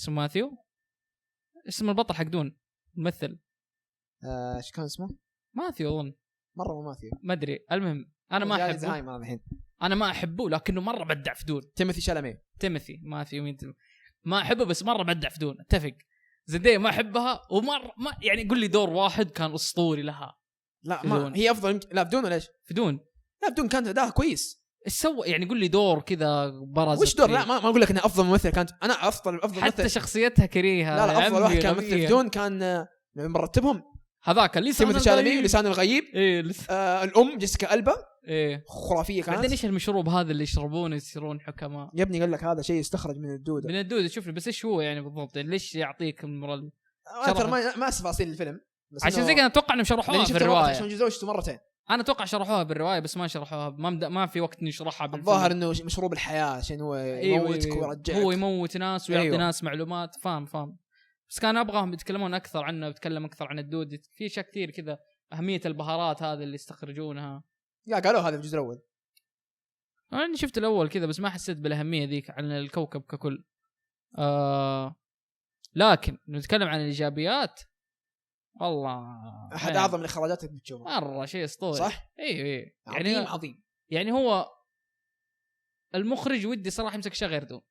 اسم البطل حق دون ممثل ايش كان اسمه؟ ماثيو اظن. مره مو ماثيو ما ادري. المهم انا ما احبه. انا ما احبه لكنه مره بدع في دون. تيموثي ماثيو ما احبه بس مره بدع في دون. اتفق. زندية ما احبها ومره ما يعني قل لي دور واحد كان اسطوري لها. لا ما هي افضل. لا بدون ولا ايش؟ في دون. لا بدون كانت اداء كويس. ايش سوى يعني؟ قل لي دور كذا برز. وش دور؟ لا ما اقول لك انها افضل ممثل. كانت انا افضل حتى مثل. شخصيتها كريهه. لا افضل واحد كان مثل في دون كان مرتبهم هذاك لسان الغيب. إيه الام جيسيكا ألبا. إيه خرافيه كانت. بعدين ايش المشروب هذا اللي يشربونه يصيرون حكماء يا ابني؟ قال لك هذا شيء استخرج من الدوده. شوف لي بس ايش هو يعني بالضبط؟ يعني ليش يعطيك ترى ما تفاصيل الفيلم بس عشان زي كذا اتوقع انهم شرحوها بالروايه. عشان جزء مرتين. انا اتوقع شرحوها بالروايه بس ما شرحوها. ما في وقت نشرحها بالفيلم. الظاهر انه مشروب الحياه عشان هو يموتك ويرجعك. هو يموت ناس ويعطي ناس معلومات. فاهم بس كان ابغاهم يتكلمون اكثر عنه. بيتكلم اكثر عن الدود. في اشياء كثير كذا اهميه البهارات هذه اللي يستخرجونها. لا قالوا هذا في الجزء الاول. انا شفت الاول كذا بس ما حسيت بالاهميه ذيك عن الكوكب ككل. لكن نتكلم عن الايجابيات. والله احد اعظم الاخراجات اللي بتشوفها. مره شيء اسطوري. صح. ايه يعني عظيم. يعني هو المخرج ودي صراحه يمسك شيء غير دون.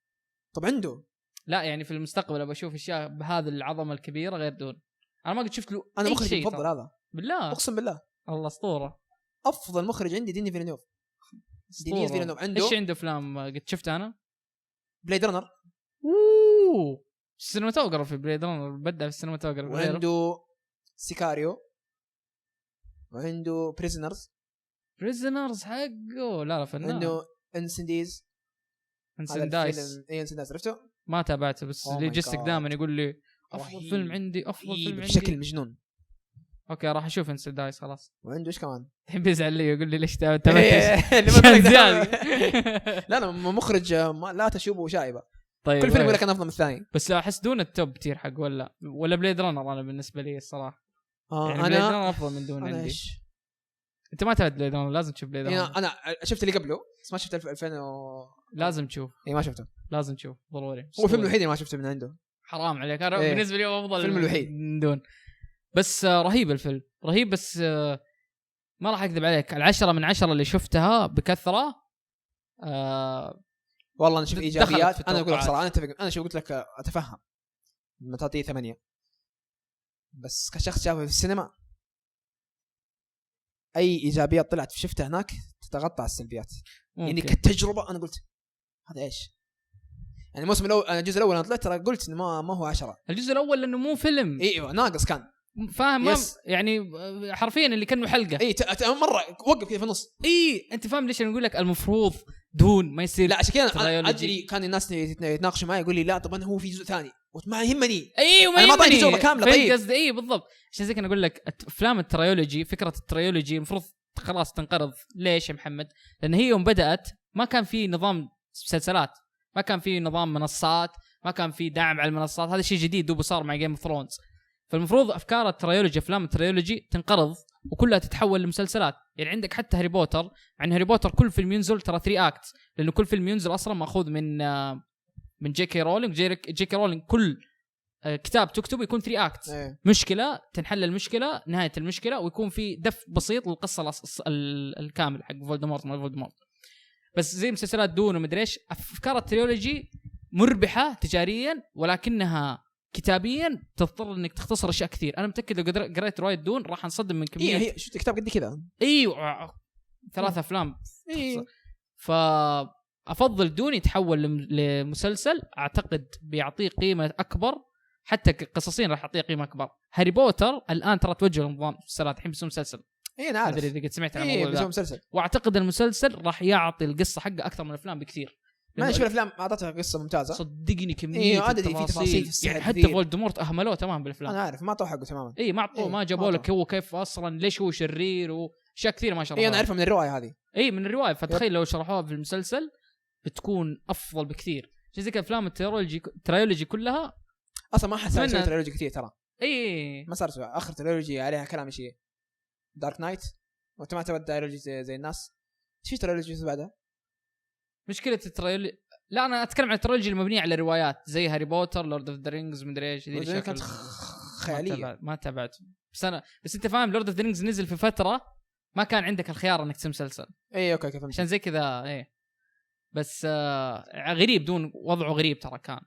طب عنده لا يعني في المستقبل ابى اشوف اشياء بهذا العظمه الكبيره غير دون. انا ما قد شفت له. انا مخرج المفضل هذا بالله اقسم بالله. الله اسطوره. افضل مخرج عندي ديني فيلنوف. عنده ايش عنده افلام قد شفتها انا؟ بليد رانر. السينماتوجراف في بليد رانر بدأ في السينماتوجراف. وعنده سيكاريو. وعنده بريزنرز حقه. لا فنان. عنده انسندايز. انسندايز عرفته؟ ما تابعته بس اللي جسك دائما يقول لي افضل فيلم عندي بشكل مجنون. اوكي راح اشوف انسندايز خلاص. وعنده ايش كمان؟ بيزعل لي يقول لي ليش تابعت لا مخرج لا تشوبه شائبه. طيب كل فيلم يقول لك انا افضل من الثاني. بس احس دون التوب تير حق ولا بليد رانر. انا بالنسبه لي الصراحه يعني انا بليد رانر افضل من دون عندي. انت ما تابعت بليد رانر لازم تشوف بليد رانر. انا شفت اللي قبله بس ما شفت 2000 لازم تشوف. ما شفته. لازم تشوف ضروري. هو الفيلم الوحيد اللي ما شفته من عنده. حرام عليك. انا بالنسبه لي هو افضل الفيلم الوحيد من دون. بس رهيب الفيلم رهيب. بس ما راح اكذب عليك 10 من 10 اللي شفتها بكثره. والله انا شفت ايجابيات. انا اقول لك صراحه انا شو قلت لك اتفهم لما تعطيه 8 بس كشخص شافه في السينما اي ايجابيات طلعت شفتها هناك تتغطى على السلبيات. يعني كتجربه انا قلت هذا ايش يعني. الموسم الاول الجزء الاول انا طلعت ترى قلت ما هو 10 الجزء الاول لانه مو فيلم. ايوه ناقص كان فاهم يعني حرفيا اللي كانه حلقه. اي مره وقف كذا في النص. اي انت فاهم ليش انا اقول لك المفروض دون ما يصير. لا عشان كذا ادري كان الناس يتناقشوا معي يقول لي لا طب هو في جزء ثاني وما يهمني. ايوه ما اعطاني تجربه كامله. طيب قصدي اي بالضبط. عشان زي كذا اقول لك افلام التريولوجي فكره التريولوجي المفروض خلاص تنقرض. ليش يا محمد؟ لان هي يوم بدات ما كان في نظام مسلسلات، ما كان في نظام منصات، ما كان في دعم على المنصات. هذا شيء جديد دوب صار مع جيم اوف ثرونز. فالمفروض افكار التريولوجي افلام التريولوجي تنقرض وكلها تتحول لمسلسلات. يعني عندك حتى هاري بوتر، عن هاري بوتر كل فيلم ينزل ترى 3 اكت، لانه كل فيلم ينزل اصلا ماخوذ من جي كي رولينج. جي كي رولينج كل كتاب تكتب يكون 3 اكت. مشكله تنحل المشكله، نهايه المشكله، ويكون في دف بسيط للقصه الكامل حق فولدمورت ما فولدمورت. بس زي مسلسلات دون ومدري ايش. افكار التريولوجي مربحه تجاريا ولكنها كتابيا تضطر انك تختصر اشياء كثير. انا متاكد لو قريت روايه دون راح انصدم من كميه. هي شفت كتاب قد كذا. ايوه 3 افلام. فافضل دون يتحول لمسلسل، اعتقد بيعطيه قيمه اكبر، حتى قصصيا راح يعطيه قيمه اكبر. هاري بوتر الان ترى توجه لنظام مسلسلات الحين بس مسلسل. انا عارف اذا قد سمعت عن الموضوع ده. مسلسل. واعتقد المسلسل راح يعطي القصه حقه اكثر من الافلام بكثير. ما نشوف الافلام اعطتها قصه ممتازه صدقني كميه تفاصيل يعني حتى فولدمورت اهملوه تمام بالافلام. انا عارف ما اعطوه حقه تماما. ما اعطوه ما جابوا لك هو كيف اصلا ليش هو شرير واشياء كثيره ما شرحوها. انا اعرفها من الروايه هذه. من الروايه. فتخيل لو شرحوها في المسلسل بتكون افضل بكثير. زي كذا افلام التريولوجي كلها اصلا ما حسيت تريولوجي كثير ترى. ما صار اخر تريولوجي عليها كلام شيء دارك نايت وانت ما تبدا تريولوجي زي الناس. ايش في تريولوجي بعدها؟ مشكله التريولوجي لا انا اتكلم عن التريولوجي المبنيه على روايات زي هاري بوتر لورد اوف ذا رينجز مدري ايش. دي كانت خياليه ما تابعت بس انت فاهم لورد اوف ذا رينجز نزل في فتره ما كان عندك الخيار انك تسوي مسلسل. اوكي فهمت. عشان زي كذا بس غريب دون وضعه غريب ترى كان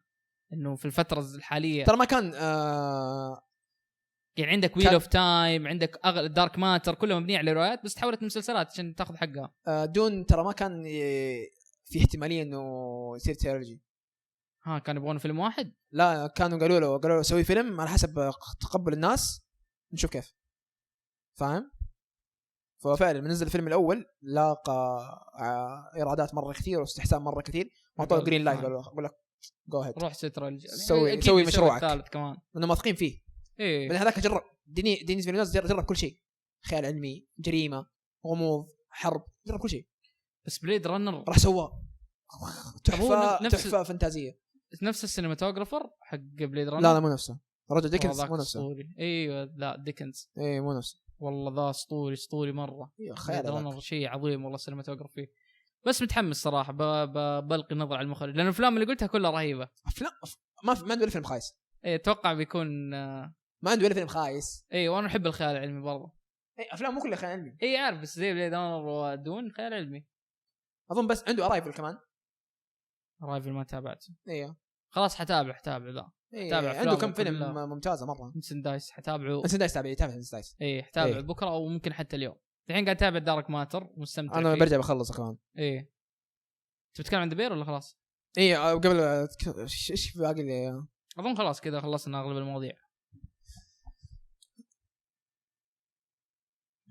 انه في الفتره الحاليه ترى ما كان يعني عندك ويل اوف تايم، عندك دارك ماتر كلها مبنيه على روايات بس تحولت مسلسلات عشان تاخذ حقها. دون ترى ما كان في احتماليه انه يصير تريولوجي. كانوا يبغون فيلم واحد. لا كانوا قالوا له سوي فيلم على حسب تقبل الناس نشوف كيف فاهم. ففعلا نزل الفيلم الاول لاقى ايرادات مره كثير واستحسان مره كثير وعطوه جرين لايت. اقول لك جو هيد روح تريولوجي سوي مشروعك الثالث كمان لانه واثقين فيه. من هذاك جرب دينيس فيلنوف جرب كل شيء، خيال علمي، جريمه، غموض، حرب، جرب كل شيء. بس بليد رانر راح سواه تحفه فانتازيه. نفس السينماتوجرافر حق بليد رانر. لا مو نفسه. رجل ديكنز مو نفسه. لا ديكنز مو نفسه والله. ذا اسطوري مره. خيال رانر شيء عظيم والله السينماتوجرافي. بس متحمس صراحه بلقي النظر على المخرج لان الافلام اللي قلتها كلها رهيبه. افلام ما عنده ولا فيلم خايس. اتوقع بيكون ما عنده ولا فيلم خايس. وانا احب الخيال العلمي برضه. افلام مو كلها خيال علمي. عارف بس زي بليد رانر ودون خيال علمي اظن. بس عنده ارايفل كمان. ارايفل ما تابعت. خلاص حتابع لا حتابع. عنده كم فيلم ممتازه مره. سندايس حتابعه. سندايس تابع سندايس. حتابع بكره او ممكن حتى اليوم. الحين قاعد اتابع دارك ماتر ومستمتع انا برجع بخلصه كمان. تتكلم عن دبير ولا خلاص؟ قبل ايش باقي لي؟ اظن خلاص كذا خلصنا اغلب المواضيع.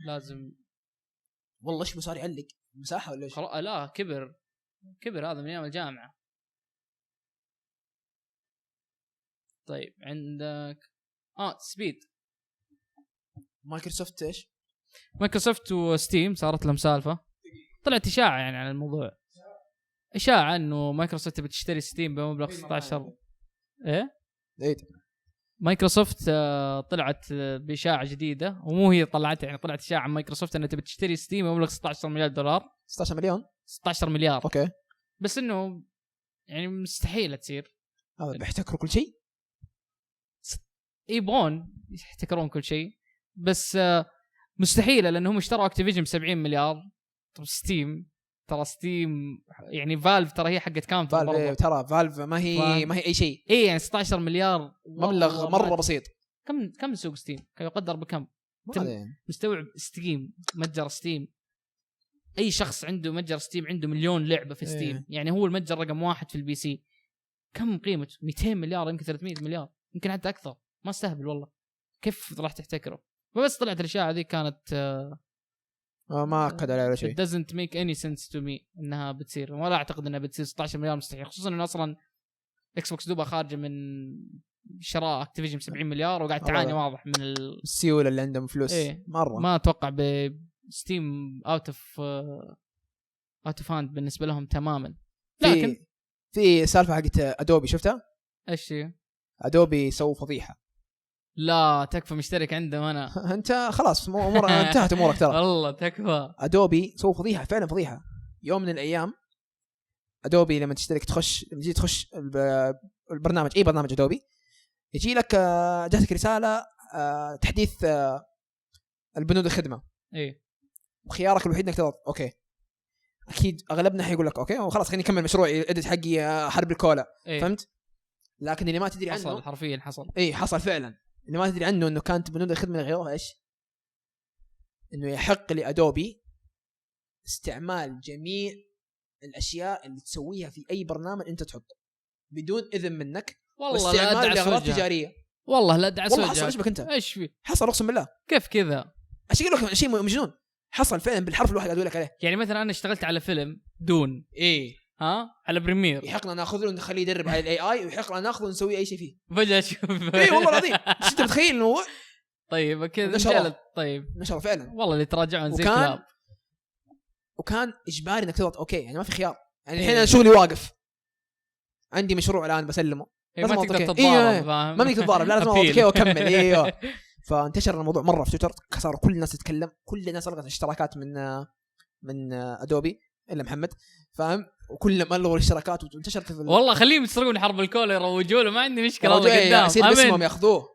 لازم والله ايش صار يعلق مساحه ولا ايش؟ لا كبر هذا من ايام الجامعه. طيب عندك سبيد. مايكروسوفت ايش؟ مايكروسوفت وستيم صارت لهم سالفه. طلعت اشاعه يعني عن الموضوع. اشاعه انه مايكروسوفت بتشتري ستيم بمبلغ 16. مايكروسوفت طلعت باشاعه جديده ومو هي طلعت يعني طلعت اشاعه عن مايكروسوفت انها تبي تشتري ستيم بمبلغ 16 مليار دولار. 16 مليون 16 مليار. اوكي. بس انه يعني مستحيل تصير. هذا بيحتكروا كل شيء. يبغون يحتكرون كل شيء بس مستحيل لانهم اشتروا اكتيفيجن ب70 مليار. طب ستيم يعني فالف ترى هي حقت كاونتر. ترى فالف ما هي اي شيء. يعني 16 مليار مبلغ مره بسيط. كم سوق ستيم كان يقدر بكم؟ مستوعب ستيم، متجر ستيم، اي شخص عنده متجر ستيم عنده مليون لعبه في ستيم. يعني هو المتجر رقم 1 في البي سي. كم قيمته؟ 200 مليار، يمكن 300 مليار، يمكن حتى اكثر. ما استهبل والله. كيف راح تحتكره؟ فبس طلعت الاشياء هذه كانت ما اكد على شيء. It doesn't make any sense to me انها بتصير، ولا اعتقد انها بتصير. 16 مليار مستحيل، خصوصا انه اصلا اكس بوكس دوبا خارجه من شراء اكتيفيجن ب 70 مليار وقاعد تعاني واضح من السيوله اللي عندهم فلوس. مره ما اتوقع بستيم اوت اوف هاند بالنسبه لهم تماما. لكن في سالفه حقت ادوبي شفتها؟ ايش هي؟ ادوبي سووا فضيحه. لا تكفى مشترك عندهم انا. انت خلاص امور انتهت امورك ترى. والله تكفى. ادوبي سووا فضيحه، فعلا فضيحه. يوم من الايام ادوبي لما تشترك لما تجي تخش البرنامج، اي برنامج ادوبي، يجي لك جاتك رساله تحديث البنود الخدمه. ايه. وخيارك الوحيد انك تضغط اوكي. اكيد اغلبنا حيقول لك اوكي وخلاص خليني اكمل مشروعي اديت حقي حرب الكولا. إيه. فهمت؟ لكن اللي ما تدري عنه حصل حرفيا حصل. اي حصل فعلا. اللي ما تدري عنه انه كانت بنود الخدمه غيروها ايش؟ انه يحق لادوبي استعمال جميع الاشياء اللي تسويها في اي برنامج انت تحطه بدون اذن منك، واستعمال لاغراض تجاريه. والله لا ادعس وجهك. والله حصل. ايش بك انت؟ ايش في؟ حصل اقسم بالله. كيف كذا؟ اشياء لك شيء مجنون حصل فعلا بالحرف الواحد اقول لك عليه. يعني مثلا انا اشتغلت على فيلم دون على بريمير، يحقنا ناخذ له نخليه يدرب على الاي اي، ويحقنا ناخذه ونسوي اي شيء فيه. فجاه اشوف اي والله العظيم. انت متخيل انه طيب كذا طيب نشر فعلا والله اللي تراجعون زي كلاب. وكان اجباري انك تضغط اوكي، يعني ما في خيار. يعني الحين شغلي واقف، عندي مشروع الان بسلمه، ما تقدر تتضارب. ما تقدر تتضارب، لازم اضغط اوكي واكمل. ايوه. فانتشر الموضوع مره في تويتر، صار كل الناس تتكلم، كل الناس لغت اشتراكات من ادوبي الا محمد، فاهم؟ وكل ما لغوا الاشتراكات وانتشرت والله خليهم يسرقون حرب الكولا يروجوا له، ما عندي مشكله. الله قدام يصير اسمهم ياخذوه.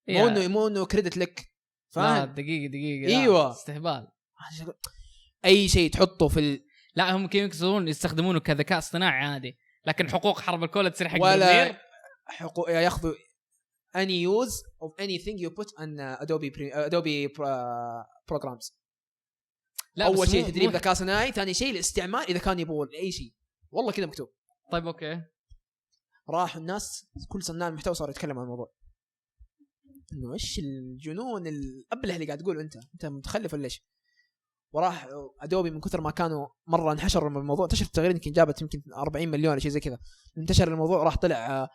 مو انه كريدت لك، فاهم؟ دقيقه ايوه استهبال. اي شيء تحطه في لا هم يمكن يستخدمونه كذكاء اصطناعي عادي، لكن حقوق حرب الكولا تصير حق ولا حقوق ياخذوا any use of anything you put on Adobe programs. لا اول شيء تدريب ذكاء صناعي، ثاني شيء الاستعمال اذا كان يبغون اي شيء. والله كذا مكتوب. طيب اوكي. راح الناس كل صناع المحتوى صار يتكلم عن الموضوع، انه ايش الجنون الابله اللي قاعد تقوله انت متخلف ولا ايش؟ وراح ادوبي من كثر ما كانوا مره انحشر الموضوع، انتشر تقريبا جابت يمكن 40 مليون شيء زي كذا. انتشر الموضوع، راح طلعوا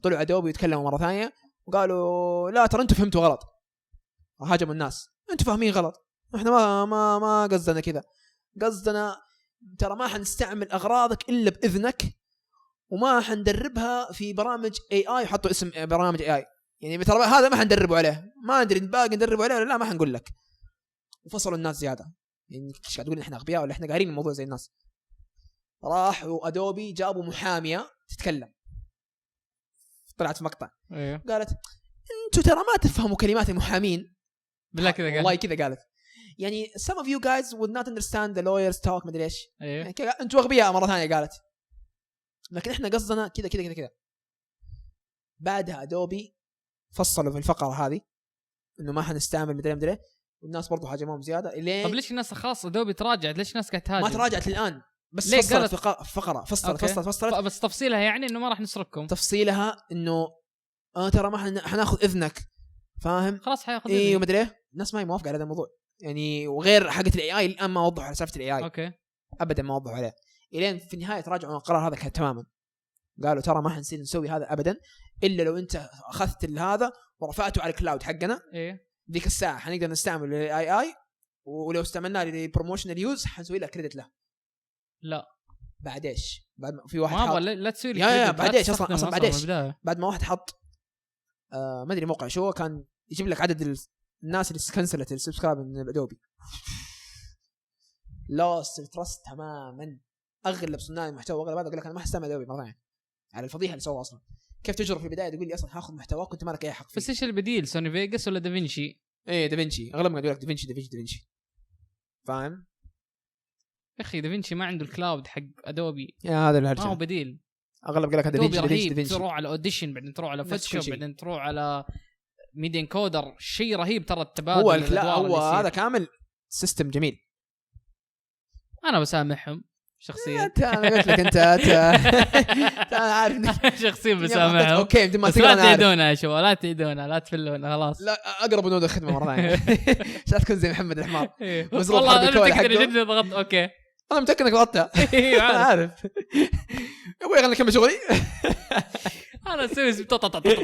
ادوبي يتكلموا مره ثانيه وقالوا لا ترى انتم فهمتوا غلط. هاجموا الناس، انتم فاهمين غلط، احنا ما قصدنا كذا، قصدنا ترى ما حنستعمل اغراضك الا باذنك، وما حندربها في برامج اي اي. حطوا اسم برامج اي اي، يعني ترى هذا ما حندربه عليه، ما ادري باقي ندربه عليه ولا لا، ما حنقول لك. وفصلوا الناس زياده، يعني ايش قاعد تقول احنا اغبياء ولا احنا قاهرين الموضوع زي الناس؟ راحوا ادوبي جابوا محاميه تتكلم، طلعت في مقطع قالت انتوا ترى ما تفهموا كلمات المحامين. بالله كذا قال، والله كذا قالت، يعني some of you guys would not understand the lawyers talk مدري ايش. يعني انتوا اغبياء مره ثانيه قالت، لكن احنا قصدنا كذا كذا كذا كذا. بعدها ادوبي فصلوا في الفقره هذه انه ما حنستعمل مدري والناس برضو هاجموهم زياده. طب ليش الناس خاص ادوبي تراجعت؟ ليش الناس قاعد تهاجم؟ ما تراجعت الان، بس فصلت فقره فصلت بس تفصيلها يعني انه ما راح نسرقكم. تفصيلها انه ترى ما حناخذ اذنك، فاهم؟ خلاص حياخذ ايه ومدري ايه. الناس ما هي موافقه على هذا الموضوع يعني، وغير حقه الاي اي الان ما وضحوا على سالفه الاي اي. اوكي ابدا ما وضحوا عليه، الين في النهايه تراجعوا عن القرار هذا تماما. قالوا ترى ما حنصير نسوي هذا ابدا الا لو انت اخذت هذا ورفعته على الكلاود حقنا. ذيك الساعه حنقدر نستعمل الاي اي، ولو استعملناه للبروموشنال يوز حنسوي له كريدت له. لا بعد ايش؟ بعد في واحد ما لا تسوي لي يا بعد ايش اصلا بعد ايش؟ بعد ما واحد حط ما ادري موقع شو كان يجيب لك عدد الناس اللي كنسلت السبسكرايب من ادوبي. لوست التراست تماما. اغلب صناع المحتوى واغلب هذا يقول لك انا ما حستعمل ادوبي مره ثانيه على الفضيحه اللي سووها اصلا. كيف تجرب في البدايه تقول لي اصلا هاخذ محتواك وانت ما لك اي حق فيه؟ بس ايش البديل؟ سوني فيغاس ولا دافينشي؟ ايه دافينشي، اغلبهم يقول لك دافينشي فاهم يا اخي. دافينشي ما عنده الكلاود حق ادوبي، يا هذا الهرجه، ما هو بديل. اغلب قال لك دافينشي تروح على اوديشن، بعدين تروح على فوتوشوب، بعدين تروح على ميديا انكودر شيء رهيب ترى التبادل. هو هذا كامل سيستم جميل. انا بسامحهم شخصيا. انا قلت لك انت انا عارف انك شخصيا بسامحهم. اوكي انت ما تقدر لا تعيدونها يا شباب، لا تعيدونها، لا تفلون خلاص. لا اقرب نود الخدمه مره ثانيه. لا تكون زي محمد الحمار. والله انا تقدر جدا ضغط. اوكي انا متاكد انك ضغطتها. عارف يا ابوي خليني اكمل شغلي. انا اسوي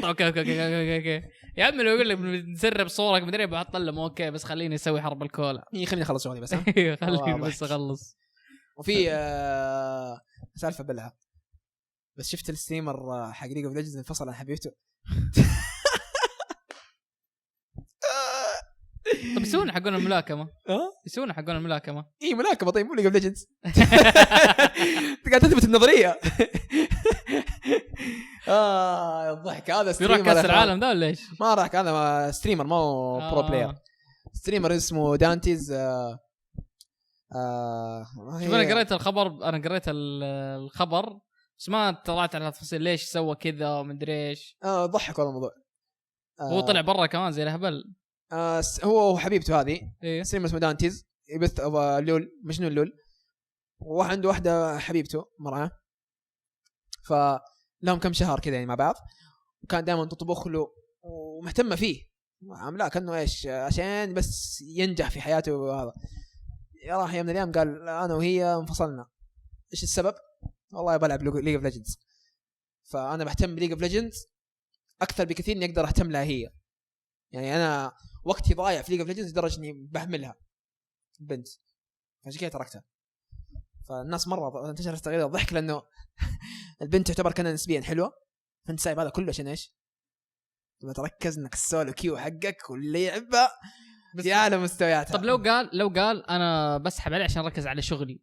اوكي يا عمي لو يقول لك بنسرب صورك مدري بحط لهم اوكي بس خليني اسوي حرب الكولا. خليني اخلص شغلي بس. خليني بس اخلص. وفي سالفه بلعب بس شفت الستريمر حق ليج اوف ليجندز انفصل عن حبيبته. طب يسوون حقون الملاكمه. يسوون حقون الملاكمه. اي ملاكمه. طيب مو ليج اوف ليجندز. قاعد تثبت النظريه. الضحك هذا ستريمر يروح كاس العالم ده ولا ايش؟ ما راح. هذا ستريمر مو برو بلاير. ستريمر اسمه دانتيز. شوف انا قريت الخبر بس ما طلعت على التفاصيل ليش سوى كذا ومدري ايش. ضحك والله الموضوع. هو طلع برا كمان زي الهبل. هو وحبيبته هذه. إيه؟ ستريمر اسمه دانتيز يبث لول مجنون لول. وعنده واحده حبيبته مرأة. فلهم كم شهر كذا يعني مع بعض وكان دائما تطبخ له ومهتمه فيه عاملاه كأنه ايش عشان بس ينجح في حياته. وهذا راح يوم من الايام قال انا وهي انفصلنا. ايش السبب؟ والله بلعب ليج اوف ليجندز فانا بهتم بليج اوف ليجندز اكثر بكثير اني اقدر اهتم لها هي. يعني انا وقتي ضايع في ليج اوف ليجندز لدرجه اني بهملها بنت فعشان كذا تركتها. فالناس مره انتشر استغير الضحك لانه البنت تعتبر كانها نسبيا حلوه فانت سايب هذا كله عشان ايش؟ تبغى تركز انك السولو كيو حقك واللي يعبى في اعلى مستوياتها. طب لو قال انا بسحب عليه عشان اركز على شغلي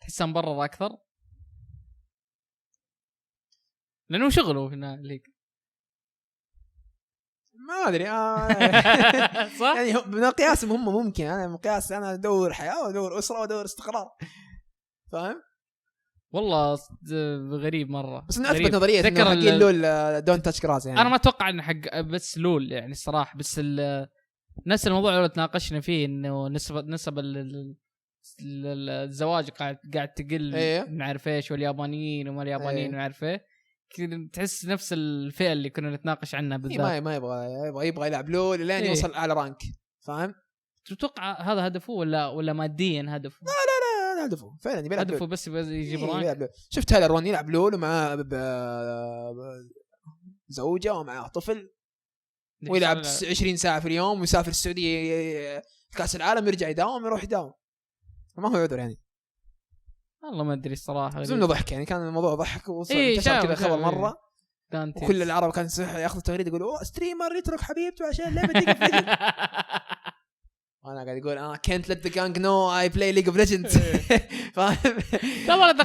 تحسه مبرر اكثر لانه شغله هنا ليك ما ادري. صح يعني بمقياسهم هم ممكن. انا مقياس انا ادور حياه وادور اسره وادور استقرار فاهم. والله غريب مره بس انه اثبت نظريه انه حقين لول دونت تاتش جراس. يعني انا ما اتوقع انه حق بس لول يعني الصراحه بس نفس الموضوع اللي تناقشنا فيه انه نسب الزواج قاعد تقل. ما اعرف ايش واليابانيين وما اليابانيين ما اعرف ايه تحس نفس الفئه اللي كنا نتناقش عنها بالذات. ما يبغى يلعب لول لين يوصل اعلى رانك فاهم. تتوقع هذا هدفه ولا ماديا هدفه؟ لا هدفه فعلا يلعب هدفه بس يجيب رانك. شفت هايلر 1 يلعب لول ومع زوجة ومع طفل ويلعب 20 ساعة في اليوم ويسافر السعودية كأس العالم يرجع يداوم يروح يداوم. ما هو يعذر يعني. والله ما ادري الصراحه زلنا ضحك يعني كان الموضوع ضحك وصل انتشر كذا خبر مره وكل العرب كان ياخذوا تغريده يقولوا ستريمر يترك حبيبته عشان لعبه ليج اوف ليجندز. انا قاعد اقول كانت let the gang know I play League of Legends. فاهم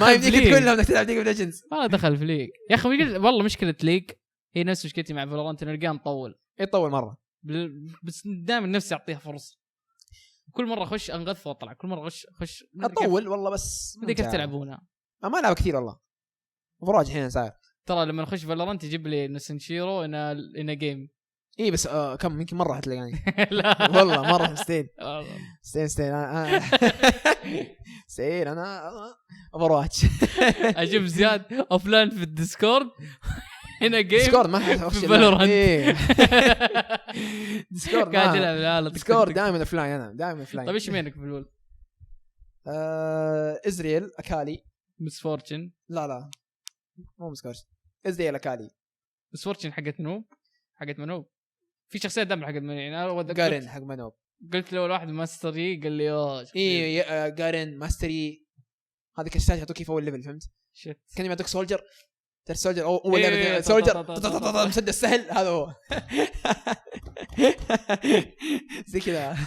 ما يمديك تقول لهم انك تلعب ليج اوف ليجندز. ما دخل في ليج يا اخي. والله مشكله ليج هي نفس مشكلتي مع فالورانت انه الجيم يطول مره بس دائما نفسي اعطيها فرصه. كل مره اخش انغث واطلع كل مره اخش اطول والله بس ما ادري كيف تلعبونها. ما العب كثير والله فراج الحين صاير ترى لما نخش فالورانت يجيب لي نسنشيرو ان جيم. اي بس كم يمكن مره هتلاقيني. لا والله مره ستين ستين انا فراج اجيب زياد اوفلاين في الديسكورد هنا جيم ديسكورد ما اخش فالورانت. ديسكورد قاعد العب ديسكورد دائما فلاين. انا دائما فلاين. طيب ايش مينك في الول؟ ازريل اكالي مس فورتشن. لا مو مس فورتشن ازريل اكالي. مس فورتشن حقت منوب في شخصيات دم حقت منوب يعني جارين حق منوب. قلت له واحد ماستري قال لي جارين ماستري هذه كشتات يعطوك كيف اول ليفل فهمت كان يعطيك سولجر سولجر او ليفل سولجر مسدس سهل هذا هو زي كذا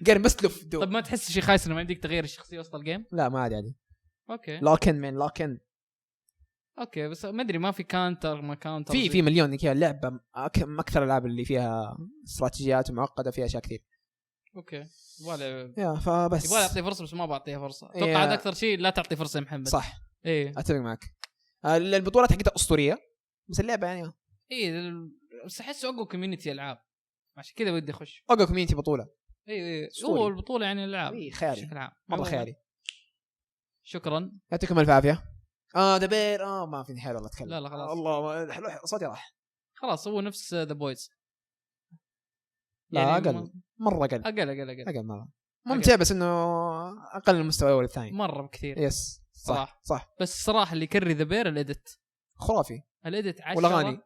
جارين بسلف. طب ما تحس شيء خايس انه ما يمديك تغير الشخصيه وسط الجيم؟ لا ما عادي اوكي لوكن اوكي بس ما ادري ما في كاونتر ما كاونتر في مليون كذا لعبه اكثر الالعاب اللي فيها استراتيجيات معقده فيها اشياء كثير. اوكي ولا يا فبس يبغى يعطي فرصه بس ما بعطيها فرصه. اتوقع هذا اكثر شيء لا تعطي فرصه يا محمد. صح ايه اتفق معك. البطولات حقتها اسطوريه بس اللعبه يعني بس احسه اقوى كوميونتي العاب عشان كذا ودي اخش اقوى كوميونتي بطوله. اي هو البطوله يعني الالعاب خيالي مره خيالي. شكرا يعطيكم الف عافيه. دبير ما في حيل والله اتكلم. لا خلاص الله صوتي راح خلاص. هو نفس ذا بويز لا يعني اقل مره اقل مره ممتع بس انه اقل المستوى الاول الثاني مره بكثير. يس صح بس الصراحه اللي يكري ذا بير الاديت خرافي. الاديت 10 والاغاني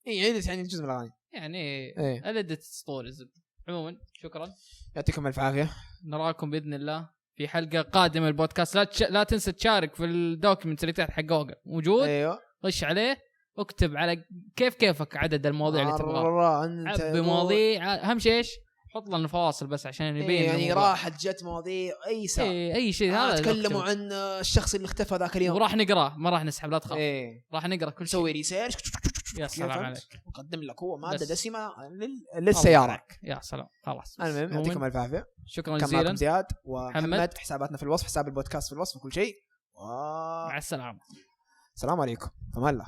الاديت يعني جزء من الاغاني يعني الاديت ستوريز. عموما شكرا يعطيكم الف عافيه. نراكم باذن الله في حلقه قادمه البودكاست. لا تنسى تشارك في الدوكيومنت اللي تحت حق جوجل موجود. ايوه خش عليه واكتب على كيفك عدد المواضيع اللي تبغاها. انت بمواضيع اهم شيء ايش حط لنا فواصل بس عشان يبين يعني راحت جت مواضيع اي ساعه اي شيء. هذا تكلموا عن الشخص اللي اختفى ذاك اليوم وراح نقراه ما راح نسحب لا تخاف. راح نقرا كل شيء. نسوي ريسيرش يا سلام عليك نقدم لك هو ماده دسمه للسياره. يا سلام خلاص. المهم يعطيكم الف عافيه. شكرا جزيلا زياد ومحمد. حساباتنا في الوصف حساب البودكاست في الوصف وكل شيء مع السلامه. السلام عليكم. فمان الله.